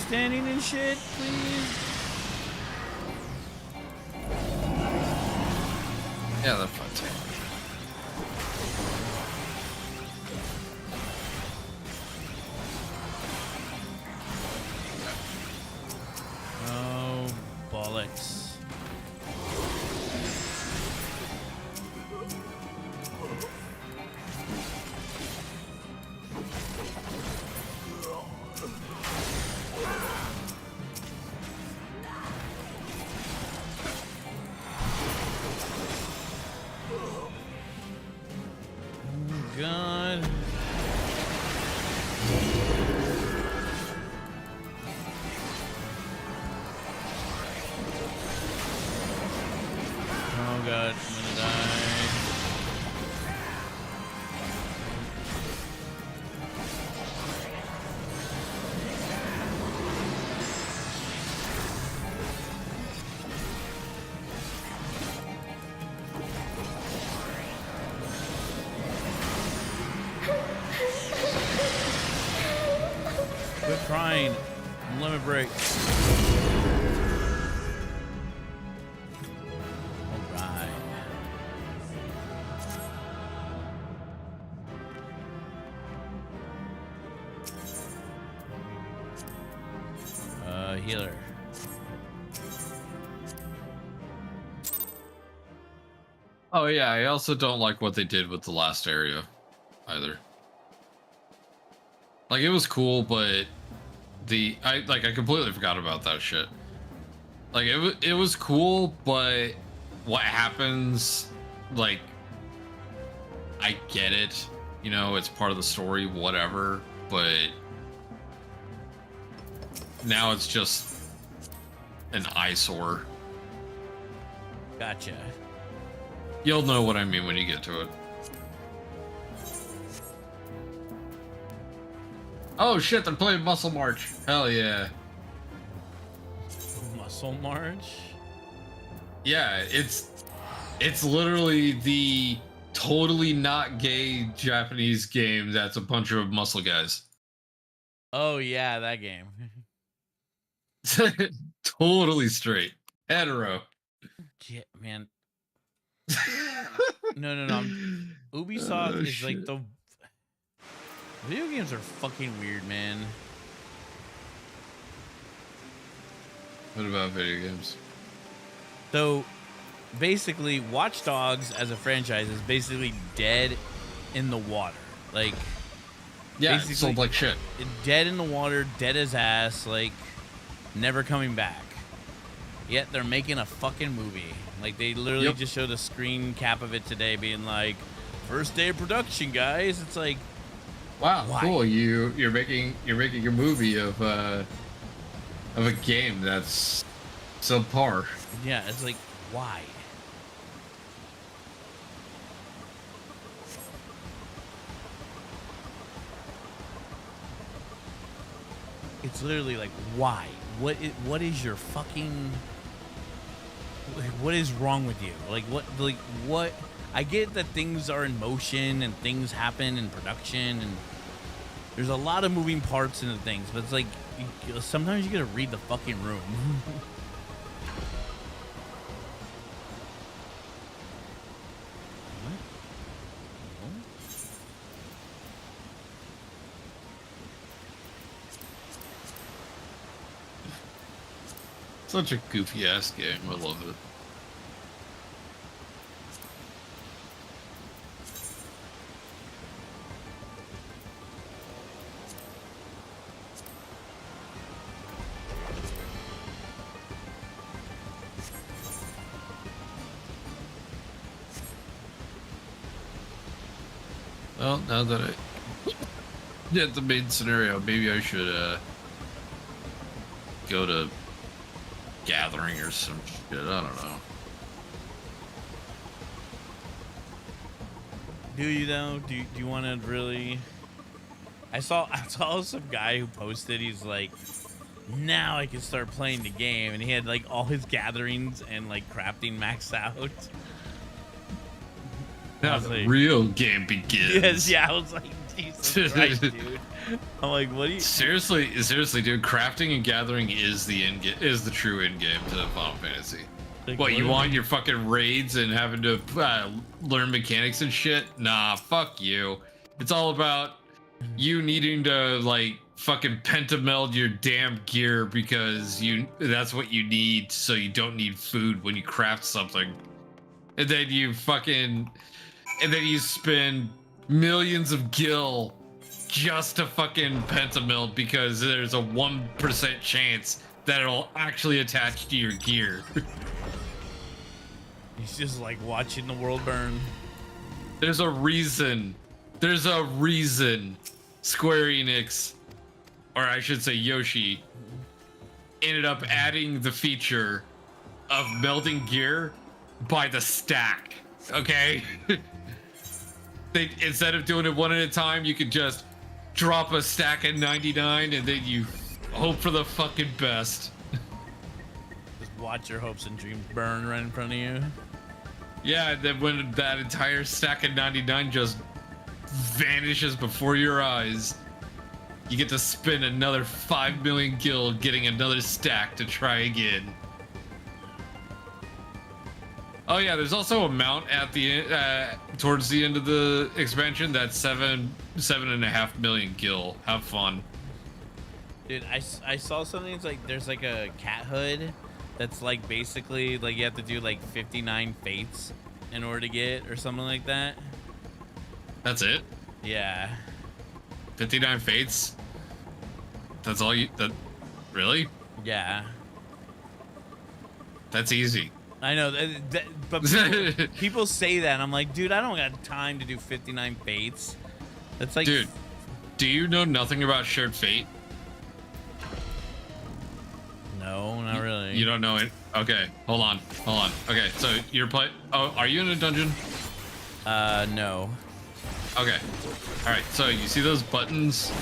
Standing and shit, please. Yeah, that's fun too. Oh, bollocks. God. Oh God, I'm gonna die. Quit crying. Limit break. Alright. Healer. Oh yeah, I also don't like what they did with the last area either. Like it was cool, but I completely forgot about that shit. Like it was cool, but what happens, like, I get it, you know, it's part of the story, whatever, but now it's just an eyesore. Gotcha. You'll know what I mean when you get to it. Oh shit, they're playing Muscle March. Hell yeah. Muscle March? Yeah, it's literally the totally not gay Japanese game that's a bunch of muscle guys. Oh yeah, that game. Totally straight. Hetero. Yeah, man. No. Ubisoft is shit. like the Video games are fucking weird, man. What about video games? So, basically, Watch Dogs as a franchise is basically dead in the water. Like, Yeah, basically, it sold like shit. dead in the water, dead as ass, like, never coming back. Yet they're making a fucking movie. Like, they literally Yep. just showed a screen cap of it today, being like, first day of production, guys. It's like, Wow, why? cool. You're making a movie of a game that's subpar. yeah, it's like, why? It's literally like, why? What is your fucking, like, what is wrong with you? Like what? I get that things are in motion and things happen in production and there's a lot of moving parts into things, but it's like sometimes you gotta read the fucking room. Such a goofy ass game. I love it. Well, now that I get the main scenario, maybe I should go to Gathering or some shit. I don't know. Do you though? Do you want to really? I saw some guy who posted. He's like, now I can start playing the game, and he had like all his gatherings and like crafting maxed out. Now was the like- real game begins. Yes, yeah. I was like, Jesus Christ, dude. I'm like, what do you? Seriously, dude. Crafting and gathering is the true end game to Final Fantasy. Like, What you are want they- your fucking raids and having to learn mechanics and shit? Nah, fuck you. It's all about you needing to like fucking pentameld your damn gear because that's what you need, so you don't need food when you craft something. And then you spend millions of gil just to fucking pentameld because there's a 1% chance that it'll actually attach to your gear. He's just like watching the world burn. There's a reason Square Enix, or I should say Yoshi, ended up adding the feature of melding gear by the stack. Okay? Instead of doing it one at a time, you could just drop a stack at 99 and then you hope for the fucking best. Just watch your hopes and dreams burn right in front of you. Yeah, and then when that entire stack at 99 just vanishes before your eyes, you get to spend another 5 million gil getting another stack to try again. Oh yeah, there's also a mount at the towards the end of the expansion that's 7.5 million gil. Have fun. Dude, I saw something. It's like there's like a cat hood that's like basically like you have to do like 59 fates in order to get or something like that. That's it. Yeah. 59 fates. That's all you. That really? Yeah. That's easy. I know, but people say that, and I'm like, dude, I don't got time to do 59 fates. That's like, Dude, do you know nothing about shared fate? no, not really. You don't know it? Okay, hold on. Okay, so you're Oh, are you in a dungeon? No. Okay. All right. So you see those buttons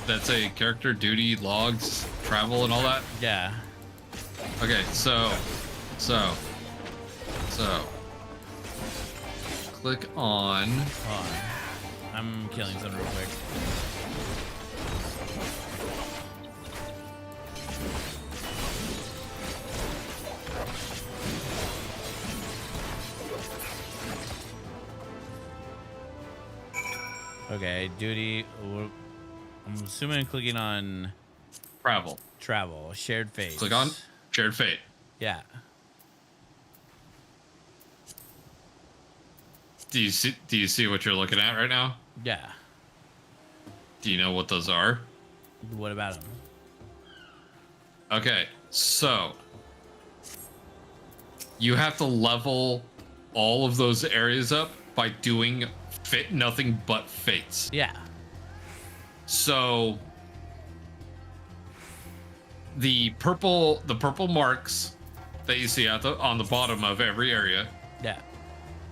that say character, duty, logs, travel, and all that? Yeah. Okay. So, click on. Hold on. I'm killing something real quick. Okay, duty. assuming I'm clicking on Travel. Shared fate. Click on shared fate. Yeah. Do you see what you're looking at right now? Yeah. Do you know what those are? What about him? Okay, so you have to level all of those areas up by doing nothing but fates. Yeah. So the purple marks that you see on the bottom of every area Yeah.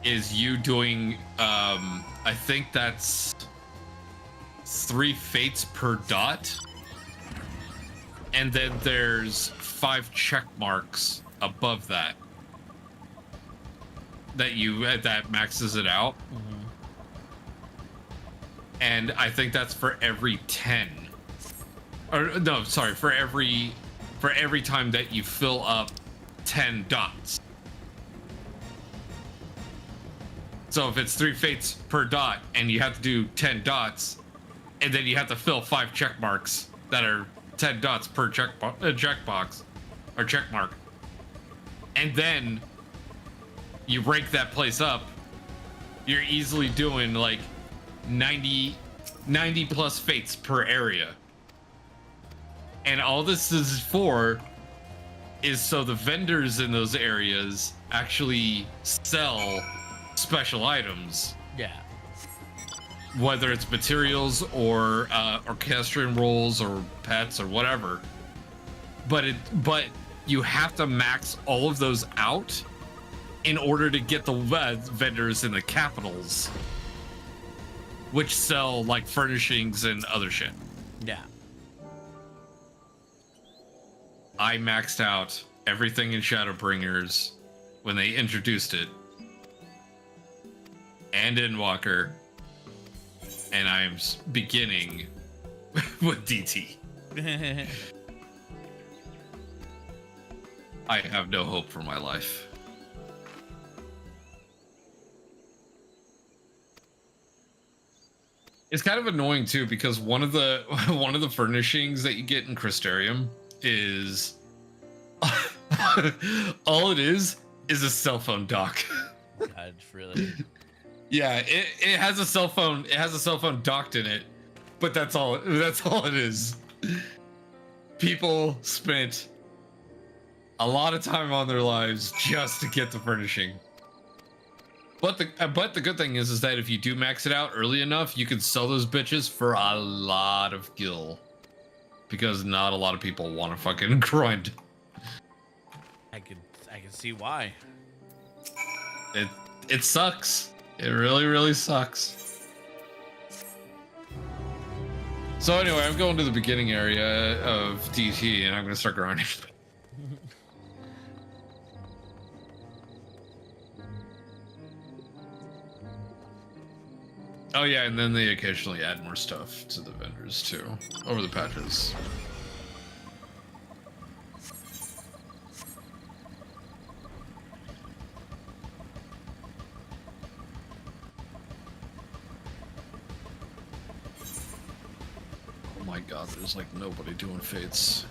is you doing I think that's 3 fates per dot. And then there's 5 check marks above that that maxes it out. Mm-hmm. And I think that's for every 10. Or no, sorry, for every time that you fill up 10 dots. So if it's 3 fates per dot and you have to do 10 dots, and then you have to fill 5 check marks that are 10 dots per checkbox or check mark, and then you rank that place up, you're easily doing like 90 plus fates per area. And all this is for is so the vendors in those areas actually sell special items. Yeah. Whether it's materials or orchestrion rolls or pets or whatever, but you have to max all of those out in order to get the vendors in the capitals, which sell like furnishings and other shit. Yeah. I maxed out everything in Shadowbringers when they introduced it, and in Walker. And I'm beginning with DT. I have no hope for my life. It's kind of annoying too, because one of the furnishings that you get in Crystarium is all it is a cell phone dock. God, really. Yeah, it has a cell phone. It has a cell phone docked in it, but that's all. That's all it is. People spent a lot of time on their lives just to get the furnishing. But the good thing is that if you do max it out early enough, you can sell those bitches for a lot of gil, because not a lot of people want to fucking grind. I can see why. It sucks. It really sucks. So anyway, I'm going to the beginning area of DT and I'm gonna start grinding. Oh yeah, and then they occasionally add more stuff to the vendors too, over the patches. Oh my god, there's like nobody doing fates.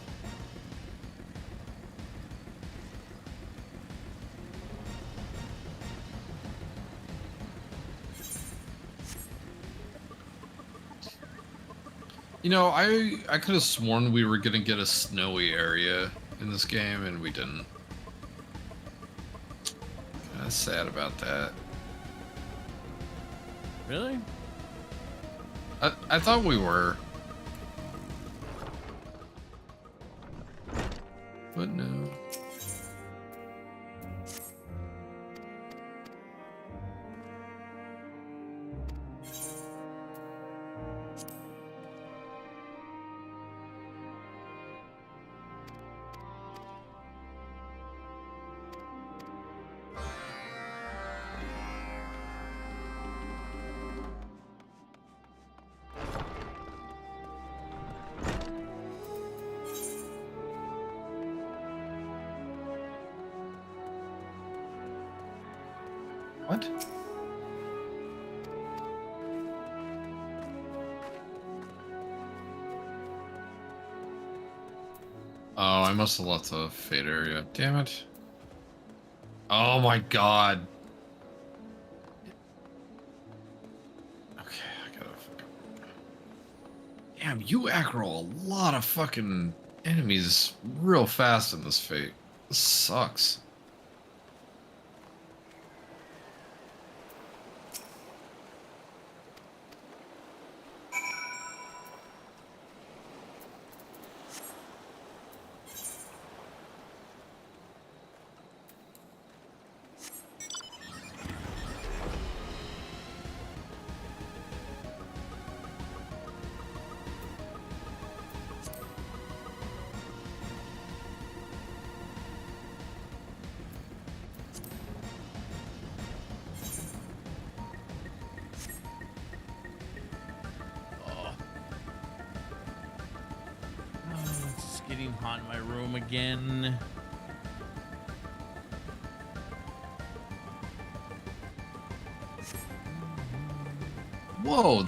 You know, I could have sworn we were gonna get a snowy area in this game, and we didn't. I'm sad about that. Really? I thought we were. But no. What? Oh, I must have left the fade area. Damn it. Oh my god. Okay, I gotta fucking... Damn, you aggro a lot of fucking enemies real fast in this fate. This sucks. Getting hot in my room again. Whoa,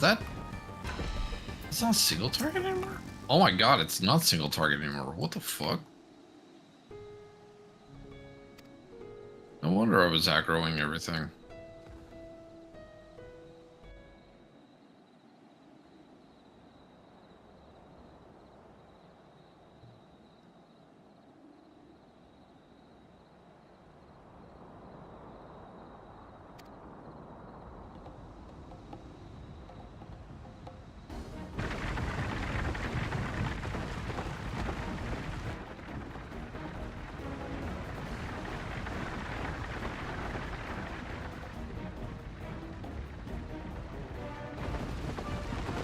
it's not single target anymore? Oh my god, it's not single target anymore. What the fuck? No wonder I was aggroing everything.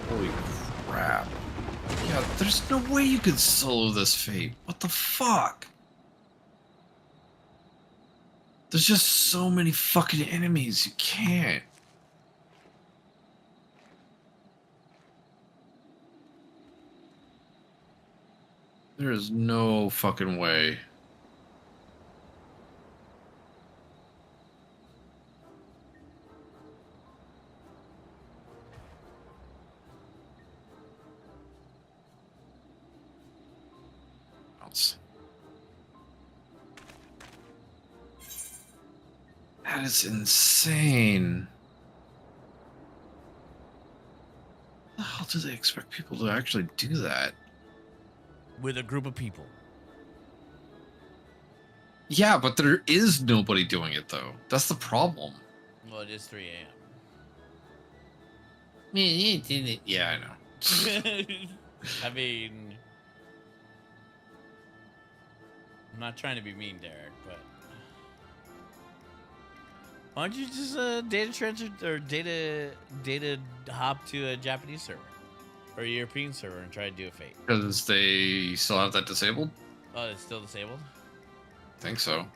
Holy crap. Yeah, there's no way you could solo this fate. What the fuck? There's just so many fucking enemies. You can't. There is no fucking way. That is insane. How the hell do they expect people to actually do that? With a group of people. Yeah, but there is nobody doing it though. That's the problem. Well, it is 3 a.m. Yeah, I know. I mean, I'm not trying to be mean, Derek, but why don't you just data transfer or data hop to a Japanese server or a European server and try to do a fate? Because they still have that disabled? Oh, it's still disabled? Think so.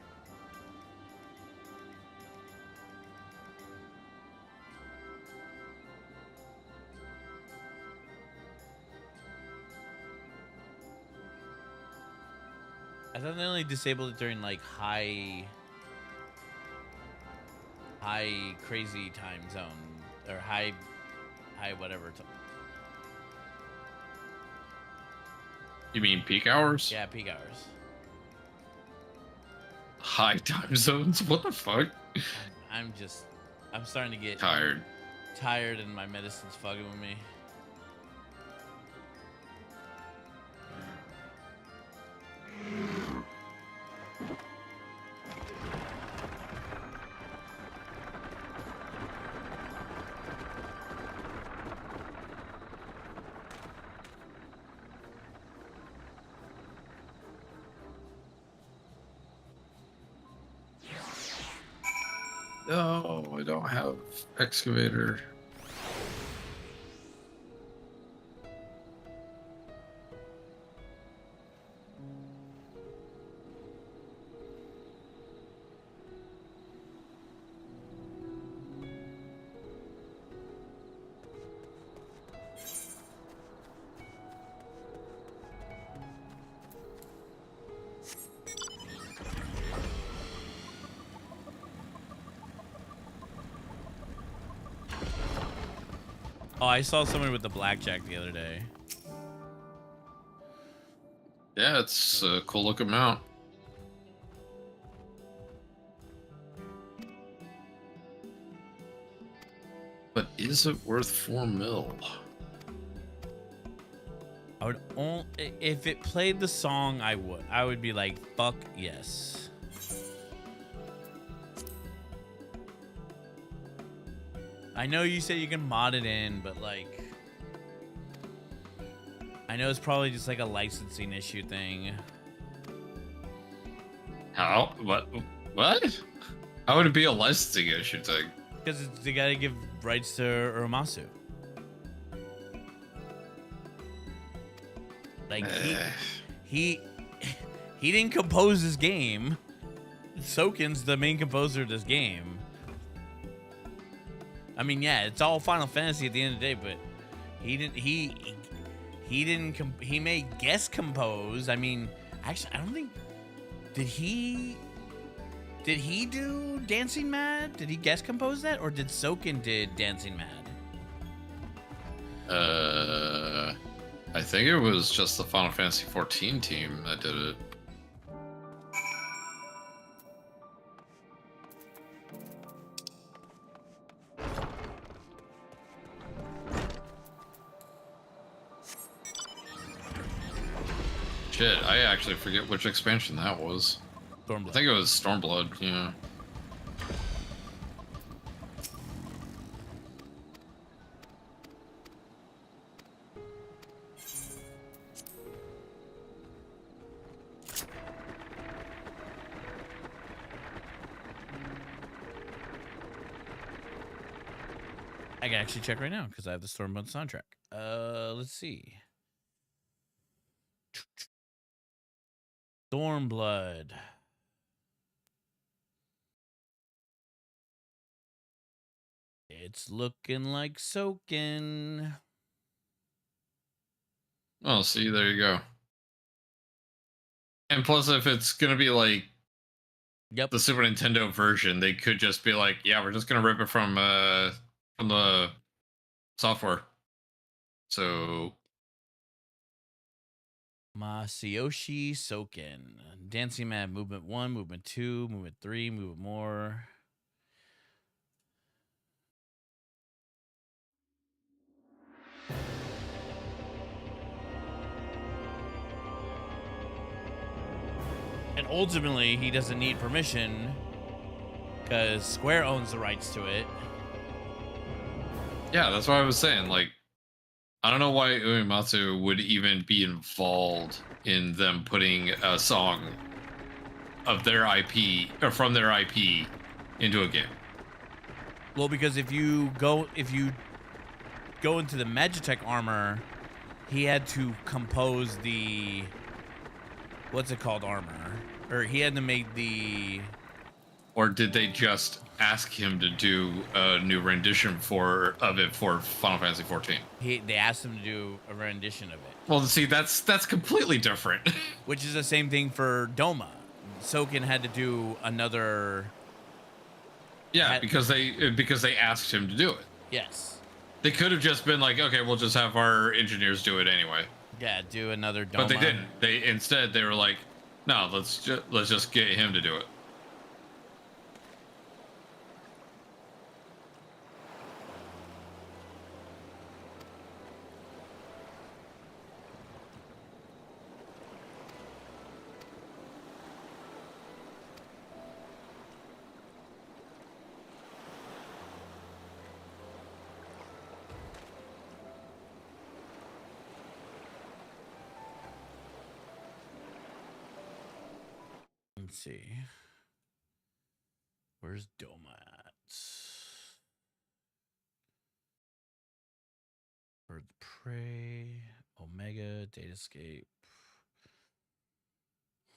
I thought they only disabled it during like high crazy time zone or high whatever. You mean peak hours? Yeah, peak hours. High time zones? What the fuck? I'm starting to get Tired and my medicine's fucking with me. No, I don't have excavator. Oh, I saw someone with the blackjack the other day. Yeah, it's a cool looking mount. But is it worth 4 mil? I would only if it played the song. I would be like, fuck yes. I know you say you can mod it in, but like, I know it's probably just like a licensing issue thing. How? What? What? How would it be a licensing issue thing? Because they gotta give rights to Urumasu. Like he didn't compose this game. Soken's the main composer of this game. I mean, yeah, it's all Final Fantasy at the end of the day, but he may guest compose. I mean, actually, I don't think did he do Dancing Mad? Did he guest compose that, or did Soken did Dancing Mad? I think it was just the Final Fantasy 14 team that did it. Shit, I actually forget which expansion that was. Stormblood. I think it was Stormblood, yeah. I can actually check right now because I have the Stormblood soundtrack. Let's see. Stormblood. It's looking like Soken. Oh, see, there you go. And plus, if it's gonna be like Yep. the Super Nintendo version, they could just be like, yeah, we're just gonna rip it from the software. So Masayoshi Soken. Dancing Mad Movement 1, Movement 2, Movement 3, Movement More. And ultimately, he doesn't need permission because Square owns the rights to it. yeah, that's what I was saying. Like, I don't know why Uematsu would even be involved in them putting a song of their IP or from their IP into a game. Well, because if you go into the Magitech armor, he had to compose the what's it called armor, or he had to make the. Or did they just ask him to do a new rendition of it for Final Fantasy 14? They asked him to do a rendition of it. Well, see, that's completely different. Which is the same thing for Doma. Soken had to do another. Yeah, because they asked him to do it. Yes. They could have just been like, okay, we'll just have our engineers do it anyway. Yeah, do another Doma. But they didn't. Instead they were like, no, let's just get him to do it. Let's see. Where's Doma at? Bird the Prey, Omega, Datascape,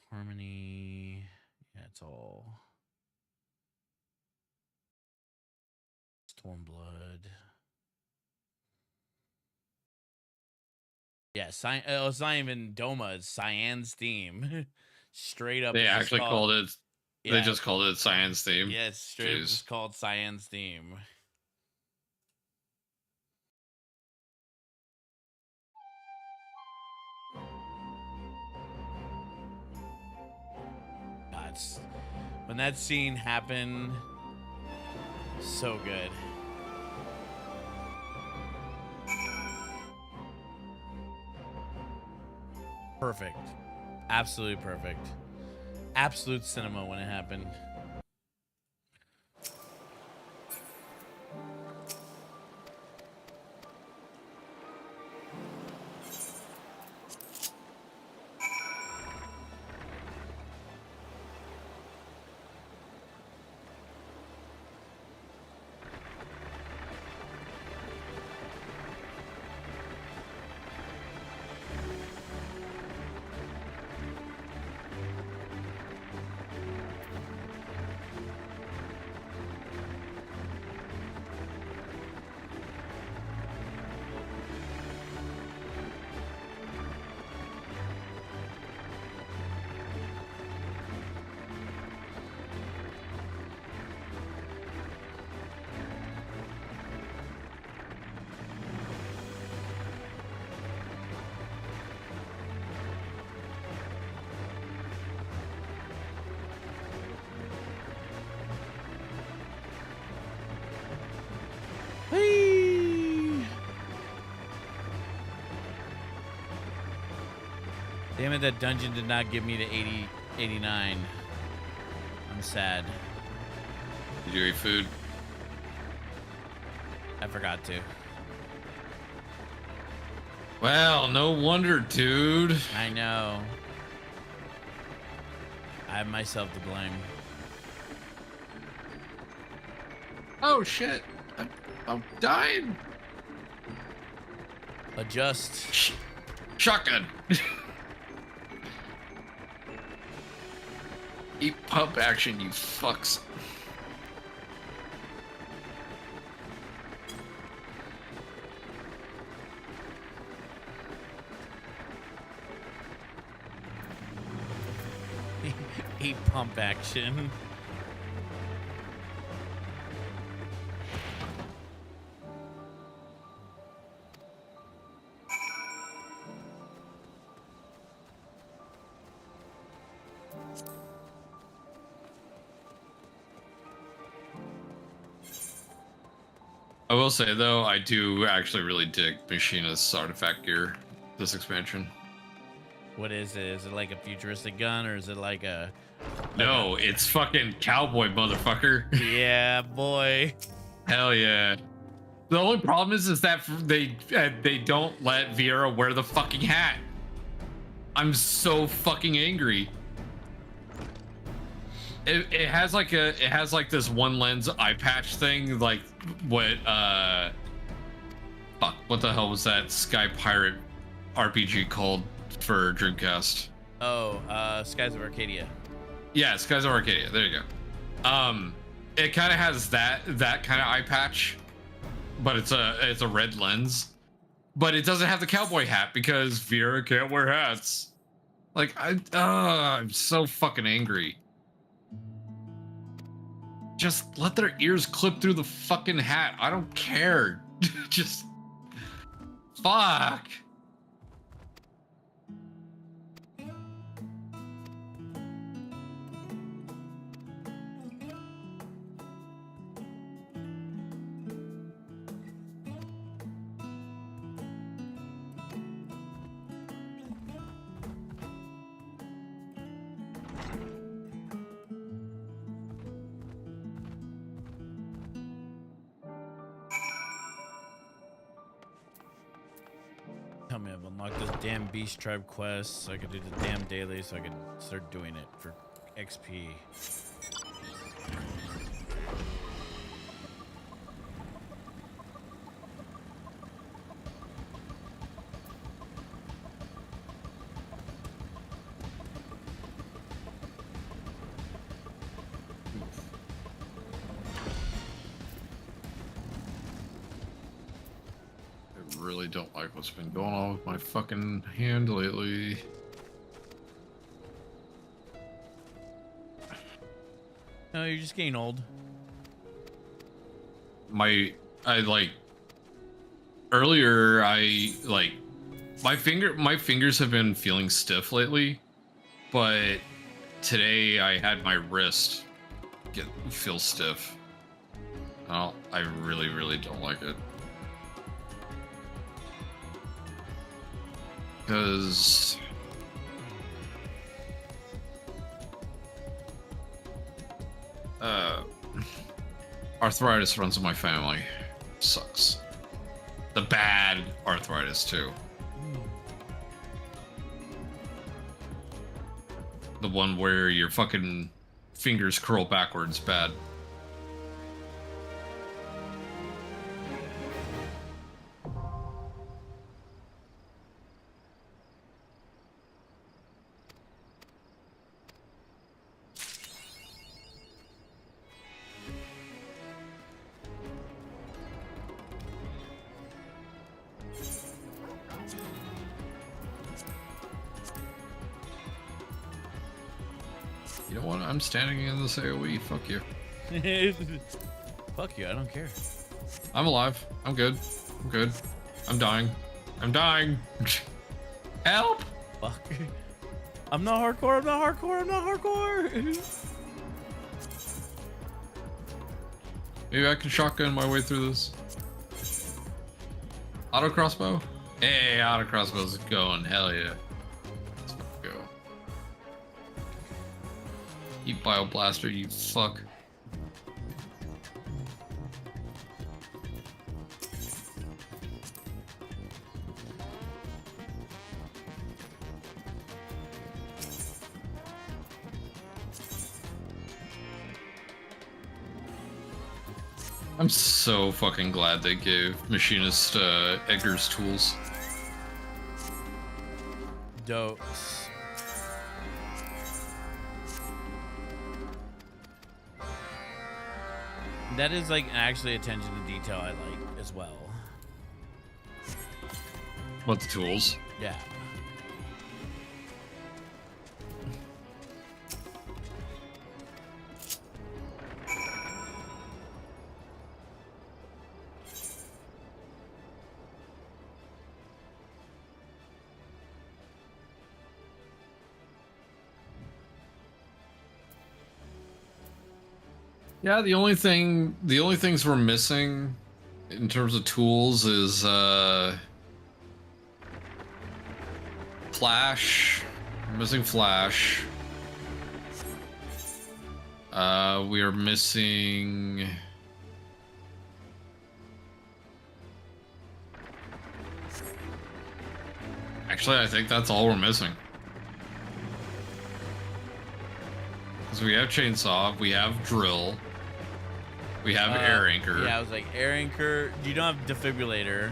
Harmony. Yeah, it's all Stormblood. Yeah, it's not even Doma, it's Cyan's theme. Straight up. They actually called it. Yeah. They just called it Cyan's theme. Yeah, it's straight up just called Cyan's theme. when that scene happened, so good. Perfect. Absolutely perfect. Absolute cinema when it happened. Whee! Damn it, that dungeon did not give me to 80, 89. I'm sad. Did you eat food? I forgot to. Well, no wonder, dude. I know. I have myself to blame. Oh shit! I'm dying. Adjust. Shotgun. Eat pump action, you fucks. Eat pump action. I will say though, I do actually really dig Machina's artifact gear this expansion. What is it? Is it like a futuristic gun or is it like a... No, it's fucking cowboy, motherfucker. Yeah, boy. Hell yeah. The only problem is that they don't let Vieira wear the fucking hat. I'm so fucking angry. It has like this one lens eye patch thing, like what fuck, what the hell was that Sky Pirate RPG called for Dreamcast? Oh, Skies of Arcadia. Yeah, Skies of Arcadia. There you go. It kind of has that kind of eye patch, but it's a red lens. But it doesn't have the cowboy hat because Vieira can't wear hats. Like I'm so fucking angry. Just let their ears clip through the fucking hat. I don't care. Just fuck. Tell me I've unlocked this damn Beast Tribe quest so I could do the damn daily so I could start doing it for XP. Really don't like what's been going on with my fucking hand lately. No, you're just getting old. Earlier my fingers have been feeling stiff lately, but today I had my wrist feel stiff. Oh, I really, really don't like it. Because arthritis runs in my family. Sucks. The bad arthritis too. The one where your fucking fingers curl backwards bad. You know what? I'm standing in this AoE. Fuck you. Fuck you, I don't care. I'm alive. I'm good. I'm good. I'm dying. I'm dying. Help! Fuck. I'm not hardcore, I'm not hardcore, I'm not hardcore! Maybe I can shotgun my way through this. Auto crossbow? Hey, auto crossbow's going. Hell yeah. Let's go. You bioblaster, you fuck. I'm so fucking glad they gave Machinist Edgar's tools. Dose. That is like actually attention to detail I like as well. What, the tools? Yeah. Yeah, the only things we're missing in terms of tools is flash. We're missing flash. We are missing actually, I think that's all we're missing. Because we have chainsaw, we have drill. We have air anchor. Yeah, I was like, air anchor. You don't have defibrillator.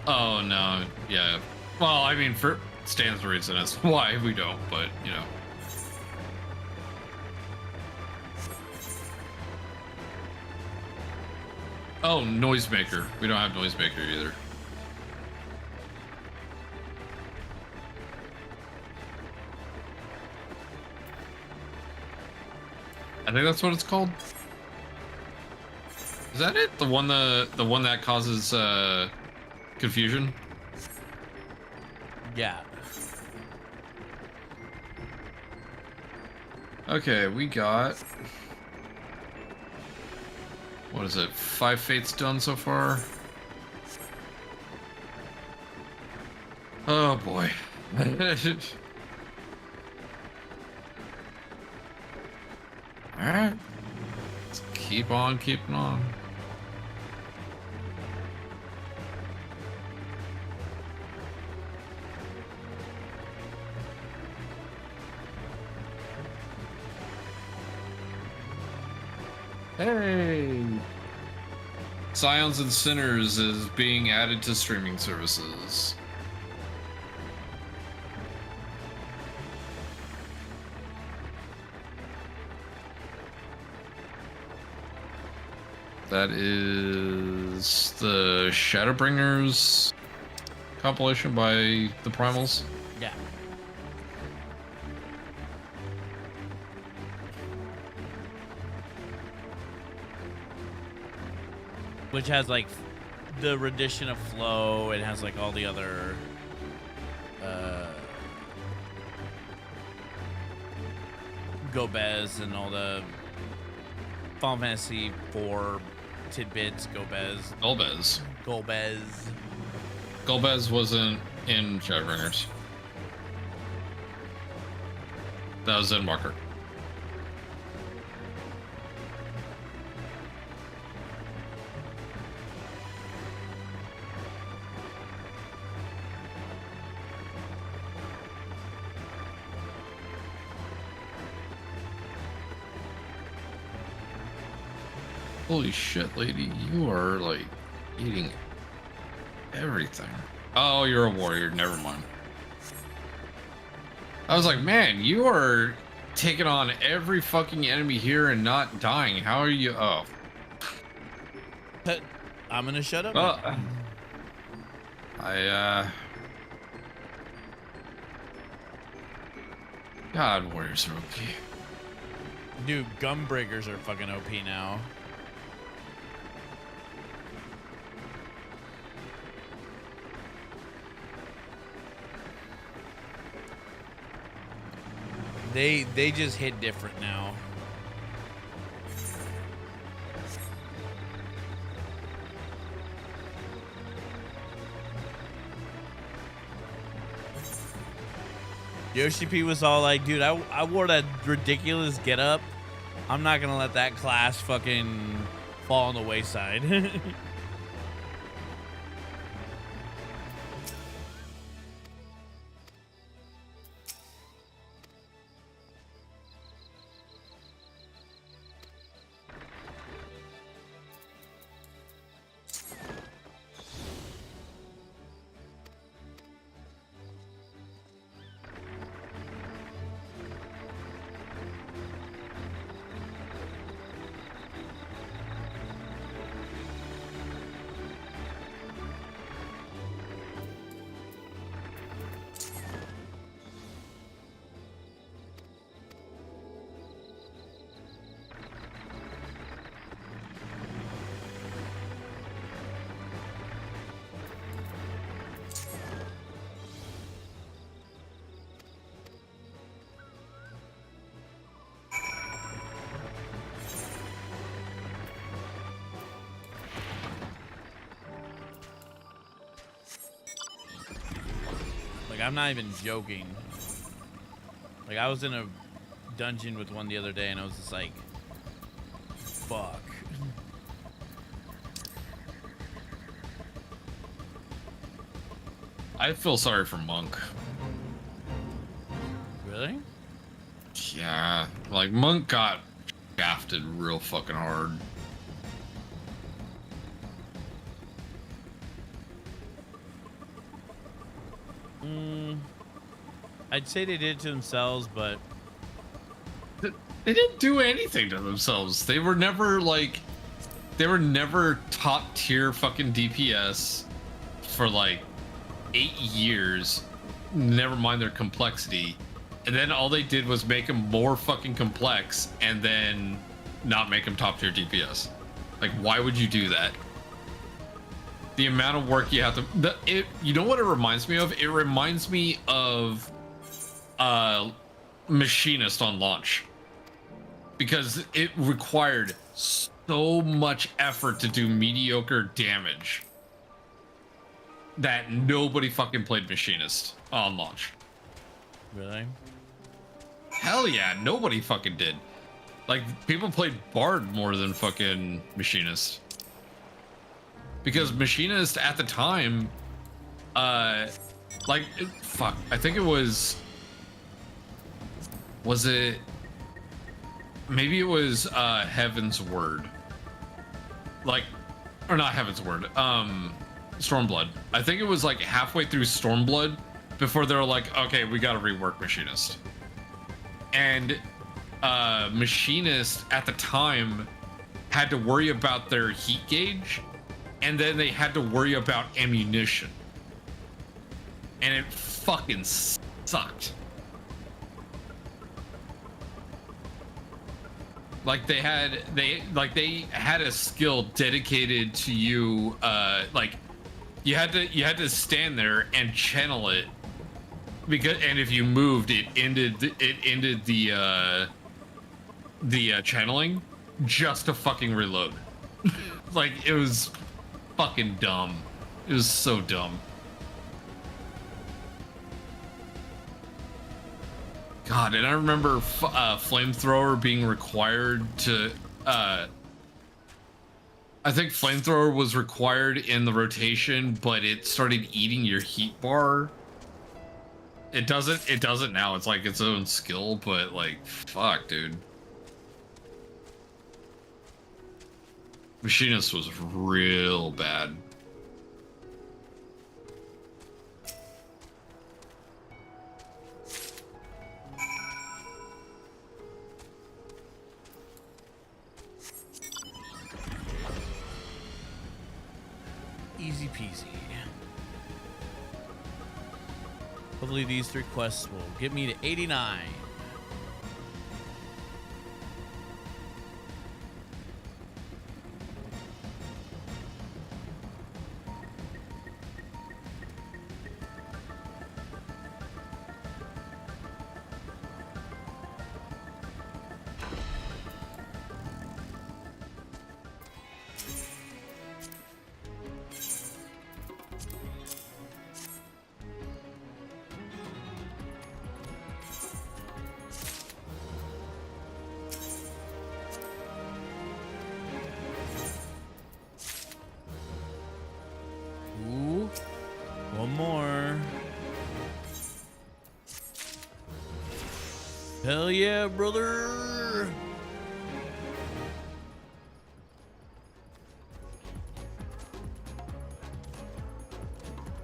Oh, no. Yeah. Well, I mean, for stands to reason as why we don't, but, you know. Oh, noisemaker. We don't have noisemaker either. I think that's what it's called. Is that it? The one that causes confusion? Yeah. Okay, we got what is it? 5 fates done so far? Oh boy. Alright. Let's keep on keeping on. Hey! Scions and Sinners is being added to streaming services. That is the Shadowbringers compilation by the Primals. Yeah. Which has like the rendition of Flow. It has like all the other Gobez and all the Final Fantasy 4 tidbits. Gobez. Golbez wasn't in Shadowbringers. That was in Marker. Holy shit, lady, you are like eating everything. Oh, you're a warrior, never mind. I was like, man, you are taking on every fucking enemy here and not dying. How are you? Oh. I'm gonna shut up. God, warriors are OP. Dude, Gunbreakers are fucking OP now. They just hit different now. Yoshi P was all like, dude, I wore that ridiculous getup. I'm not gonna let that class fucking fall on the wayside. Like, I'm not even joking. Like, I was in a dungeon with one the other day, and I was just like, fuck. I feel sorry for Monk. Really? Yeah, like Monk got shafted real fucking hard. I'd say they did it to themselves, but They didn't do anything to themselves. They were never like, they were never top tier fucking DPS for like 8 years. Never mind their complexity. And then all they did was make them more fucking complex and then not make them top tier DPS. Like, why would you do that? The amount of work you have to, you know what it reminds me of? It reminds me of Machinist on launch, because it required so much effort to do mediocre damage that nobody fucking played Machinist on launch. really? Hell yeah, nobody fucking did. Like, people played Bard more than fucking Machinist. Because Machinist at the time, fuck, I think it was it, maybe it was Heaven's Word. Like, or not Heaven's Word, Stormblood. I think it was like halfway through Stormblood before they were like, okay, we gotta rework Machinist. And Machinist at the time had to worry about their heat gauge, and then they had to worry about ammunition. And it fucking sucked. Like they had a skill dedicated to you, like you had to stand there and channel it, because, and if you moved, it ended the the channeling just to fucking reload. Like, it was fucking dumb. It was so dumb. God, and I remember flamethrower being required to I think flamethrower was required in the rotation, but it started eating your heat bar. It doesn't now. It's like its own skill, but like, fuck, dude. Machinist was real bad. Easy peasy. Hopefully these 3 quests will get me to 89. Ooh, one more. Hell yeah, brother.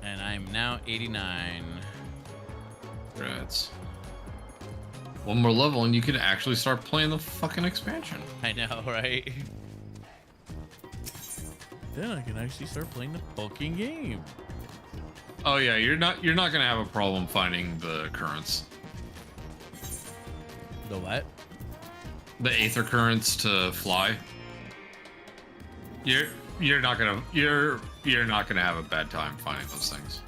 And I'm now 89. Congrats. One more level and you can actually start playing the fucking expansion. I know, right? Then I can actually start playing the fucking game. Oh yeah, you're not gonna have a problem finding the currents. The what? The aether currents to fly. You're not gonna have a bad time finding those things.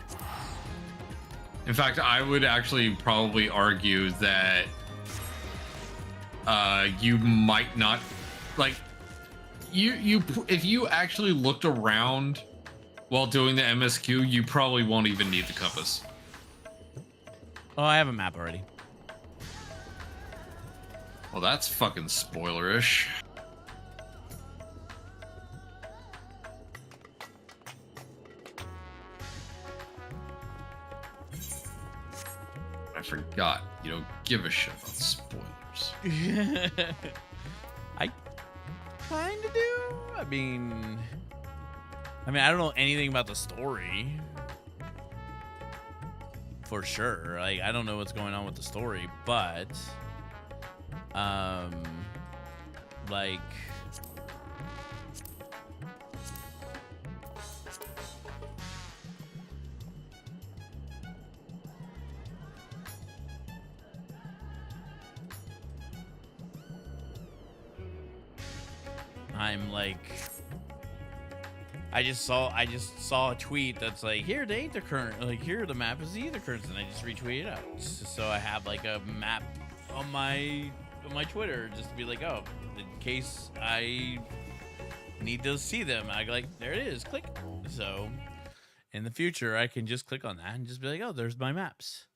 In fact, I would actually probably argue that you might not like if you actually looked around while doing the MSQ, you probably won't even need the compass. Oh, I have a map already. Well, that's fucking spoilerish. I forgot. You don't give a shit about spoilers. I kind of do. I mean, I don't know anything about the story. For sure. Like, I don't know what's going on with the story, but like, I'm like, I just saw a tweet that's like, here the Aether current, like, here the map is the Aether currents, and I just retweeted it out. So I have like a map on my Twitter just to be like, oh, in case I need to see them, I go like, there it is, click. So in the future, I can just click on that and just be like, oh, there's my maps.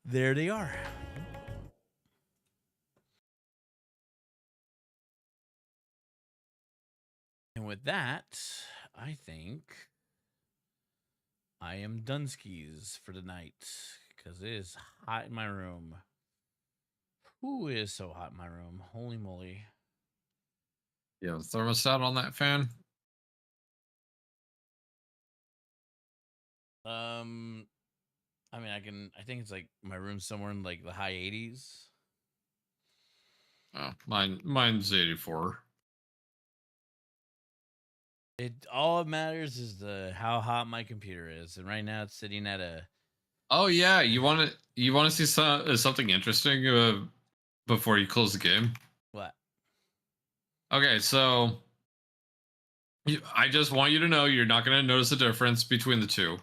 There they are. And with that, I think I am Dunskies for the night because it is hot in my room. Ooh, it is so hot in my room. Holy moly. You have a thermostat on that fan? I think it's like my room's somewhere in like the high 80s. Oh, mine's 84. All it matters is how hot my computer is, and right now it's sitting at a. Oh yeah, you want to see something interesting before you close the game? What? Okay, so I just want you to know you're not going to notice a difference between the two.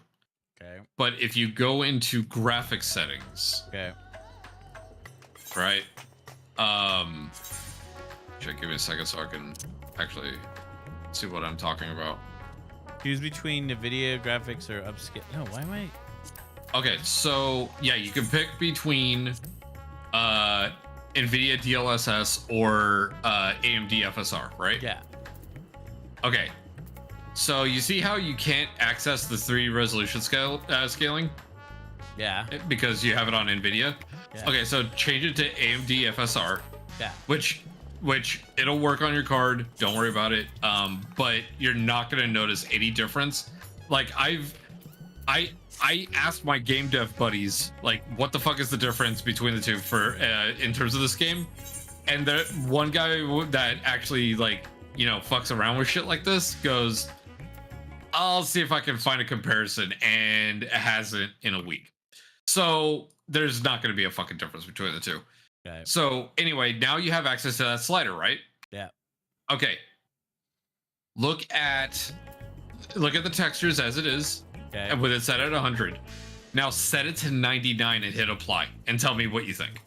Okay. But if you go into graphic settings, Okay. right? check. Give me a second so I can actually see what I'm talking about. Choose between NVIDIA graphics or upscale. No, why am I? Okay, so yeah, you can pick between NVIDIA DLSS or AMD FSR, right? Yeah. Okay. So you see how you can't access the 3 resolution scaling Yeah. because you have it on NVIDIA? Yeah. Okay, so change it to AMD FSR, Yeah. which it'll work on your card. Don't worry about it. But you're not gonna notice any difference. Like I asked my game dev buddies, like, what the fuck is the difference between the two for in terms of this game? And the one guy that actually, like, you know, fucks around with shit like this goes, I'll see if I can find a comparison, and it hasn't in a week. So there's not going to be a fucking difference between the two. Okay. So anyway, now you have access to that slider, right? Yeah. Okay. Look at the textures as it is, Okay. and with it set at 100. Now set it to 99 and hit apply, and tell me what you think.